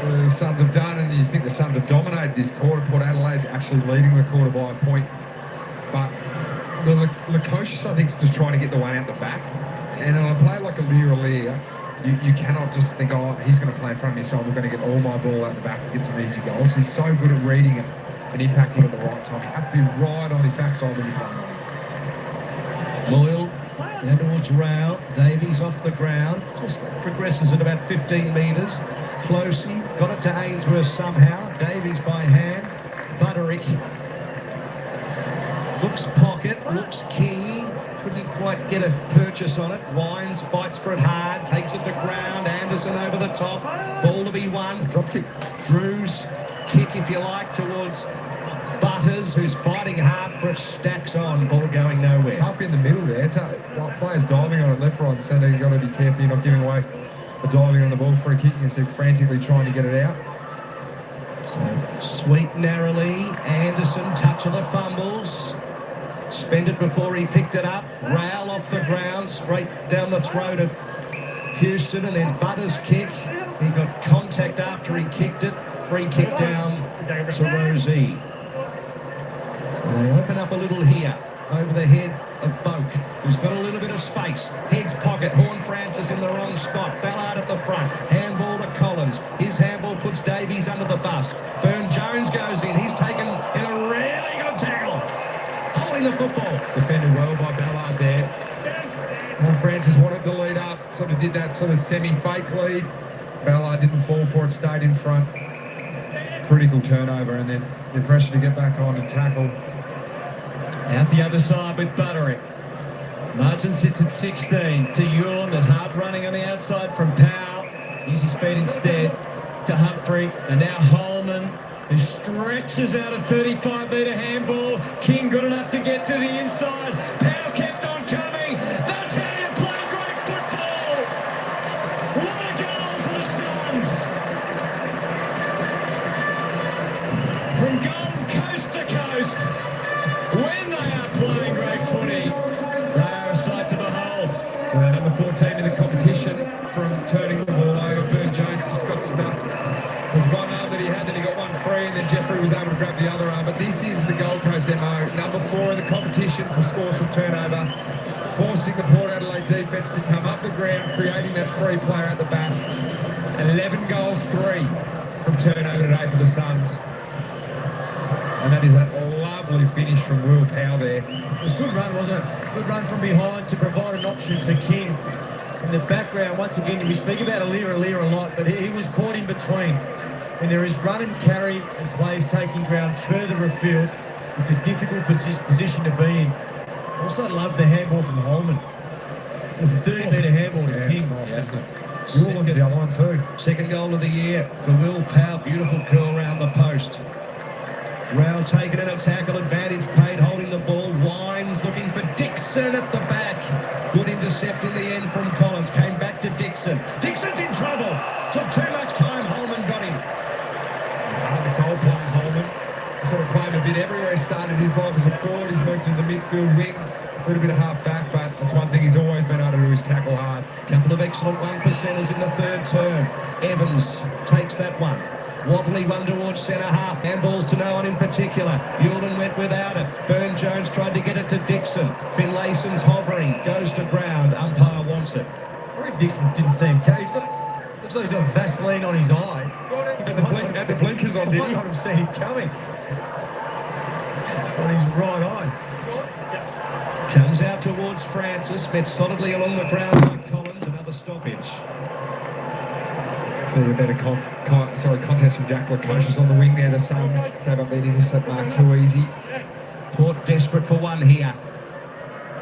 the Suns have done, and you think the Suns have dominated this quarter, Port Adelaide actually leading the quarter by a point. But the Lukosius, I think, is just trying to get the one out the back. And on a play like a Lear, you cannot just think, oh, he's going to play in front of me, so I'm going to get all my ball out the back and get some easy goals. He's so good at reading it and impacting at the right time. You have to be right on his backside when you're playing on him. Loyal down towards Rao. Davies off the ground. Just progresses at about 15 metres. Closey got it to Ainsworth somehow. Davies by hand. Butterick looks pocket, looks King. Couldn't quite get a purchase on it. Wines fights for it hard, takes it to ground. Anderson over the top. Ball to be won. Drop kick. Drew's kick, if you like, towards Butters, who's fighting hard for it. Stacks on. Ball going nowhere. Tough in the middle there. Players diving on it left, right, and centre. You've got to be careful you're not giving away the diving on the ball for a kick. You see frantically trying to get it out. So Sweet narrowly. Anderson, touch of the fumbles. Spent it before he picked it up. Rowell off the ground, straight down the throat of Houston, and then Butters' kick. He got contact after he kicked it. Free kick down to Rosie. So they open up a little here, over the head of Boak, who's got a little bit of space. Heads pocket, Horn-Francis in the wrong spot. Ballard at the front, handball to Collins. His handball puts Davies under the bus. Burn-Jones goes in. He's taken in a really good tackle. Holding the football. Defended well by Ballard there. Horn-Francis wanted the lead up, sort of did that sort of semi-fake lead. Ballard didn't fall for it, stayed in front. Critical turnover, and then the pressure to get back on and tackle. Out the other side with Butterick. Martin sits at 16 to Ewan. There's hard running on the outside from Powell. Uses his feet instead to Humphrey. And now Holman, who stretches out a 35-metre handball. King good enough to get to the inside. Powell kept on coming. That's how you play great football. What a goal for the Suns. From Gold Coast to coast, when they are playing great footy, they are a sight to behold. Number 14 in the competition from turning the ball over. Burn-Jones just got stuck with one arm that he had, then he got one free, and then Jeffrey was able to grab the other arm. But this is the Gold Coast MO. Number 4 in the competition for scores from turnover, forcing the Port Adelaide defence to come up the ground, creating that free player at the back. 11 goals, 3 from turnover today for the Suns. And that is a lovely finish from Will Powell there. It was a good run, wasn't it? Good run from behind to provide an option for King. In the background, once again, we speak about Lear a lot, but he was caught in between. When there is run and carry and players taking ground further afield, it's a difficult position to be in. Also, I love the handball from Holman. The 30-metre handball to King. Will was the other one too. Second goal of the year for Will Powell. Beautiful curl around the post. Rowell taking a tackle advantage, paid holding the ball. Wines looking for Dixon at the back. Good intercept in the end from Collins. Came back to Dixon. Dixon's in trouble. Took too much time. Holman got him. This whole playing Holman sort of playing a bit everywhere. He started his life as a forward. He's moved to the midfield wing. A little bit of half back, but that's one thing he's always been able to do is tackle hard. Couple of excellent 1%ers in the third term. Evans takes that one. Wobbly one towards centre half. Handballs to no one in particular. Yulden went without it. Burn-Jones tried to get it to Dixon. Finlayson's hovering. Goes to ground. Umpire wants it. Rory Dixon didn't see him. He's got, looks like he's got Vaseline on his eye. Had the blinkers on, didn't he? I might not have seen him coming. On his right eye. Comes out towards Francis. Met solidly along the ground by Collins. Another stoppage. It's a little better contest from Jack Lukosius on the wing there. The Suns gave up their intercept mark too easy. Port desperate for one here.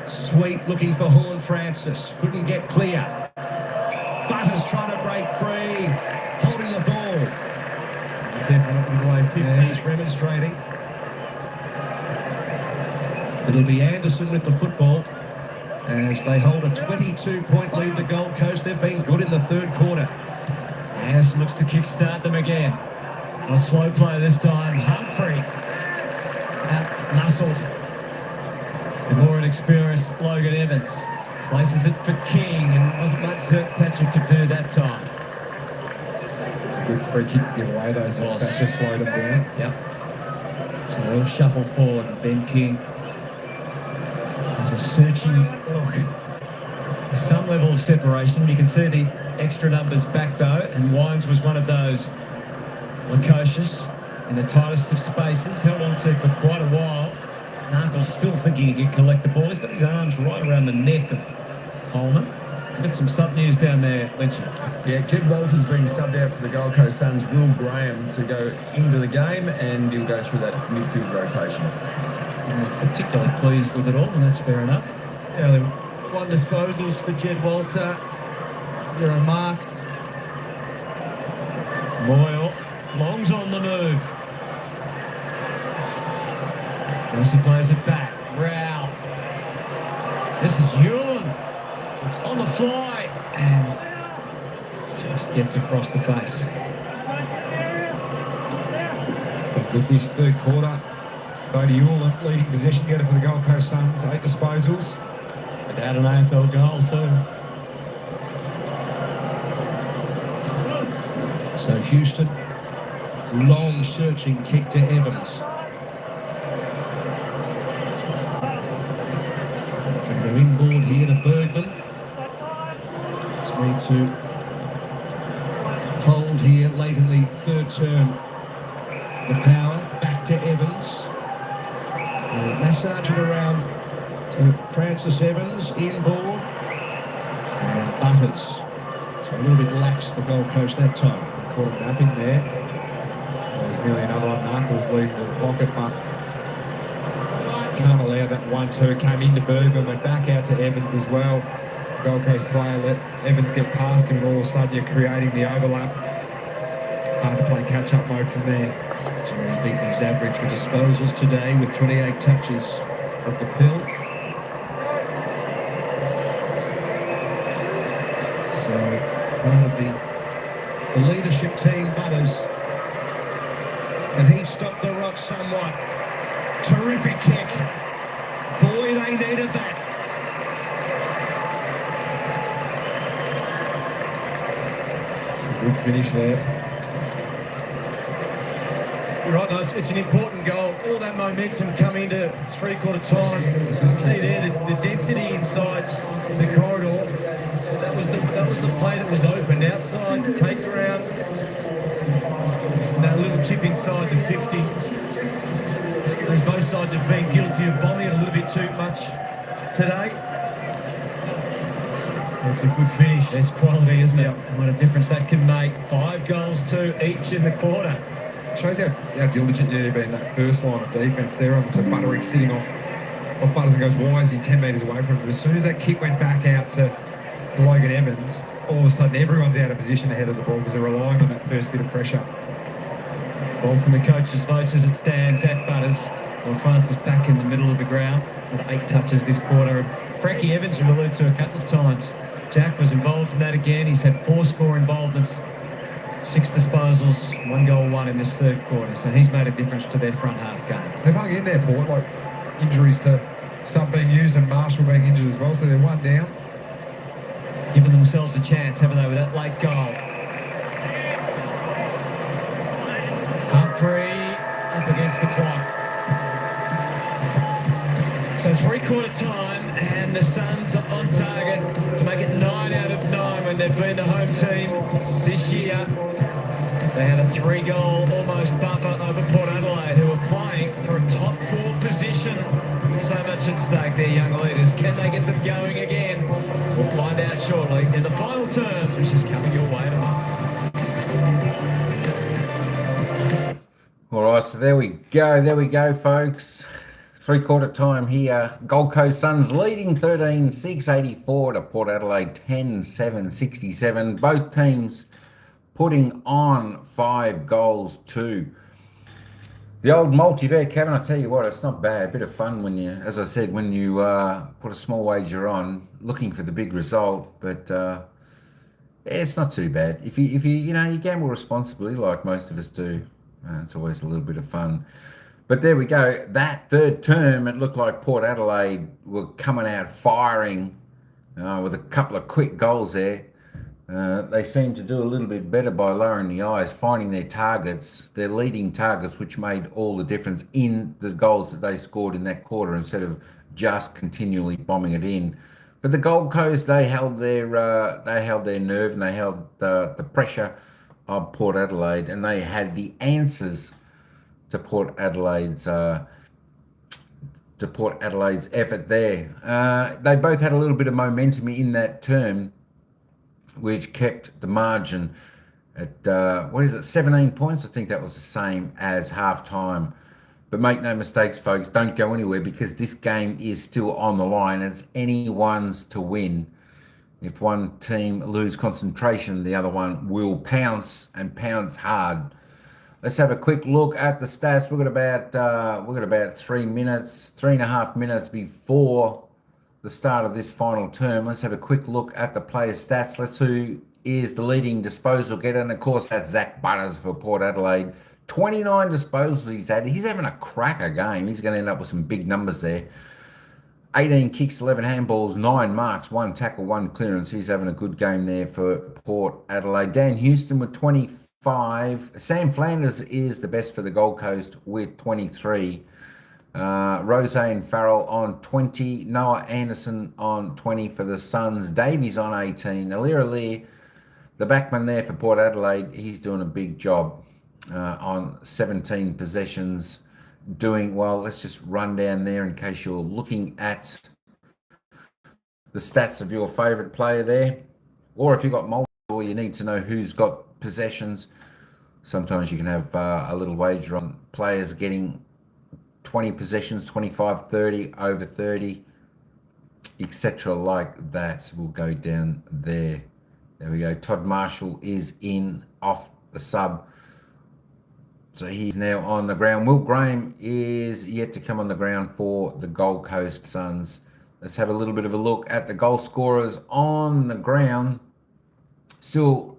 Sweet looking for Horn-Francis. Couldn't get clear. Butters trying to break free. Holding the ball. Be careful not to give away 50. He's remonstrating. It'll be Anderson with the football as they hold a 22-point lead, the Gold Coast. They've been good in the third quarter. Anderson looks to kickstart them again. A slow play this time. Humphrey muscled. The more inexperienced Logan Evans places it for King, and wasn't much Thatcher could do that time. It's a good free kick to give away those. Thatcher slowed him down. Yep. So they'll shuffle forward, and Ben King has a searching look. There's some level of separation. You can see the extra numbers back though, and Wines was one of those loquacious in the tightest of spaces, held on to for quite a while. Narkle's still thinking he can collect the ball. He's got his arms right around the neck of Holman. Got some sub news down there, Lynchy. Yeah, Jed Walter's been subbed out for the Gold Coast Suns, Will Graham, to go into the game, and he'll go through that midfield rotation. I'm particularly pleased with it all, and that's fair enough. Yeah, 1 disposals for Jed Walter, 0 marks. Moyle, Long's on the move. First he plays it back. Rao. This is Ewan. It's on the fly and just gets across the face. Good this third quarter. Bodie Ulan leading possession getter for the Gold Coast Suns, 8 disposals. Without an AFL goal too. So Houston, long searching kick to Evans. Going to go inboard here to Bergman. It's need to hold here late in the third term. The power back to Evans. Massage it around to Francis Evans, inboard. And Butters. So a little bit lax the Gold Coast that time. Caught him napping there. There's nearly another one. Knuckles leading to the pocket, but just can't allow that 1-2. Came into Bergman, went back out to Evans as well. Gold Coast player let Evans get past him, and all of a sudden you're creating the overlap. Hard to play catch-up mode from there. He's already beaten his average for disposals today with 28 touches of the pill. So part of the leadership team, Butters. Can he stop the rock somewhat? Terrific kick. Boy, they needed that. Good finish there. You're right, though, it's an important goal. All that momentum coming into three-quarter time. You see there the density inside the corridor. That was the play that was opened outside, take ground. And that little chip inside the 50. And both sides have been guilty of bombing it a little bit too much today. That's a good finish. That's quality, isn't it? And what a difference that can make. 5 goals to each in the quarter. Shows how diligent you need to be in that first line of defence there on to Butterick sitting off Butters and goes, why is he 10 metres away from him? But as soon as that kick went back out to Logan Evans, all of a sudden everyone's out of position ahead of the ball because they're relying on that first bit of pressure. Ball from the coach's votes as it stands at Butters. Well, Francis back in the middle of the ground with 8 touches this quarter. Frankie Evans, we've alluded to a couple of times. Jack was involved in that again. He's had 4 score involvements. 6 disposals, 1 goal, 1 in this third quarter. So he's made a difference to their front half game. They've hung in there, Port, like injuries to Sub being used and Marshall being injured as well, so they're 1 down. Giving themselves a chance, haven't they, with that late goal. Humphrey up against the clock. So three-quarter time, and the Suns are on target to make it 9 out of 9 when they've been the home team this year. They had a 3-goal almost buffer over Port Adelaide, who are playing for a top 4 position with so much at stake. Their young leaders, can they get them going again? We'll find out shortly in the final term, which is coming your way tomorrow. All right, so there we go, folks. Three-quarter time here. Gold Coast Suns leading 13-6, 84 to Port Adelaide 10-7, 67. Both teams putting on 5 goals too. The old multi-bet, Kevin, I tell you what, it's not bad. A bit of fun when you, as I said, when you put a small wager on, looking for the big result. But it's not too bad if you gamble responsibly, like most of us do. It's always a little bit of fun. But there we go. That third term, it looked like Port Adelaide were coming out firing with a couple of quick goals there. They seemed to do a little bit better by lowering the eyes, finding their targets, their leading targets, which made all the difference in the goals that they scored in that quarter instead of just continually bombing it in. But the Gold Coast, they held their nerve and they held the pressure of Port Adelaide, and they had the answers to Port Adelaide's effort there. They both had a little bit of momentum in that term, which kept the margin at 17 points. I think that was the same as half time. But make no mistakes, folks, don't go anywhere, because this game is still on the line. It's anyone's to win. If one team lose concentration, the other one will pounce, and pounce hard. Let's have a quick look at the stats. We've got about 3 minutes, 3.5 minutes before the start of this final term. Let's have a quick look at the players' stats. Let's see who is the leading disposal getter, and of course that's Zach Butters for Port Adelaide. 29 disposals he's had. He's having a cracker game. He's going to end up with some big numbers there. 18 kicks, 11 handballs, 9 marks, 1 tackle, 1 clearance. He's having a good game there for Port Adelaide. Dan Houston with 25. Sam Flanders is the best for the Gold Coast with 23. Rose and Farrell on 20. Noah Anderson on 20 for the Suns. Davies on 18. Alir, the backman there for Port Adelaide, he's doing a big job on 17 possessions. Doing well. Let's just run down there in case you're looking at the stats of your favourite player there. Or if you've got multiple, you need to know who's got possessions. Sometimes you can have a little wager on players getting 20 possessions, 25, 30, over 30, etc. like that. We'll go down there. There we go. Todd Marshall is in off the sub. So he's now on the ground. Will Graham is yet to come on the ground for the Gold Coast Suns. Let's have a little bit of a look at the goal scorers on the ground. Still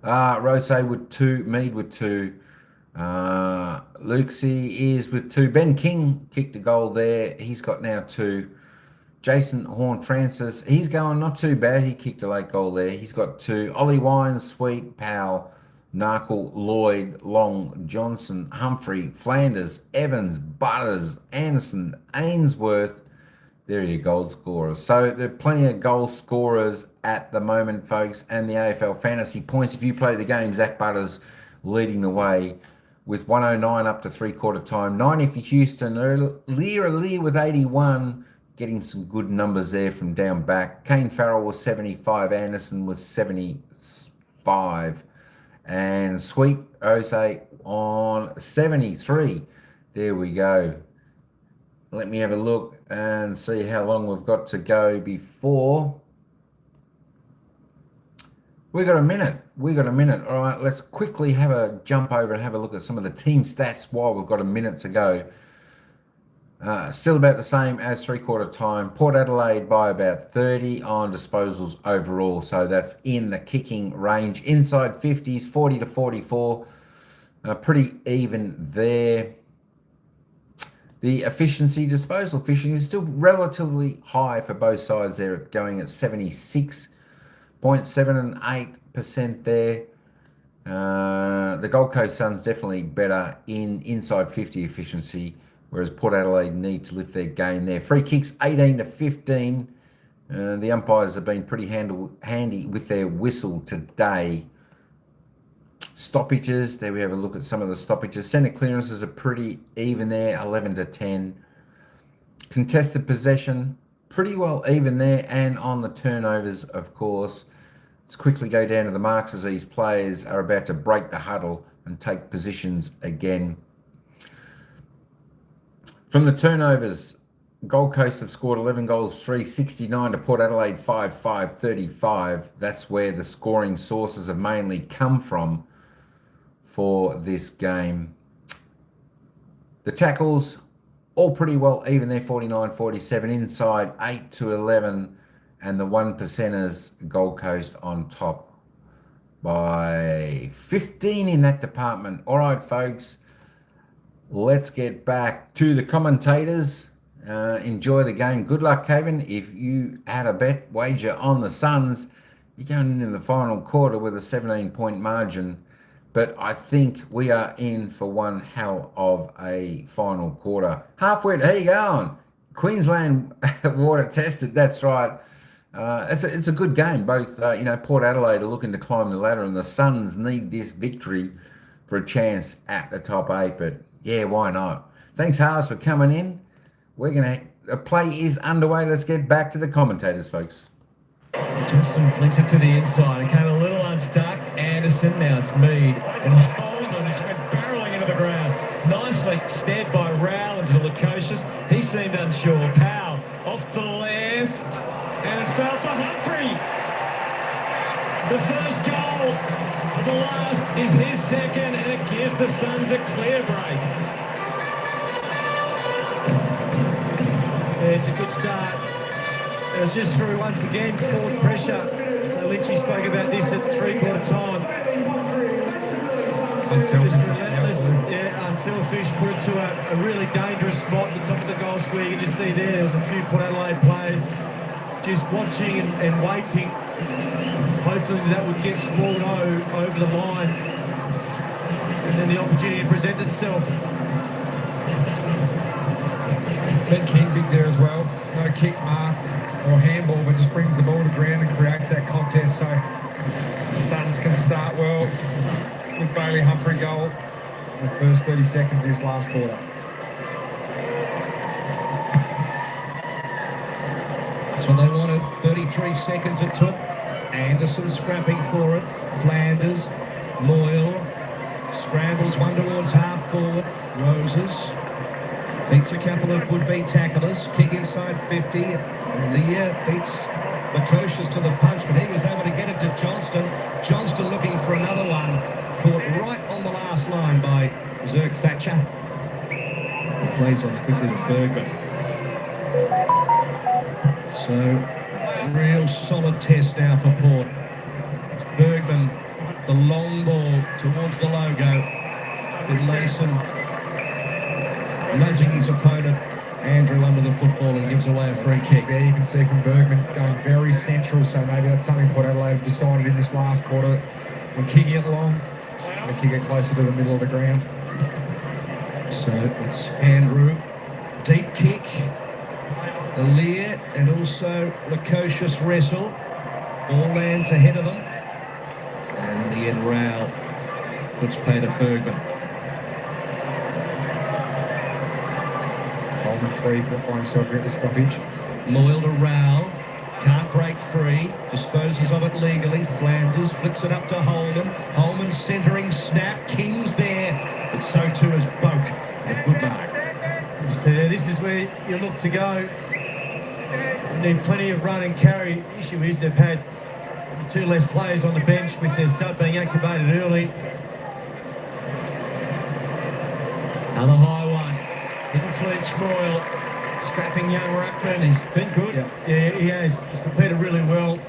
Rose with 2, Mead with 2. Luxie is with 2. Ben King kicked a goal there. He's got now 2. Jason Horn-Francis, he's going not too bad. He kicked a late goal there. He's got 2. Ollie Wines, Sweet, Powell, Narkle, Lloyd, Long, Johnson, Humphrey, Flanders, Evans, Butters, Anderson, Ainsworth. There are your goal scorers. So there are plenty of goal scorers at the moment, folks, and the AFL fantasy points. If you play the game, Zach Butters leading the way with 109 up to three-quarter time. 90 for Houston. Lear with 81, getting some good numbers there from down back. Kane Farrell was 75. Anderson was 75. And Sweet Rose on 73. There we go. Let me have a look and see how long we've got to go before. We got a minute. All right, let's quickly have a jump over and have a look at some of the team stats while we've got a minute to go. Still about the same as three-quarter time. Port Adelaide by about 30 on disposals overall. So that's in the kicking range. Inside 50s, 40 to 44. Pretty even there. The efficiency, disposal efficiency is still relatively high for both sides there, going at 76.78% there. The Gold Coast Suns definitely better in inside 50 efficiency, whereas Port Adelaide need to lift their game there. Free kicks 18 to 15. The umpires have been pretty handy with their whistle today. Stoppages, there we have a look at some of the stoppages. Centre clearances are pretty even there, 11 to 10. Contested possession, pretty well even there, and on the turnovers, of course. Let's quickly go down to the marks as these players are about to break the huddle and take positions again. From the turnovers, Gold Coast have scored 11 goals, 369 to Port Adelaide 5-5-35. That's where the scoring sources have mainly come from for this game. The tackles, all pretty well even there, 49-47. Inside 8 to 11, and the 1%ers, Gold Coast on top by 15 in that department. All right, folks. let's get back to the commentators. Enjoy the game. Good luck, Kevin. If you had a bet wager on the Suns, you're going into the final quarter with a 17-point margin. But I think we are in for one hell of a final quarter. Halfway, how you going? Queensland water tested, that's right. It's a good game. Both, Port Adelaide are looking to climb the ladder, and the Suns need this victory for a chance at the top 8. But yeah, why not? Thanks, Haas, for coming in. A play is underway. Let's get back to the commentators, folks. Johnson flicks it to the inside. It came a little unstuck. Anderson, now it's Mead. And Holden, it's went barreling into the ground. Nicely snared by Rowell into the Lukosius. He seemed unsure. Powell off the left. And it fell for Humphrey. The first goal of the last is his second, and it gives the Suns a clear break. Yeah, it's a good start. It was just through once again, forward pressure. So Lynchy spoke about this at three-quarter time. Just relentless, unselfish, put it to a really dangerous spot at the top of the goal square. You can just see there was a few Port Adelaide players just watching and waiting. Hopefully that would get Small over the line. And then the opportunity to present itself. Ben King big there as well. No kick mark or handball, but just brings the ball to ground and creates that contest. So the Suns can start well with Bailey Humphrey goal in the first 30 seconds of this last quarter. That's what they wanted. 33 seconds it took. Anderson scrapping for it. Flanders, Moyle, scrambles one towards half forward. Roses beats a couple of would-be tacklers. Kick inside 50. And Leah beats Lukosius to the punch, but he was able to get it to Johnston. Johnston looking for another one. Caught right on the last line by Zerk Thatcher. He plays on quickly to Bergman. So, real solid test now for Port. It's Bergman, the long ball towards the logo. Finlayson nudging his opponent, Andrew, under the football and gives away a free kick. There you can see from Bergman going very central, so maybe that's something Port Adelaide have decided in this last quarter. When kicking it long, they kick it closer to the middle of the ground. So it's Andrew, deep kick, the Lear and also Lukosius wrestle. All lands ahead of them. And in the end, Rowell puts pay to Bergman. Holman free for by himself here at the stoppage. Moyle to Rowell, can't break free, disposes of it legally. Flanders flicks it up to Holman. Holman centering snap, King's there, but so too is Boak at Goodmark. You see there, this is where you look to go. You need plenty of run and carry. The issue is they've had two less players on the bench with their sub being activated early. Another high one. Didn't flinch, Moyle. Scrapping young Ruckman. He's been good. Yeah, he has. He's competed really well.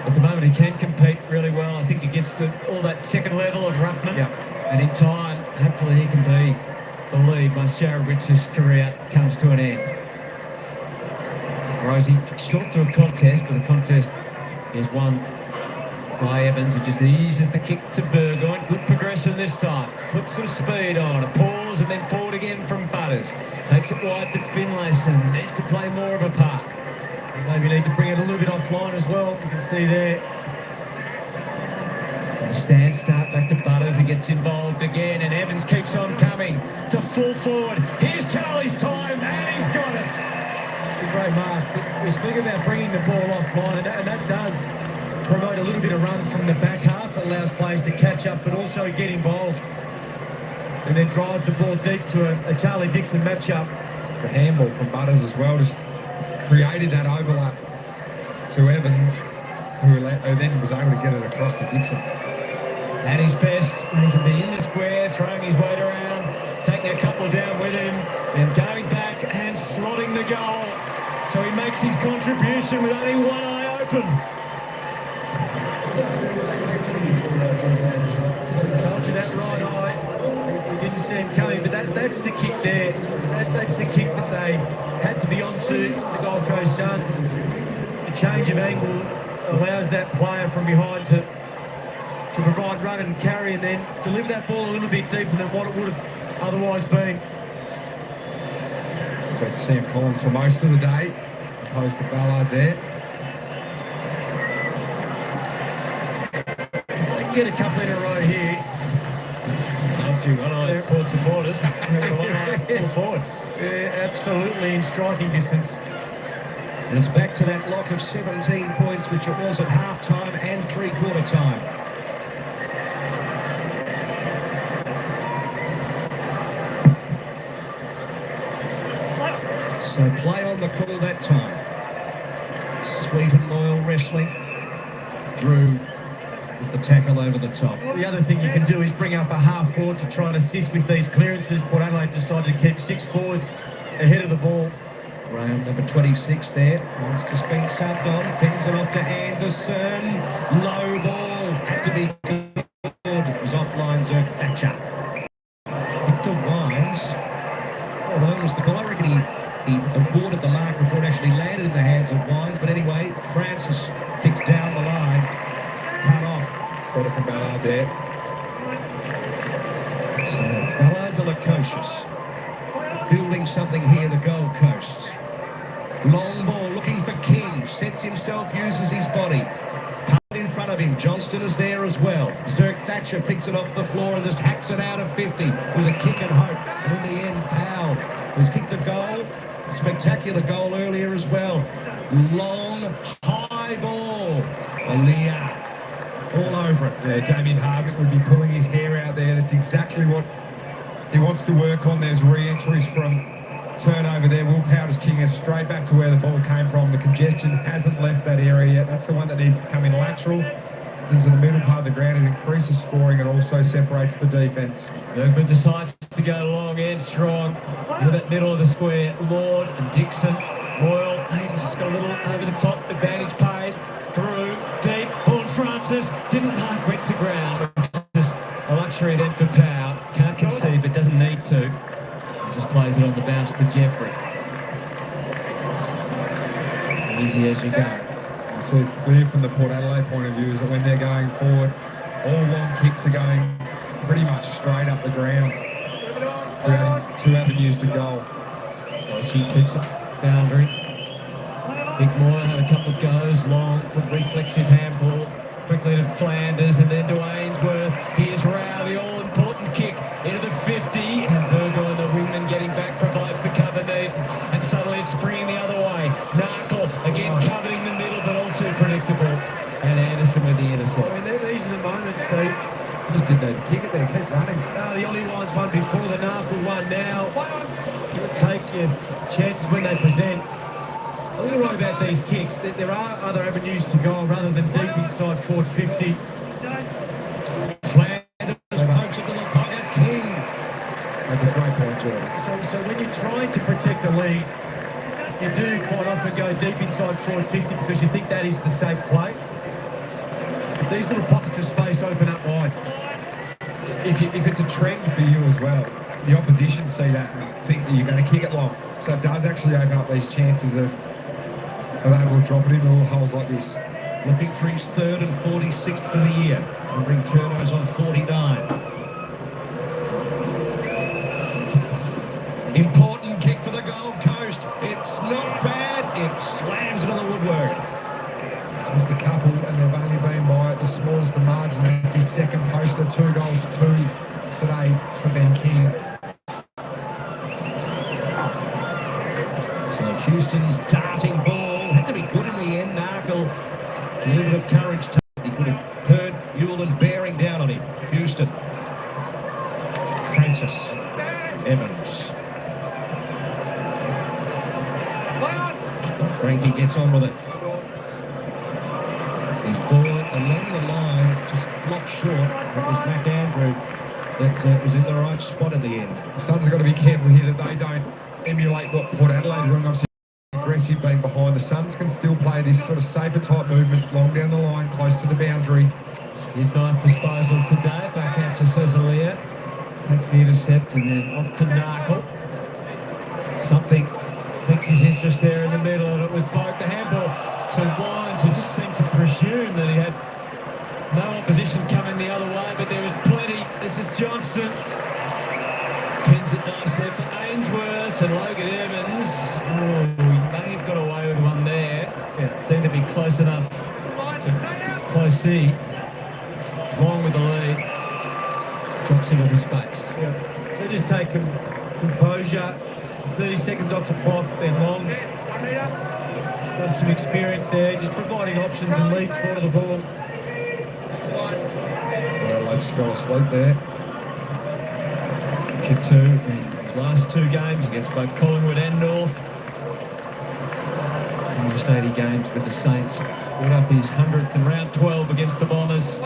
At the moment, he can compete really well. I think he gets all that second level of Ruckman. Yeah. And in time, hopefully he can be the lead once Jared Rich's career comes to an end. Rosie, short to a contest, but the contest is won by Evans. It just eases the kick to Burgoyne. Good progression this time. Puts some speed on. A pause and then forward again from Butters. Takes it wide to Finlayson. Needs to play more of a part. Maybe need to bring it a little bit offline as well. You can see there. The stand start back to Butters. He gets involved again, and Evans keeps on coming to full forward. Here's Charlie's time, and he's got it. It's a great mark. We speak about bringing the ball offline, and that does promote a little bit of run from the back half. It allows players to catch up, but also get involved. And then drive the ball deep to a Charlie Dixon matchup. It's a handball from Butters as well, just created that overlap to Evans, who then was able to get it across to Dixon. At his best, when he can be in the square, throwing his weight around, taking a couple down with him, then going back and slotting the goal. So he makes his contribution with only one eye open. I told you that right eye. We didn't didn't see him coming, but that's the kick there. That's the kick that they had to be onto the Gold Coast Suns. The change of angle allows that player from behind to provide run and carry and then deliver that ball a little bit deeper than what it would have otherwise been. So it's Sam Collins for most of the day, opposed to Ballard there. They can get a couple in a row here. A few one-eyed Port supporters. Pull forward. Yeah, absolutely in striking distance. And it's back to that lock of 17 points, which it was at half-time and three-quarter time. So play on the call that time. Sweet and Loyal wrestling. Drew with the tackle over the top. The other thing you can do is bring up a half forward to try and assist with these clearances. Port Adelaide decided to keep 6 forwards ahead of the ball. Graham, number 26 there. It's just been subbed on. Fins it off to Anderson. Low ball. Had to be good. It was offline, Zerk Thatcher. Kick to Wines. Although it was the goal, I reckon he awarded the mark before it actually landed in the hands of Wines. But anyway, Francis kicks down the line. Cut off. Better from Ballard there. So Ballard to Lukosius. Building something here, the Gold Coast. Long ball, looking for King. Sets himself, uses his body. Punt in front of him. Johnston is there as well. Zerk Thatcher picks it off the floor and just hacks it out of 50. It was a kick and hope. And in the end, Powell was kicked a goal. A spectacular goal earlier as well. Long, high ball. Aaliyah all over it. Yeah, Damien Harvick would be pulling his hair out there. That's exactly what he wants to work on. There's re-entries from turnover there. Will Powell is kicking us straight back to where the ball came from. The congestion hasn't left that area yet. That's the one that needs to come in lateral into the middle part of the ground. It increases scoring and also separates the defence. Bergman decides to go long and strong into that middle of the square. Lord and Dixon. Royal, he's just got a little over the top advantage paid. Drew, deep, Horn Francis, didn't mark, went to ground. Which is a luxury then for Powell. Can't concede, but doesn't need to. He just plays it on the bounce to Jeffrey. Easy as you go. So it's clear from the Port Adelaide point of view is that when they're going forward, all long kicks are going pretty much straight up the ground, creating 2 avenues to goal. She keeps it boundary. Big Moore had a couple of goes, long, reflexive handball, quickly to Flanders and then to Ainsworth. Here's Rao, the all-important kick into the 50, and Burgle and the wingman getting back provides the cover need, and suddenly it's springing the other way. Narkle again covering the middle, but all too predictable, and Anderson with the intercept. I mean, these are the moments, so I just didn't know to kick it there, keep running. the Ollie Wines one before, the Narkle one now. You take your chances when they present. I think you're right about these kicks, that there are other avenues to go rather than deep inside forward 50. Flanders pokes it to the pocket. King. That's a great point, Jordan. So when you're trying to protect a lead, you do quite often go deep inside forward 50 because you think that is the safe play. But these little pockets of space open up wide. If it's a trend for you as well, the opposition see that and think that you're going to kick it long. So it does actually open up these chances of able to drop it into little holes like this. Looking for his 3rd and 46th for the year. And bring Curno's on 49. Important kick for the Gold Coast. It's not bad. It slams into the woodwork. It's Mr. Couple, and they've only been by the smallest of margin. It's his second poster, 2 goals, 2 today for Ben King. So Houston's darting ball had to be good in the end. Narkle, a little bit of courage. He could have heard Hewlin bearing down on him. Houston. Francis. Evans. So Frankie gets on with it. His ball along the line just flopped short. It was McAndrew that was in the right spot at the end. The Suns have got to be careful here that they don't emulate what Port Adelaide are doing. Obviously, aggressive being behind. The Suns can still play this sort of safer type movement long down the line, close to the boundary. His knife disposal today, back out to Caesarea. Takes the intercept and then off to Narkle. Something thinks his interest there in the middle, and it was both the handball to Wines, who just seemed to presume that he had no opposition coming the other way, but there was plenty. This is Johnston. Pins it nicely for Ainsworth and Logan Evans. Oh, he may have got away with one there. Yeah, seemed to be close enough to close C. Long with the lead. Drops into the space. Yeah. So just take composure. 30 seconds off the clock, then Long. Got some experience there, just providing options and leads for the ball. Well, they just fell asleep there. Kick 2 in his last 2 games against both Collingwood and North. Almost 80 games with the Saints. Brought up his 100th in round 12 against the Bombers.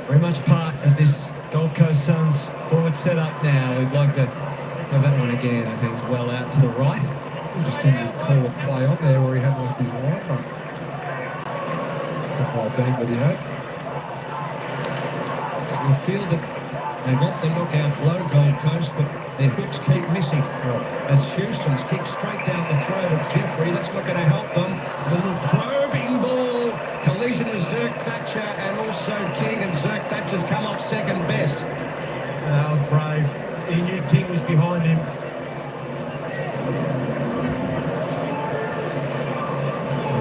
Very much part of this Gold Coast Suns forward setup now. We'd like to have that one again. I think it's well out to the right. He just didn't call a play on there where he hadn't left his line, but the whole team that he had. So you feel that they want the lookout low Gold Coast, but their hooks keep missing. As Houston's kick straight down the throat of Jeffrey, that's not going to help them. A little probing ball, collision with Zerk Thatcher and also King, and Zerk Thatcher's come off second best. That was brave. He knew King was behind him.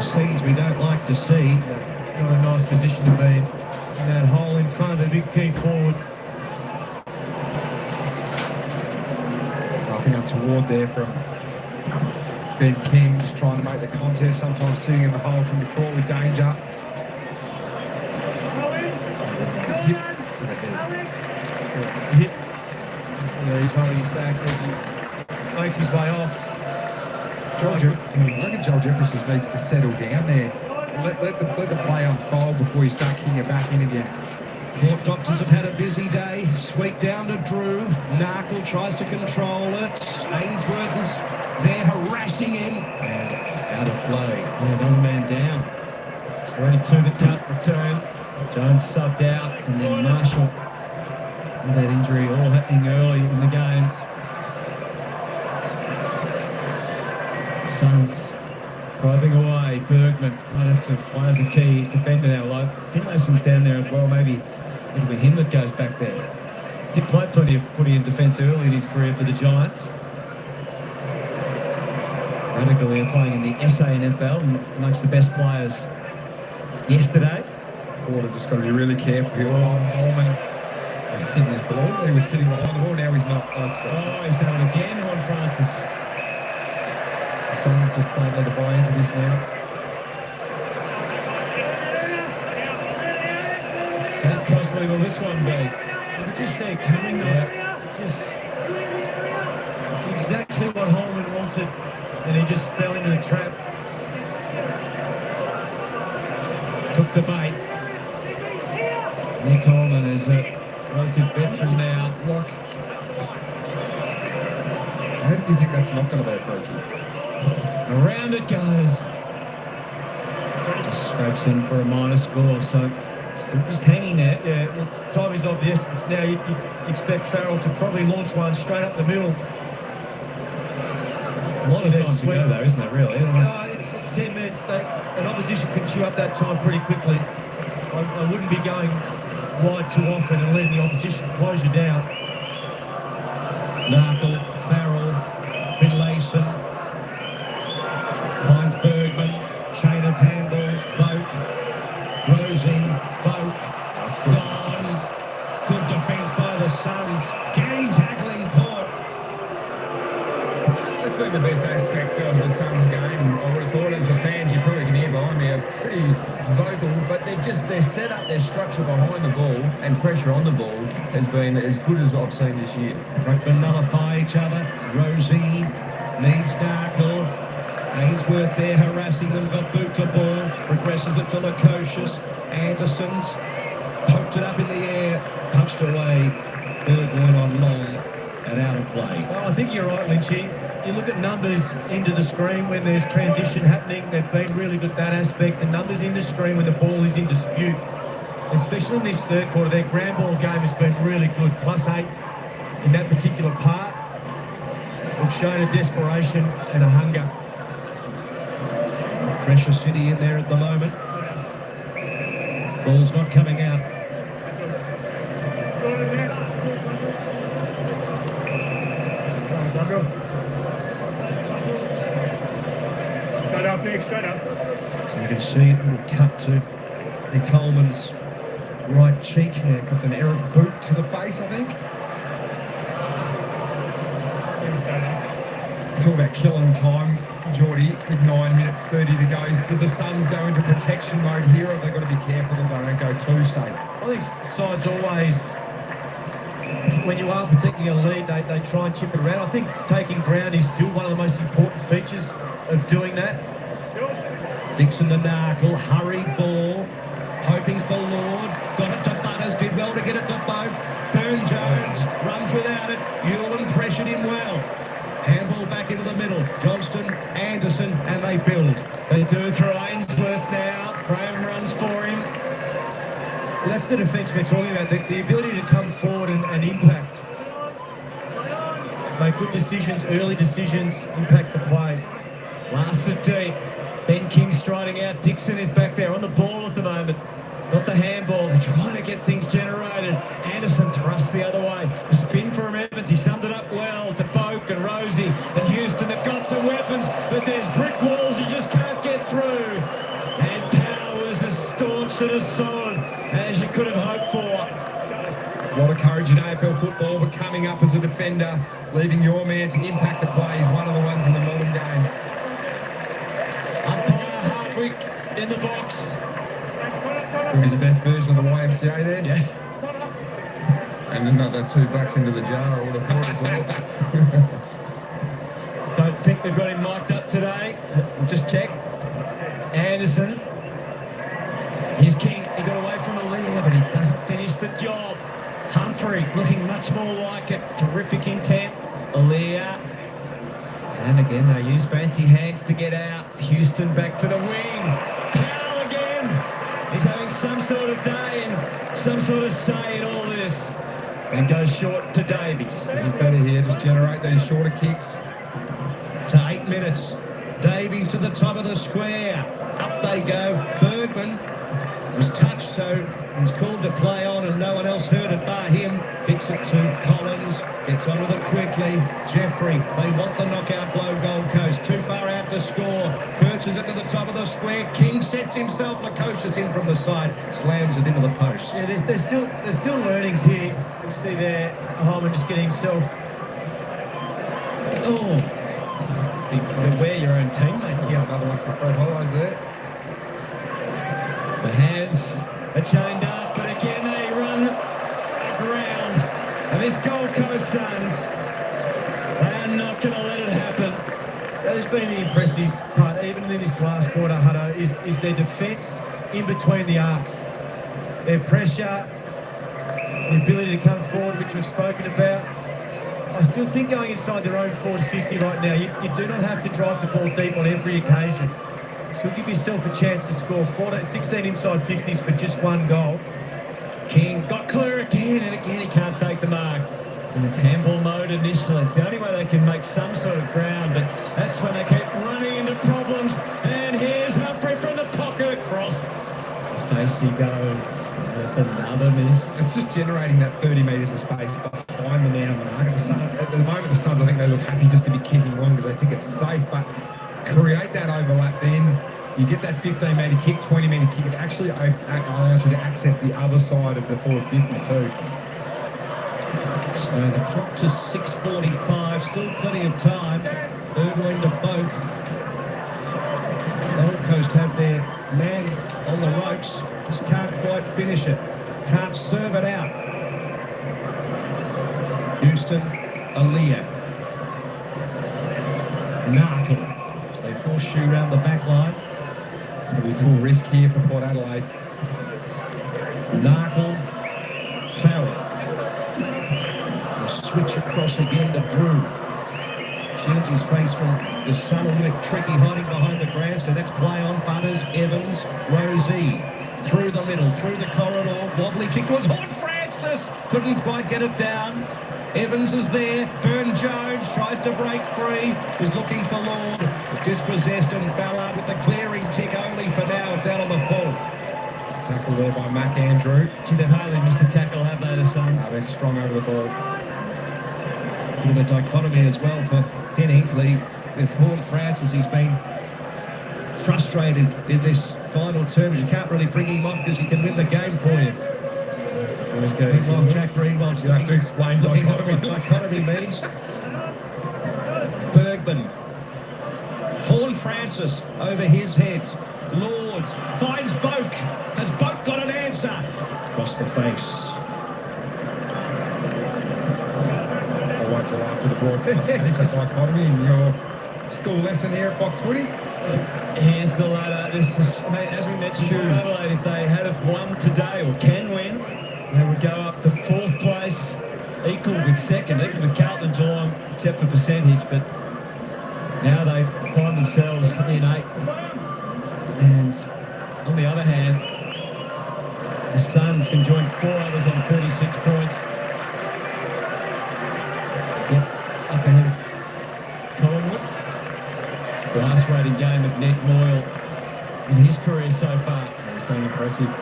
Scenes we don't like to see. It's not a nice position to be in that hole in front of a big key forward. Nothing untoward there from Ben King, just trying to make the contest. Sometimes sitting in the hole can be fraught with danger. Hit. He's holding his back as he makes his way off. I reckon Joel Jeffries needs to settle down there. Let the play unfold before you start kicking it back in again. Court doctors have had a busy day. Sweep down to Drew. Narkle tries to control it. Ainsworth is there harassing him. And out of play. Yeah, another man down. Already 2 that can't return. Jones subbed out, and then Marshall with that injury all happening early in the game. Suns driving away. Bergman might have to play as a key defender now. Like Finlayson's down there as well. Maybe it'll be him that goes back there. Did play plenty of footy in defence early in his career for the Giants. Radically playing in the SANFL, amongst the best players yesterday. Porter just got to be really careful here. Holman, he's in this ball. He was sitting behind the ball. Now he's not. That's fine. Oh, he's done it again, Ron Francis. The Suns just don't let the buy into this now. How costly will this one be? You could just see it coming though. It's exactly what Holman wanted, and he just fell into the trap. Took the bait. Nick Holman is a relative veteran now. Look, how does he think that's not going to be a free kick? Around it goes. Just scrapes in for a minor score, so still just hanging there. Yeah, well, time is of the essence now. You expect Farrell to probably launch one straight up the middle. A lot of time to go though, isn't it, really? It's 10 minutes. An opposition can chew up that time pretty quickly. I wouldn't be going wide too often and letting the opposition close you down. Narkle, Farrell, Finlayson. Finds Bergman. Chain of handballs. Boak. Rosie. Boak. That's good. Lines. Good defence by the Suns. Game tackling Port. That's been the best aspect of the Suns game. I would have thought, as the fans, you probably can hear behind me, are pretty vocal, but their setup, their structure behind the ball and pressure on the ball has been as good as I've seen this year. Ruckman nullify each other. Rosie needs Narkle. Ainsworth there harassing them, got boot to ball. Progresses it to Lukosius. Anderson's poked it up in the air, punched away. Bergman on long and out of play. Well, I think you're right, Lynchy. You look at numbers into the screen when there's transition happening. They've been really good at that aspect. The numbers in the screen when the ball is in dispute. Especially in this third quarter, their ground ball game has been really good. +8. in that particular part, have shown a desperation and a hunger. Pressure City in there at the moment. Ball's not coming out. Straight up, Nick, straight up. So you can see it will cut to Nick Coleman's right cheek. Yeah, got an Eric boot to the face, I think. Talk about killing time, Geordie, with 9 minutes 30 to go. Did the Suns go into protection mode here, or have they got to be careful that they don't go too safe? I think sides always, when you are protecting a lead, they try and chip it around. I think taking ground is still one of the most important features of doing that. Dixon to Narkle, hurried ball, hoping for Lord. Got it to Butters, did well to get it to Boat. Burn-Jones runs without it. Hewlin pressured him well. Handball back into the middle. Johnston, Anderson, and they build. They do through Ainsworth now. Graham runs for him. Well, that's the defence we're talking about, the ability to come forward and impact. Make good decisions, early decisions, impact the play. Blasted deep. Ben King striding out. Dixon is back there on the ball at the moment. Got the handball. They're trying to get things generated. Anderson thrusts the other way. A spin from Evans. He summed it up well to Boak and Rosie and Houston. They've got some weapons, but there's brick walls you just can't get through. And Powers as staunch and as solid as you could have hoped for. A lot of courage in AFL football, but coming up as a defender, leaving your man to impact the play is one of the ones in the modern game. Umpire Hardwick in the box. His best version of the YMCA there. Yeah. And another $2 into the jar, I would have thought as well. Don't think they've got him mic'd up today. We'll just check. Anderson. Here's King. He got away from Aaliyah, but he doesn't finish the job. Humphrey looking much more like it. Terrific intent. Aaliyah. And again, they use fancy hands to get out. Houston back to the wing. Powell again. He's having some sort of day and some sort of say in all this. And goes short to Davies. This is better here, just generate those shorter kicks. To 8 minutes. Davies to the top of the square. Up they go. Bergman was touched, so he's called to play on and no one else heard it bar him. Kicks it to Collins. Gets on with it quickly. Jeffrey, they want the knockout blow. Gold Coast too far out to score. Perches it to the top of the square. King sets himself. Lukosius in from the side. Slams it into the post. Yeah, there's still learnings here. You see there, Holman just getting himself. Oh, beware your own teammate. Yeah, another one for Fred Hollows there. The hands are chained up, but again they run around. And this Gold Coast Suns, they are not going to let it happen. That has been the impressive part, even in this last quarter, Hutto, is their defence in between the arcs. Their pressure, the ability to come forward, which we've spoken about. I still think going inside their own forward 50 right now, you do not have to drive the ball deep on every occasion. So give yourself a chance to score 16 inside 50s for just one goal. King got clear again, and again he can't take the mark. And it's handball mode initially. It's the only way they can make some sort of ground, but that's when they keep running into problems. And here's Humphrey from the pocket across. Face he goes. That's another miss. It's just generating that 30 metres of space behind the man on the mark. At the moment, the Suns, I think they look happy just to be kicking along because they think it's safe, but create that overlap then. You get that 15-metre kick, 20-metre kick. It actually allows you to access the other side of the forward 50 too. So the clock to 6:45, still plenty of time. Burgoyne to Boak. Gold Coast have their man on the ropes, just can't quite finish it. Can't serve it out. Houston, Aaliyah. Narkle. So they horseshoe around the back line. It's going to be full risk here for Port Adelaide. Narkle, Farrell. The switch across again to Drew. Shields his face from the sun, a little bit tricky, hiding behind the grass. So that's play on. Butters, Evans, Rosie. Through the middle, through the corridor. Wobbly kick towards Horn Francis. Couldn't quite get it down. Evans is there. Burn Jones tries to break free. Is looking for Lord. Dispossessed, and Ballard with the glaring kick only for now. It's out on the full. Tackle there by Mac Andrew. Gee, they've hardly missed a tackle, have they, the Suns? They're strong over the ball. Bit of a dichotomy as well for Ken Hinkley with Horn Francis. He's been frustrated in this final term. You can't really bring him off because he can win the game for you. Meanwhile, Jack Greenwald's You have to explain dichotomy. what dichotomy means. Bergman. Horn Francis over his head. Lords finds Boak. Has Boak got an answer? Across the face. I'll wait till after the broadcast. It's a dichotomy in your school lesson here at Fox Footy. Here's the ladder. This is, I mean, as we mentioned, Port Adelaide, if they had have won today or can win, they would go up to 4th place, equal with 2nd, equal with Carlton and Geelong, except for percentage. But now they find themselves in 8th. And on the other hand, the Suns can join 4 others on 36 points. Get up ahead of Collingwood. The last rating game of Ned Moyle in his career so far. It's been impressive.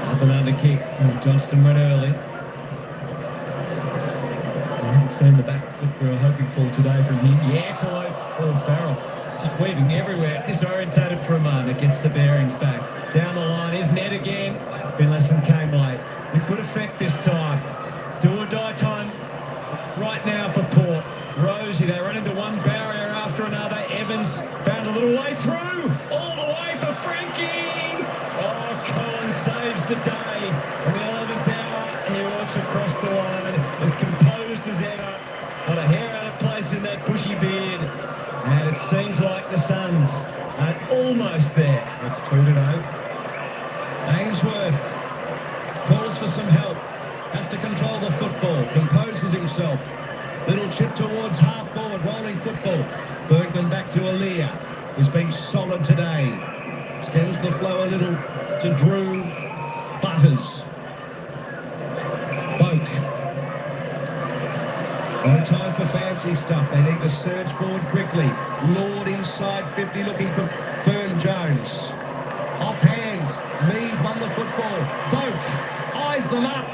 Up and under kick. Oh, Johnston went early. We haven't seen the back foot we were hoping for today from him. Yeah, Tolo or Farrell. Just weaving everywhere. Disorientated for a moment. Gets the bearings back. Down the line is Ned again. Finlayson came late. With good effect this time. Do or die time right now for Port. Rosie, they run into one barrier after another. Evans found a little way through. All the way for Frankie. Oh, Collins saves the day. In the 11th hour, he walks across the line as composed as ever. Not a hair out of place in that bushy beard. And it seems like the Suns are almost there. It's 2 today. Ainsworth calls for some help. Has to control the football. Composes himself. Little chip towards half forward, rolling football. Bergman back to Aaliyah. He's been solid today. Extends the flow a little to Drew. Butters. Boak. No time for fancy stuff. They need to surge forward quickly. Lord inside 50 looking for Burn Jones. Off hands. Mead won the football. Boak eyes them up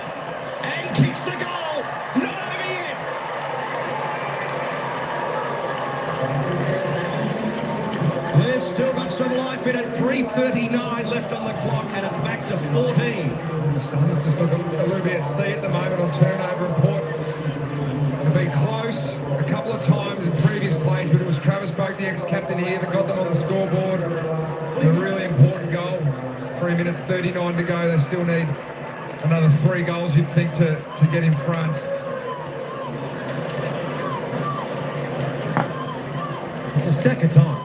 and kicks the goal. Not over yet. They've still got some life in it. 3:39 left on the clock, and it's back to 14. The Suns just look a little bit at sea at the moment on turnover and Port. They've been close a couple of times in previous plays, but it was Travis Boak, the ex-captain here, that got them on the scoreboard. A really important goal. 3 minutes 39 to go. They still need another 3 goals, you'd think, to get in front. It's a stack of time.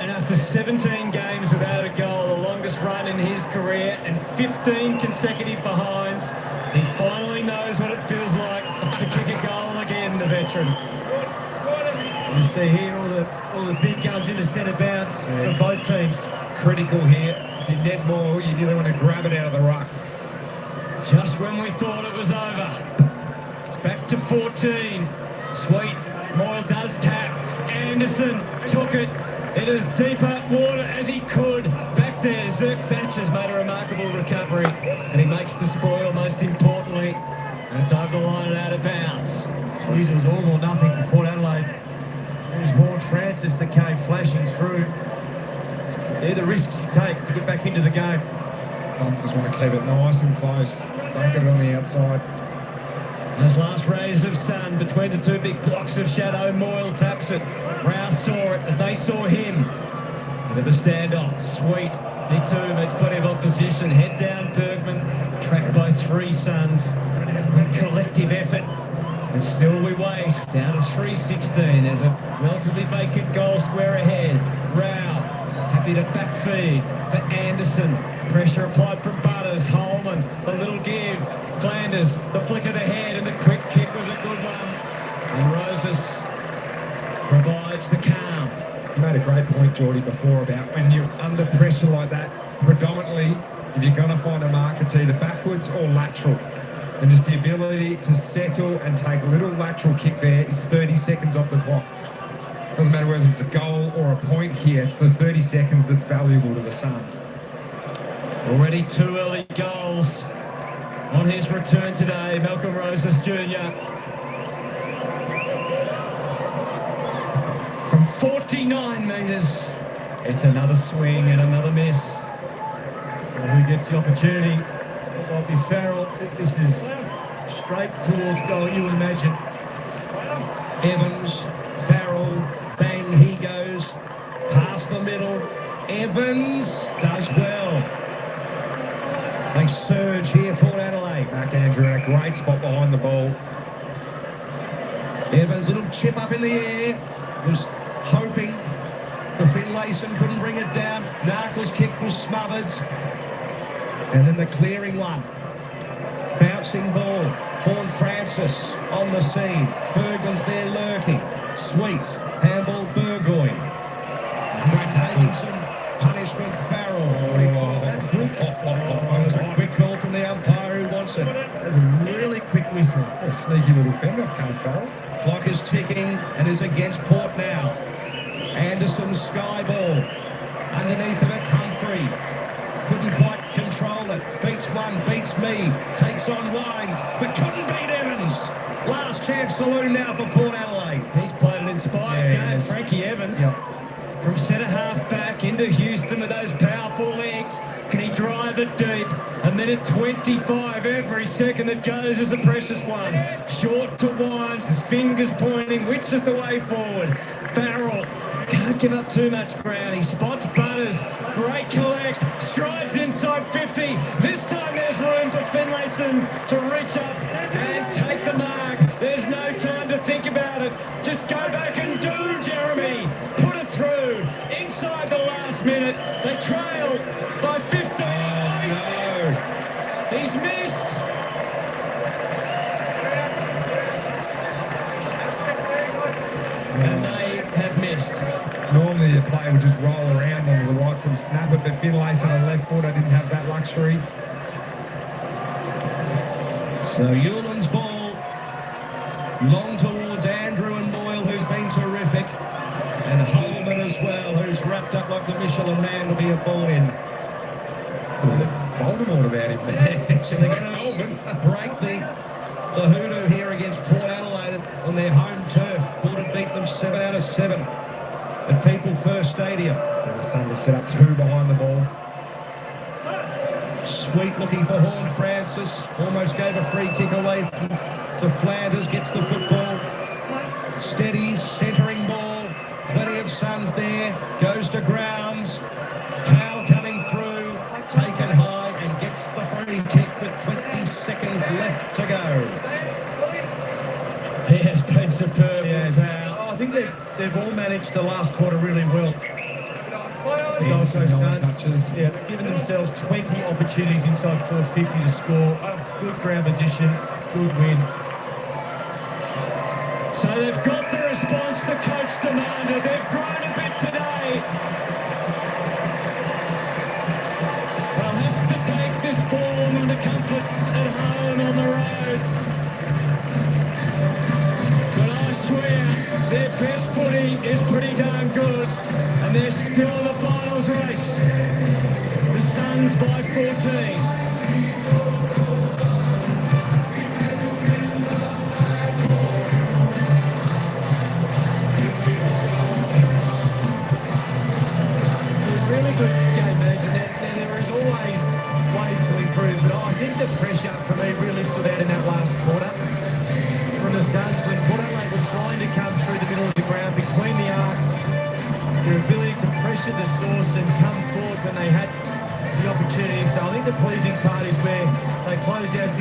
And after 17 games without a goal, the longest run in his career, and 15 consecutive behinds, he finally knows what it feels like to kick a goal again, the veteran. You see here all the big guns in the centre bounce for both teams. Critical here. If you net more, you really want to grab it out of the ruck. Just when we thought it was over, it's back to 14. Sweet. Moyle does tap. Anderson took it in as deeper water as he could. Back there, Zirk Thatcher's made a remarkable recovery, and he makes the spoil, most importantly, and it's over the line and out of bounds. Jeez, it was all or nothing for Port Adelaide. It was Horn Francis that came flashing through. They're the risks you take to get back into the game. Suns just want to keep it nice and close. Don't get it on the outside. Those last rays of sun between the two big blocks of shadow. Moyle taps it. Rouse saw it, and they saw him. Bit of a standoff. Sweet. He too makes plenty of opposition. Head down Bergman. Tracked by 3 Suns. Good collective effort. And still we wait. Down to 3:16. There's a relatively vacant goal square ahead. Rao. Happy to backfeed for Anderson. Pressure applied from Butters. Holman. The little give. Flanders. The flick of the head, and the quick kick was a good one. And Roses provides the calm. You made a great point, Geordie, before about when you're under pressure like that, predominantly, if you're going to find a mark, it's either backwards or lateral. And just the ability to settle and take a little lateral kick there is 30 seconds off the clock. Doesn't matter whether it's a goal or a point here, it's the 30 seconds that's valuable to the Suns. Already 2 early goals on his return today, Malcolm Roses Jr. From 49 metres, it's another swing and another miss. Well, who gets the opportunity? It might be Farrell. This is straight towards goal, you would imagine. Evans, Farrell, bang, he goes. Past the middle. Evans does well. They surge here, Port Adelaide. Back Andrew in a great spot behind the ball. Evans, a little chip up in the air. Was hoping for Finlayson, couldn't bring it down. Narkle's kick was smothered. And then the clearing one. Bouncing ball. Horn Francis on the scene. Bergman's there lurking. Sweet. Handball Burgoyne. Taking some punishment. Farrell. That was a quick call from the umpire who wants it. That was a really quick whistle. A sneaky little fend off Kane Farrell. Clock is ticking and is against Port now. Anderson's sky ball. Underneath of it, Humphrey. Couldn't quite control it. Beats one, beats Mead. Takes on Wines, but couldn't beat Evans. Last chance saloon now for Port Adelaide. He's played an inspired game, Yes. Frankie Evans. Yep. From centre half back into Houston with those powerful legs. Can he drive it deep? A minute 25. Every second that goes is a precious one. Short to Wines, his fingers pointing, which is the way forward. Farrell can't give up too much ground. He spots Butters. Great collect. Strides inside 50. This time there's room for Finlayson to reach up and take the mark. There's no time to think about it. Just go back and do, Jeremy. Put it through. Inside the last minute. They trail by 15. He's missed. And they have missed. Normally the player would just roll around onto the right from snap it, but Finlayson on the left foot, I didn't have that luxury. So Hewland's ball. Long towards Andrew and Moyle, who's been terrific. And Holman as well, who's wrapped up like the Michelin Man to be a ball in. Voldemort about him there. So they're going to break the hoodoo here against Port Adelaide on their home turf. Port have beat them 7 out of 7 at People First Stadium. So the Suns have set up 2 behind the ball. Sweet looking for Horn Francis. Almost gave a free kick away to Flanders. Gets the football. Steadies, centering ball. Plenty of Suns there. Goes to grounds. Powell coming through. Taken high and gets the free kick with 20 seconds left to go. He has been superb. Yes. I think they've all managed the last quarter really well. The Gold Coast Suns, given themselves 20 opportunities inside 450 to score. Good ground position, good win. So they've got the response the coach demanded. They've grown a bit today. They'll have to take this form on the comforts at home on the road. But I swear, their best footy is pretty darn good. And they're still in the finals race. The Suns by 14. Really good game management. There is always ways to improve, but I think the pressure for me really stood out in that last quarter from the Suns when Port Adelaide were trying to come through the middle of the ground between the arcs. Their ability to pressure the source and come forward when they had the opportunity. So I think the pleasing part is where they closed out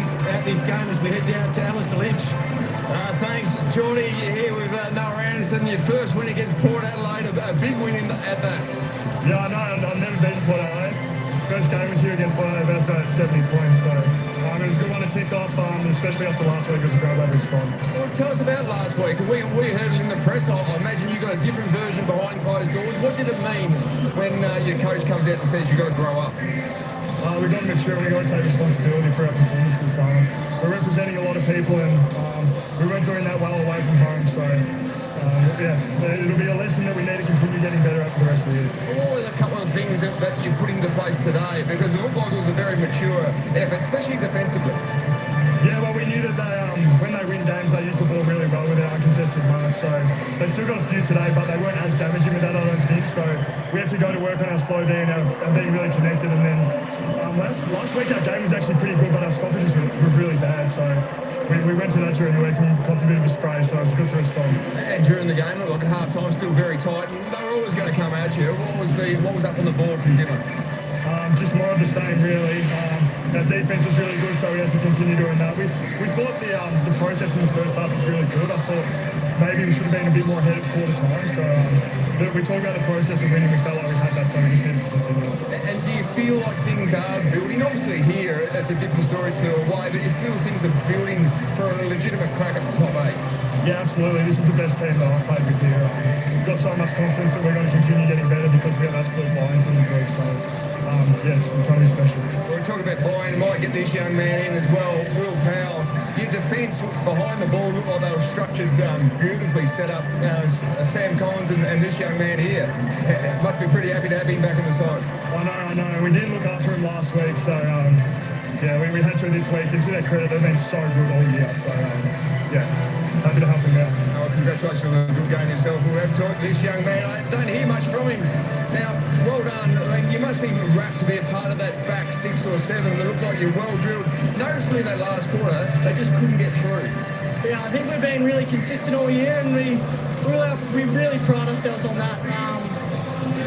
this game as we head down to Alistair Lynch. Thanks, Geordie. You're here with Noah Anderson. Your first win against Port Adelaide, a big win at that. Yeah, I know. I've never beaten Port Adelaide. First game was here against Port Adelaide, but it's about 70 points. So it was a good one to tick off, especially after last week. It was a great way to respond. Well, tell us about last week. We heard it in the press. I imagine you got a different version behind closed doors. What did it mean when your coach comes out and says you've got to grow up? We got him a to true. We got to take responsibility for our performances. We're representing a lot of people, and we weren't doing that well away from home. So it'll be a lesson that we need to continue getting better at for the rest of the year. Well, what were the couple of things that you put into place today? Because it looked like it was a very mature effort, especially defensively. Yeah, well, we knew that when they win games, they use the ball really well with their uncontested mark. So they still got a few today, but they weren't as damaging with that, I don't think. So we had to go to work on our slow D and being really connected. And then last week our game was actually pretty good, but our stoppages were really bad. So we went to that during the week and got a bit of a spray, so it was good to respond. And during the game, like at half time, still very tight. And they were always going to come at you. What was up on the board from Dimmer? Just more of the same, really. Our defense was really good, so we had to continue doing that. We thought the process in the first half was really good. I thought maybe we should have been a bit more ahead at quarter time. So we talked about the process of winning. We felt like we had that, so we just needed to continue. And do you feel like things are building? Obviously here, it's a different story to away, but you feel things are building for a legitimate crack at the top 8? Yeah, absolutely. This is the best team that I've played with here. We've got so much confidence that we're going to continue getting better because we have absolute buy-in from the group. So yes, it's only special. We're talking about buy-in. Might get this young man in as well, Will Powell. Your defence behind the ball looked like they were structured beautifully, set up. Sam Collins and this young man here must be pretty happy to have him back on the side. I know. We did look after him last week, so we had to this week. And to their credit, they've been so good all year. So happy to help him out. Oh, congratulations on a good game yourself. We'll have talked to this young man. I don't hear much from him. Now, well done. I mean, you must be rapt to be a part of that back 6 or 7. They look like you're well drilled. Noticeably, that last quarter, they just couldn't get through. Yeah, I think we've been really consistent all year, and we really pride ourselves on that.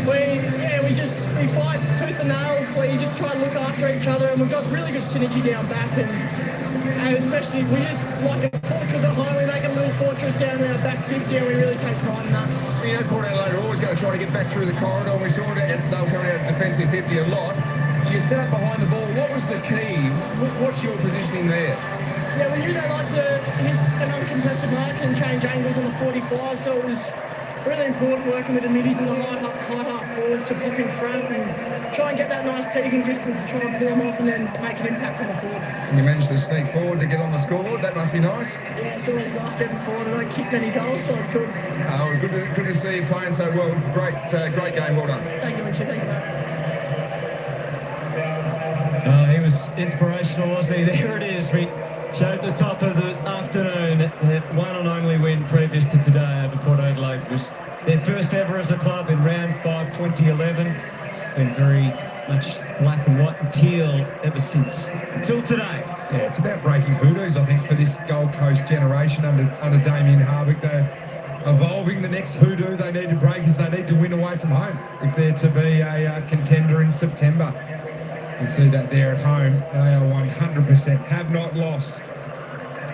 We fight tooth and nail. We just try and look after each other, and we've got really good synergy down back, and especially we just like a fortress at home. We make a little fortress down in our back 50, and we really take pride in that. You know, Port Adelaide are always going to try to get back through the corridor, and we saw it. They were coming out of defensive 50 a lot. You set up behind the ball. What was the key? What's your positioning there? Yeah, we knew they like to hit an uncontested mark and change angles on the 45, so it was really important working with the middies and the high half forwards to pop in front and try and get that nice teasing distance to try and pull them off and then make an impact on the forward. And you managed to sneak forward to get on the scoreboard. That must be nice. Yeah, it's always nice getting forward. I don't kick many goals, so it's good. Oh, good to see you playing so well. Great game. Well done. Thank you, Richard. Thank you. He was inspirational, wasn't he? There it is. We showed the top of the afternoon. The one and only win previous to today over Port Adelaide was their first ever as a club in round 5, 2011. It's been very much black and white and teal ever since, until today. Yeah, it's about breaking hoodoos, I think, for this Gold Coast generation under Damien Harvick. They're evolving the next hoodoo they need to break is they need to win away from home if they're to be a contender in September. You see that there at home. They are 100% have not lost.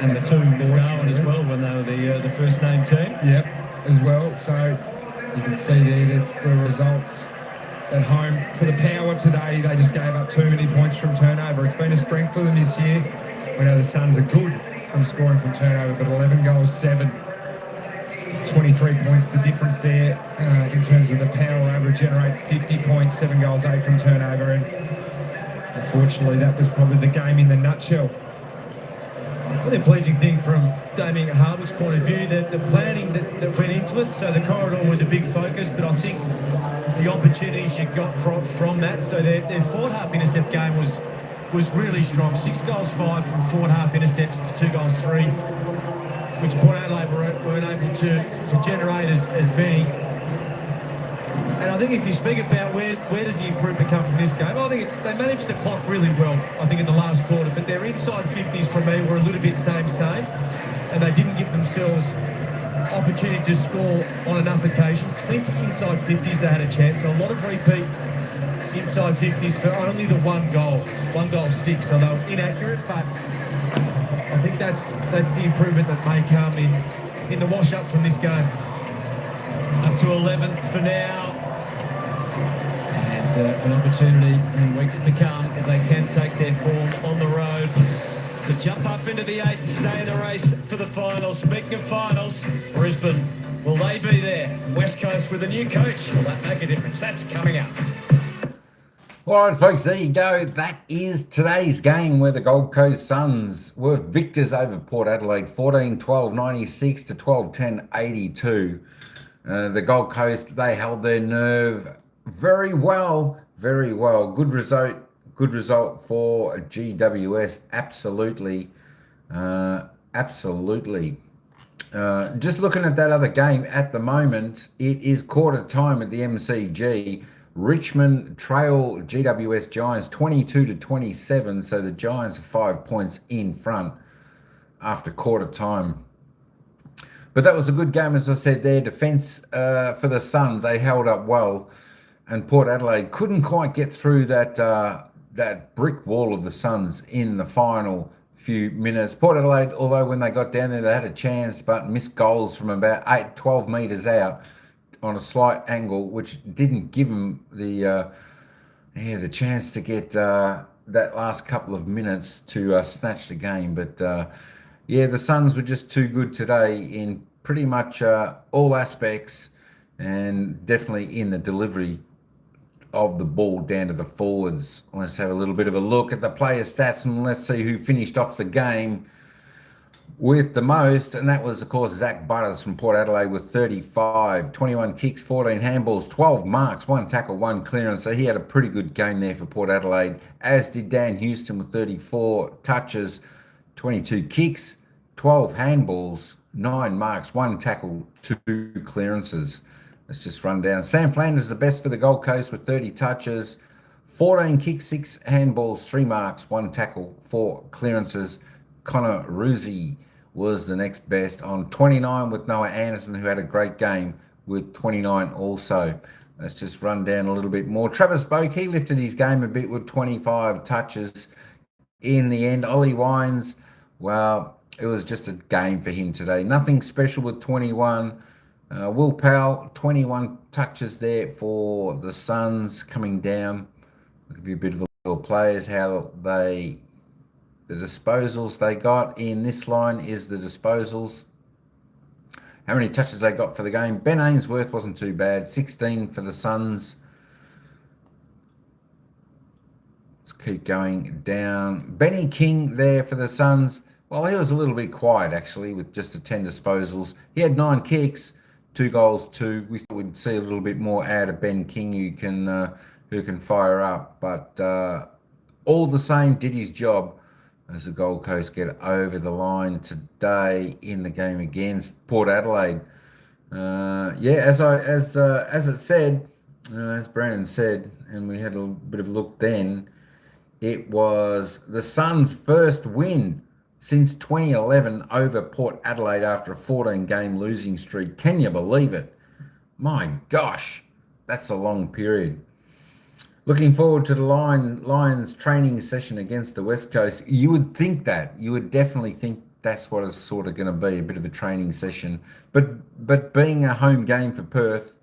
And the 2 Darwin as well when they were the first name team. Yep, as well. So you can see there that's the results at home. For the Power today, they just gave up too many points from turnover. It's been a strength for them this year. We know the Suns are good from scoring from turnover, but 11 goals, 7. 23 points, the difference there in terms of the Power able to generate 50 points, 7 goals, 8 from turnover. And unfortunately, that was probably the game in the nutshell. Well, the pleasing thing from Damien Harvick's point of view, the planning that went into it, so the corridor was a big focus, but I think the opportunities you got from that, so their forward half intercept game was really strong. 6 goals, 5 from forward half intercepts to 2 goals, 3, which Port Adelaide weren't able to generate as many. And I think if you speak about where does the improvement come from this game, I think they managed the clock really well, I think, in the last quarter, but their inside 50s for me were a little bit same, and they didn't give themselves opportunity to score on enough occasions. 20 inside 50s they had a chance, so a lot of repeat inside 50s for only the 1 goal 6, so they were inaccurate, but I think that's the improvement that may come in the wash-up from this game. Up to 11th for now. An opportunity in weeks to come if they can take their form on the road to jump up into the 8 and stay in the race for the finals. Speaking of finals, Brisbane, will they be there? West Coast with a new coach, will that make a difference? That's coming up. All right, folks, there you go. That is today's game where the Gold Coast Suns were victors over Port Adelaide, 14-12-96 to 12-10-82. The Gold Coast, they held their nerve very well, very well. Good result for GWS, absolutely, absolutely. Just looking at that other game at the moment, it is quarter time at the MCG. Richmond trail GWS Giants 22-27, so the Giants are 5 points in front after quarter time. But that was a good game, as I said. Their defence for the Suns, they held up well, and Port Adelaide couldn't quite get through that brick wall of the Suns in the final few minutes. Port Adelaide, although when they got down there, they had a chance, but missed goals from about 12 metres out on a slight angle, which didn't give them the chance to get that last couple of minutes to snatch the game. But the Suns were just too good today in pretty much all aspects, and definitely in the delivery of the ball down to the forwards. Let's have a little bit of a look at the player stats, and let's see who finished off the game with the most, and that was, of course, Zach Butters from Port Adelaide with 35, 21 kicks, 14 handballs, 12 marks, 1 tackle, 1 clearance. So he had a pretty good game there for Port Adelaide, as did Dan Houston with 34 touches, 22 kicks, 12 handballs, 9 marks, 1 tackle, 2 clearances. Let's just run down. Sam Flanders, the best for the Gold Coast with 30 touches, 14 kicks, 6 handballs, 3 marks, 1 tackle, 4 clearances. Connor Ruzzi was the next best on 29 with Noah Anderson, who had a great game with 29 also. Let's just run down a little bit more. Travis Boak, he lifted his game a bit with 25 touches in the end. Ollie Wines, well, it was just a game for him today. Nothing special with 21. Will Powell, 21 touches there for the Suns coming down. I'll give you a bit of a little players, how the disposals they got in this line is the disposals. How many touches they got for the game. Ben Ainsworth wasn't too bad, 16 for the Suns. Let's keep going down. Benny King there for the Suns. Well, he was a little bit quiet, actually, with just the 10 disposals. He had 9 kicks, 2 goals, 2. We thought we'd see a little bit more out of Ben King, who can fire up. But all the same, did his job as the Gold Coast get over the line today in the game against Port Adelaide. As it said, as Brandon said, and we had a bit of a look then, it was the Suns' first win since 2011 over Port Adelaide after a 14-game losing streak. Can you believe it? My gosh, that's a long period. Looking forward to the Lions training session against the West Coast. You would think that. You would definitely think that's what it's sort of going to be, a bit of a training session. But being a home game for Perth,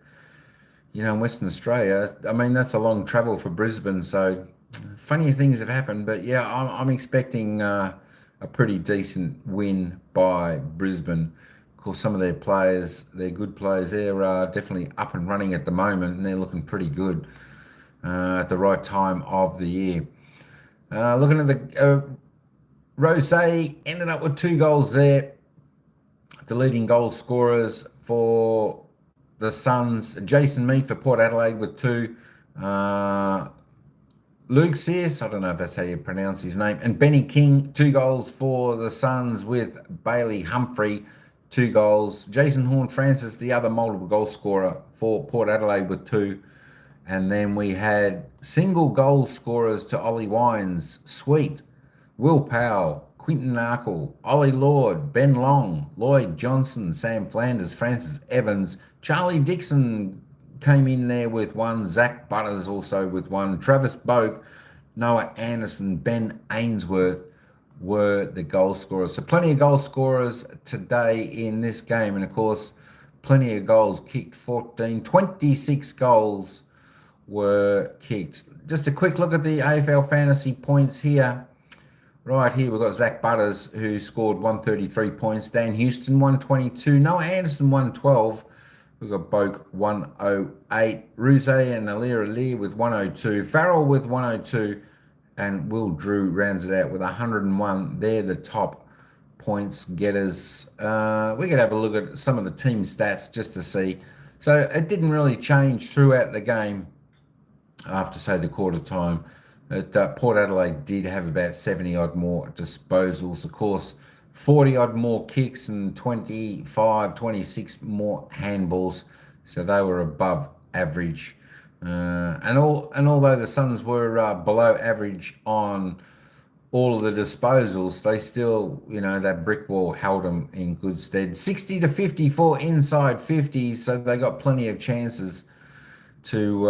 in Western Australia, I mean, that's a long travel for Brisbane. So funny things have happened. But, yeah, I'm expecting a pretty decent win by Brisbane. Of course, some of their players, their good players, they're definitely up and running at the moment, and they're looking pretty good. At the right time of the year. Looking at the Rose ended up with 2 goals there. The leading goal scorers for the Suns, Jason Mead for Port Adelaide with 2. Luke Sears, I don't know if that's how you pronounce his name, and Benny King, 2 goals for the Suns with Bailey Humphrey, 2 goals. Jason Horne-Francis, the other multiple goal scorer for Port Adelaide with 2. And then we had single goal scorers to Ollie Wines, Sweet, Will Powell, Quinton Narkle, Ollie Lord, Ben Long, Lloyd Johnson, Sam Flanders, Francis Evans, Charlie Dixon came in there with 1, Zach Butters also with 1, Travis Boak, Noah Anderson, Ben Ainsworth were the goal scorers. So plenty of goal scorers today in this game. And of course, plenty of goals kicked, 26 goals were kicked. Just a quick look at the AFL fantasy points here. Right here, we've got Zach Butters, who scored 133 points. Dan Houston, 122. Noah Anderson, 112. We've got Boak 108, Ruse and Alir with 102, Farrell with 102, and Will Drew rounds it out with 101. They're the top points getters. We could have a look at some of the team stats just to see. So it didn't really change throughout the game after, say, the quarter time. Port Adelaide did have about 70 odd more disposals, of course, 40 odd more kicks and 25, 26 more handballs. So they were above average. And although the Suns were below average on all of the disposals, they still, that brick wall held them in good stead. 60 to 54 inside 50s, so they got plenty of chances to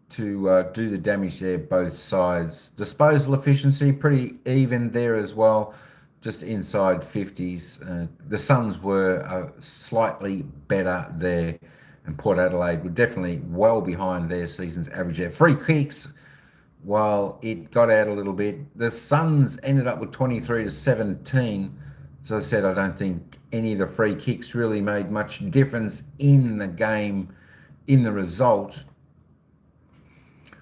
do the damage there, both sides. Disposal efficiency, pretty even there as well, just inside 50s. The Suns were slightly better there, and Port Adelaide were definitely well behind their season's average there. Free kicks, while it got out a little bit, the Suns ended up with 23 to 17. As I said, I don't think any of the free kicks really made much difference in the game, in the result.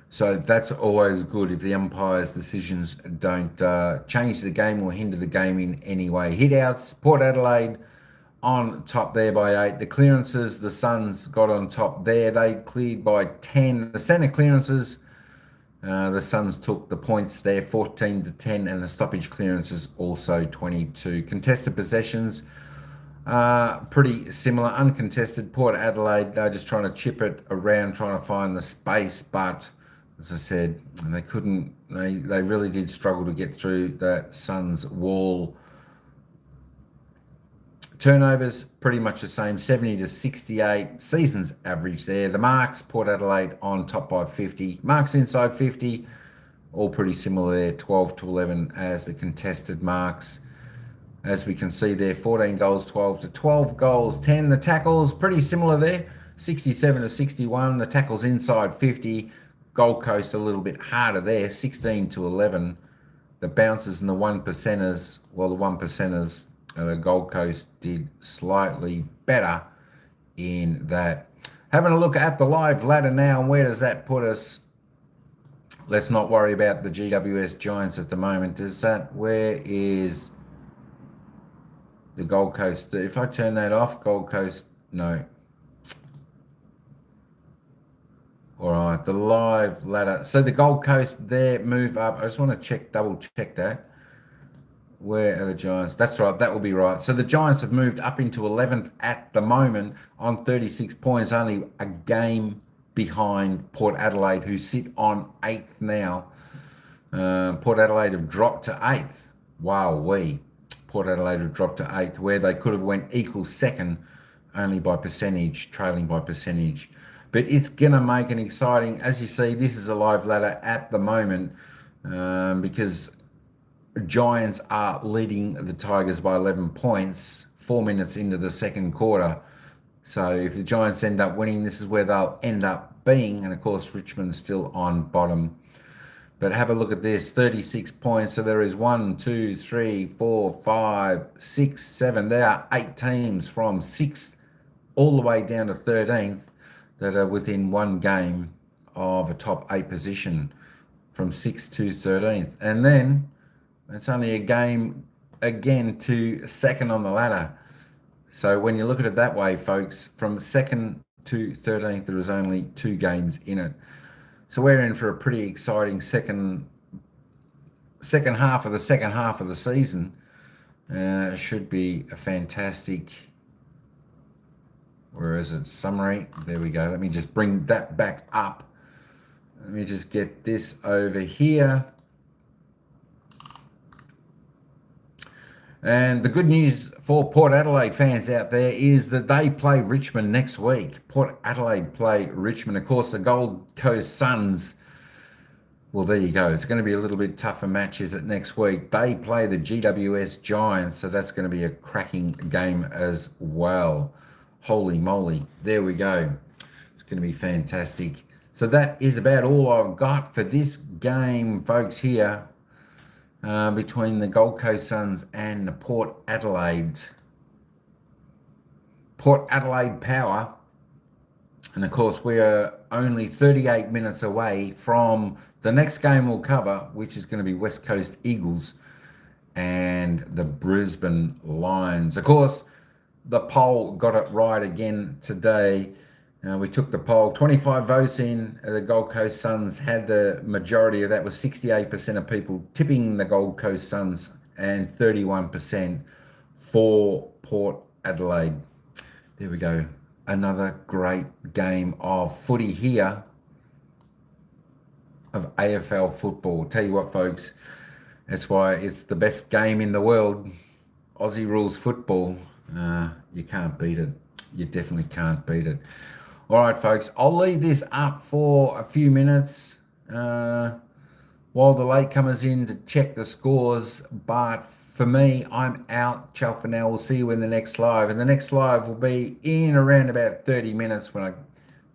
So that's always good if the umpire's decisions don't change the game or hinder the game in any way. Hit-outs, Port Adelaide on top there by 8. The clearances, the Suns got on top there. They cleared by 10. The centre clearances, the Suns took the points there, 14 to 10, and the stoppage clearances also 22. Contested possessions, pretty similar. Uncontested, Port Adelaide, they're just trying to chip it around, trying to find the space, but as I said, they couldn't. They really did struggle to get through that Suns wall. Turnovers, pretty much the same, 70 to 68. Season's average there. The marks, Port Adelaide on top by 50. Marks inside 50, all pretty similar there, 12 to 11 as the contested marks. As we can see there, 14 goals, 12 to 12 goals, 10. The tackles, pretty similar there, 67 to 61. The tackles inside 50. Gold Coast a little bit harder there, 16 to 11. The bounces and the 1%ers, well, the 1%ers, the Gold Coast did slightly better in that. Having a look at the live ladder now, and where does that put us? Let's not worry about the GWS Giants at the moment. Where is the Gold Coast? If I turn that off, Gold Coast, no. All right, the live ladder. So the Gold Coast there move up. I just want to double check that. Where are the Giants? That's right, that will be right. So the Giants have moved up into 11th at the moment on 36 points, only a game behind Port Adelaide, who sit on 8th now. Port Adelaide have dropped to 8th. Wow-wee. Port Adelaide have dropped to 8th, where they could have went equal second, only by percentage, trailing by percentage. But it's going to make an exciting, as you see, this is a live ladder at the moment, because Giants are leading the Tigers by 11 points, 4 minutes into the second quarter. So if the Giants end up winning, this is where they'll end up being. And of course, Richmond's still on bottom. But have a look at this, 36 points. So there is 1, 2, 3, 4, 5, 6, 7. There are 8 teams from 6th all the way down to 13th that are within one game of a top 8 position from 6th to 13th. And then it's only a game again to second on the ladder. So when you look at it that way, folks, from 2nd to 13th, there is only 2 games in it. So we're in for a pretty exciting second half of the season. Should be a fantastic. Where is it? Summary. There we go. Let me just bring that back up. Let me just get this over here. And the good news for Port Adelaide fans out there is that they play Richmond next week. Port Adelaide play Richmond. Of course, the Gold Coast Suns, well, there you go. It's going to be a little bit tougher match, is it, next week? They play the GWS Giants, so that's going to be a cracking game as well. Holy moly. There we go. It's going to be fantastic. So that is about all I've got for this game, folks, here. Between the Gold Coast Suns and the Port Adelaide Power. And of course, we are only 38 minutes away from the next game we'll cover, which is going to be West Coast Eagles and the Brisbane Lions. Of course, the poll got it right again today. We took the poll, 25 votes in. The Gold Coast Suns had the majority of that, was 68% of people tipping the Gold Coast Suns and 31% for Port Adelaide. There we go. Another great game of footy here of AFL football. Tell you what, folks, that's why it's the best game in the world. Aussie rules football. You can't beat it. You definitely can't beat it. All right, folks, I'll leave this up for a few minutes while the latecomers in to check the scores. But for me, I'm out. Ciao for now. We'll see you in the next live. And the next live will be in around about 30 minutes when I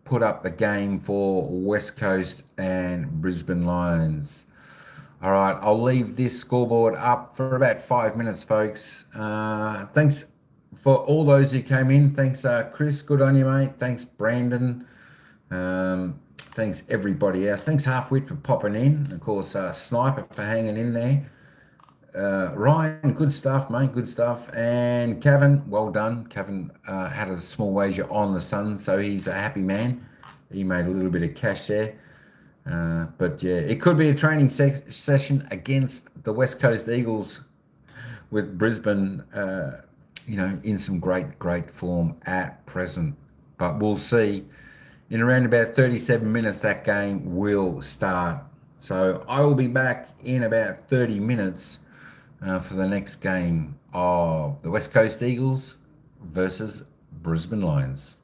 put up the game for West Coast and Brisbane Lions. All right, I'll leave this scoreboard up for about 5 minutes, folks. Thanks for all those who came in. Thanks, Chris. Good on you, mate. Thanks, Brandon. Thanks, everybody else. Thanks, Halfwit, for popping in. Of course, Sniper for hanging in there. Ryan, good stuff, mate. Good stuff. And Kevin, well done. Kevin had a small wager on the Suns, so he's a happy man. He made a little bit of cash there. But yeah, it could be a training session against the West Coast Eagles with Brisbane, in some great form at present. But we'll see. In around about 37 minutes, that game will start. So I will be back in about 30 minutes for the next game of the West Coast Eagles versus Brisbane Lions.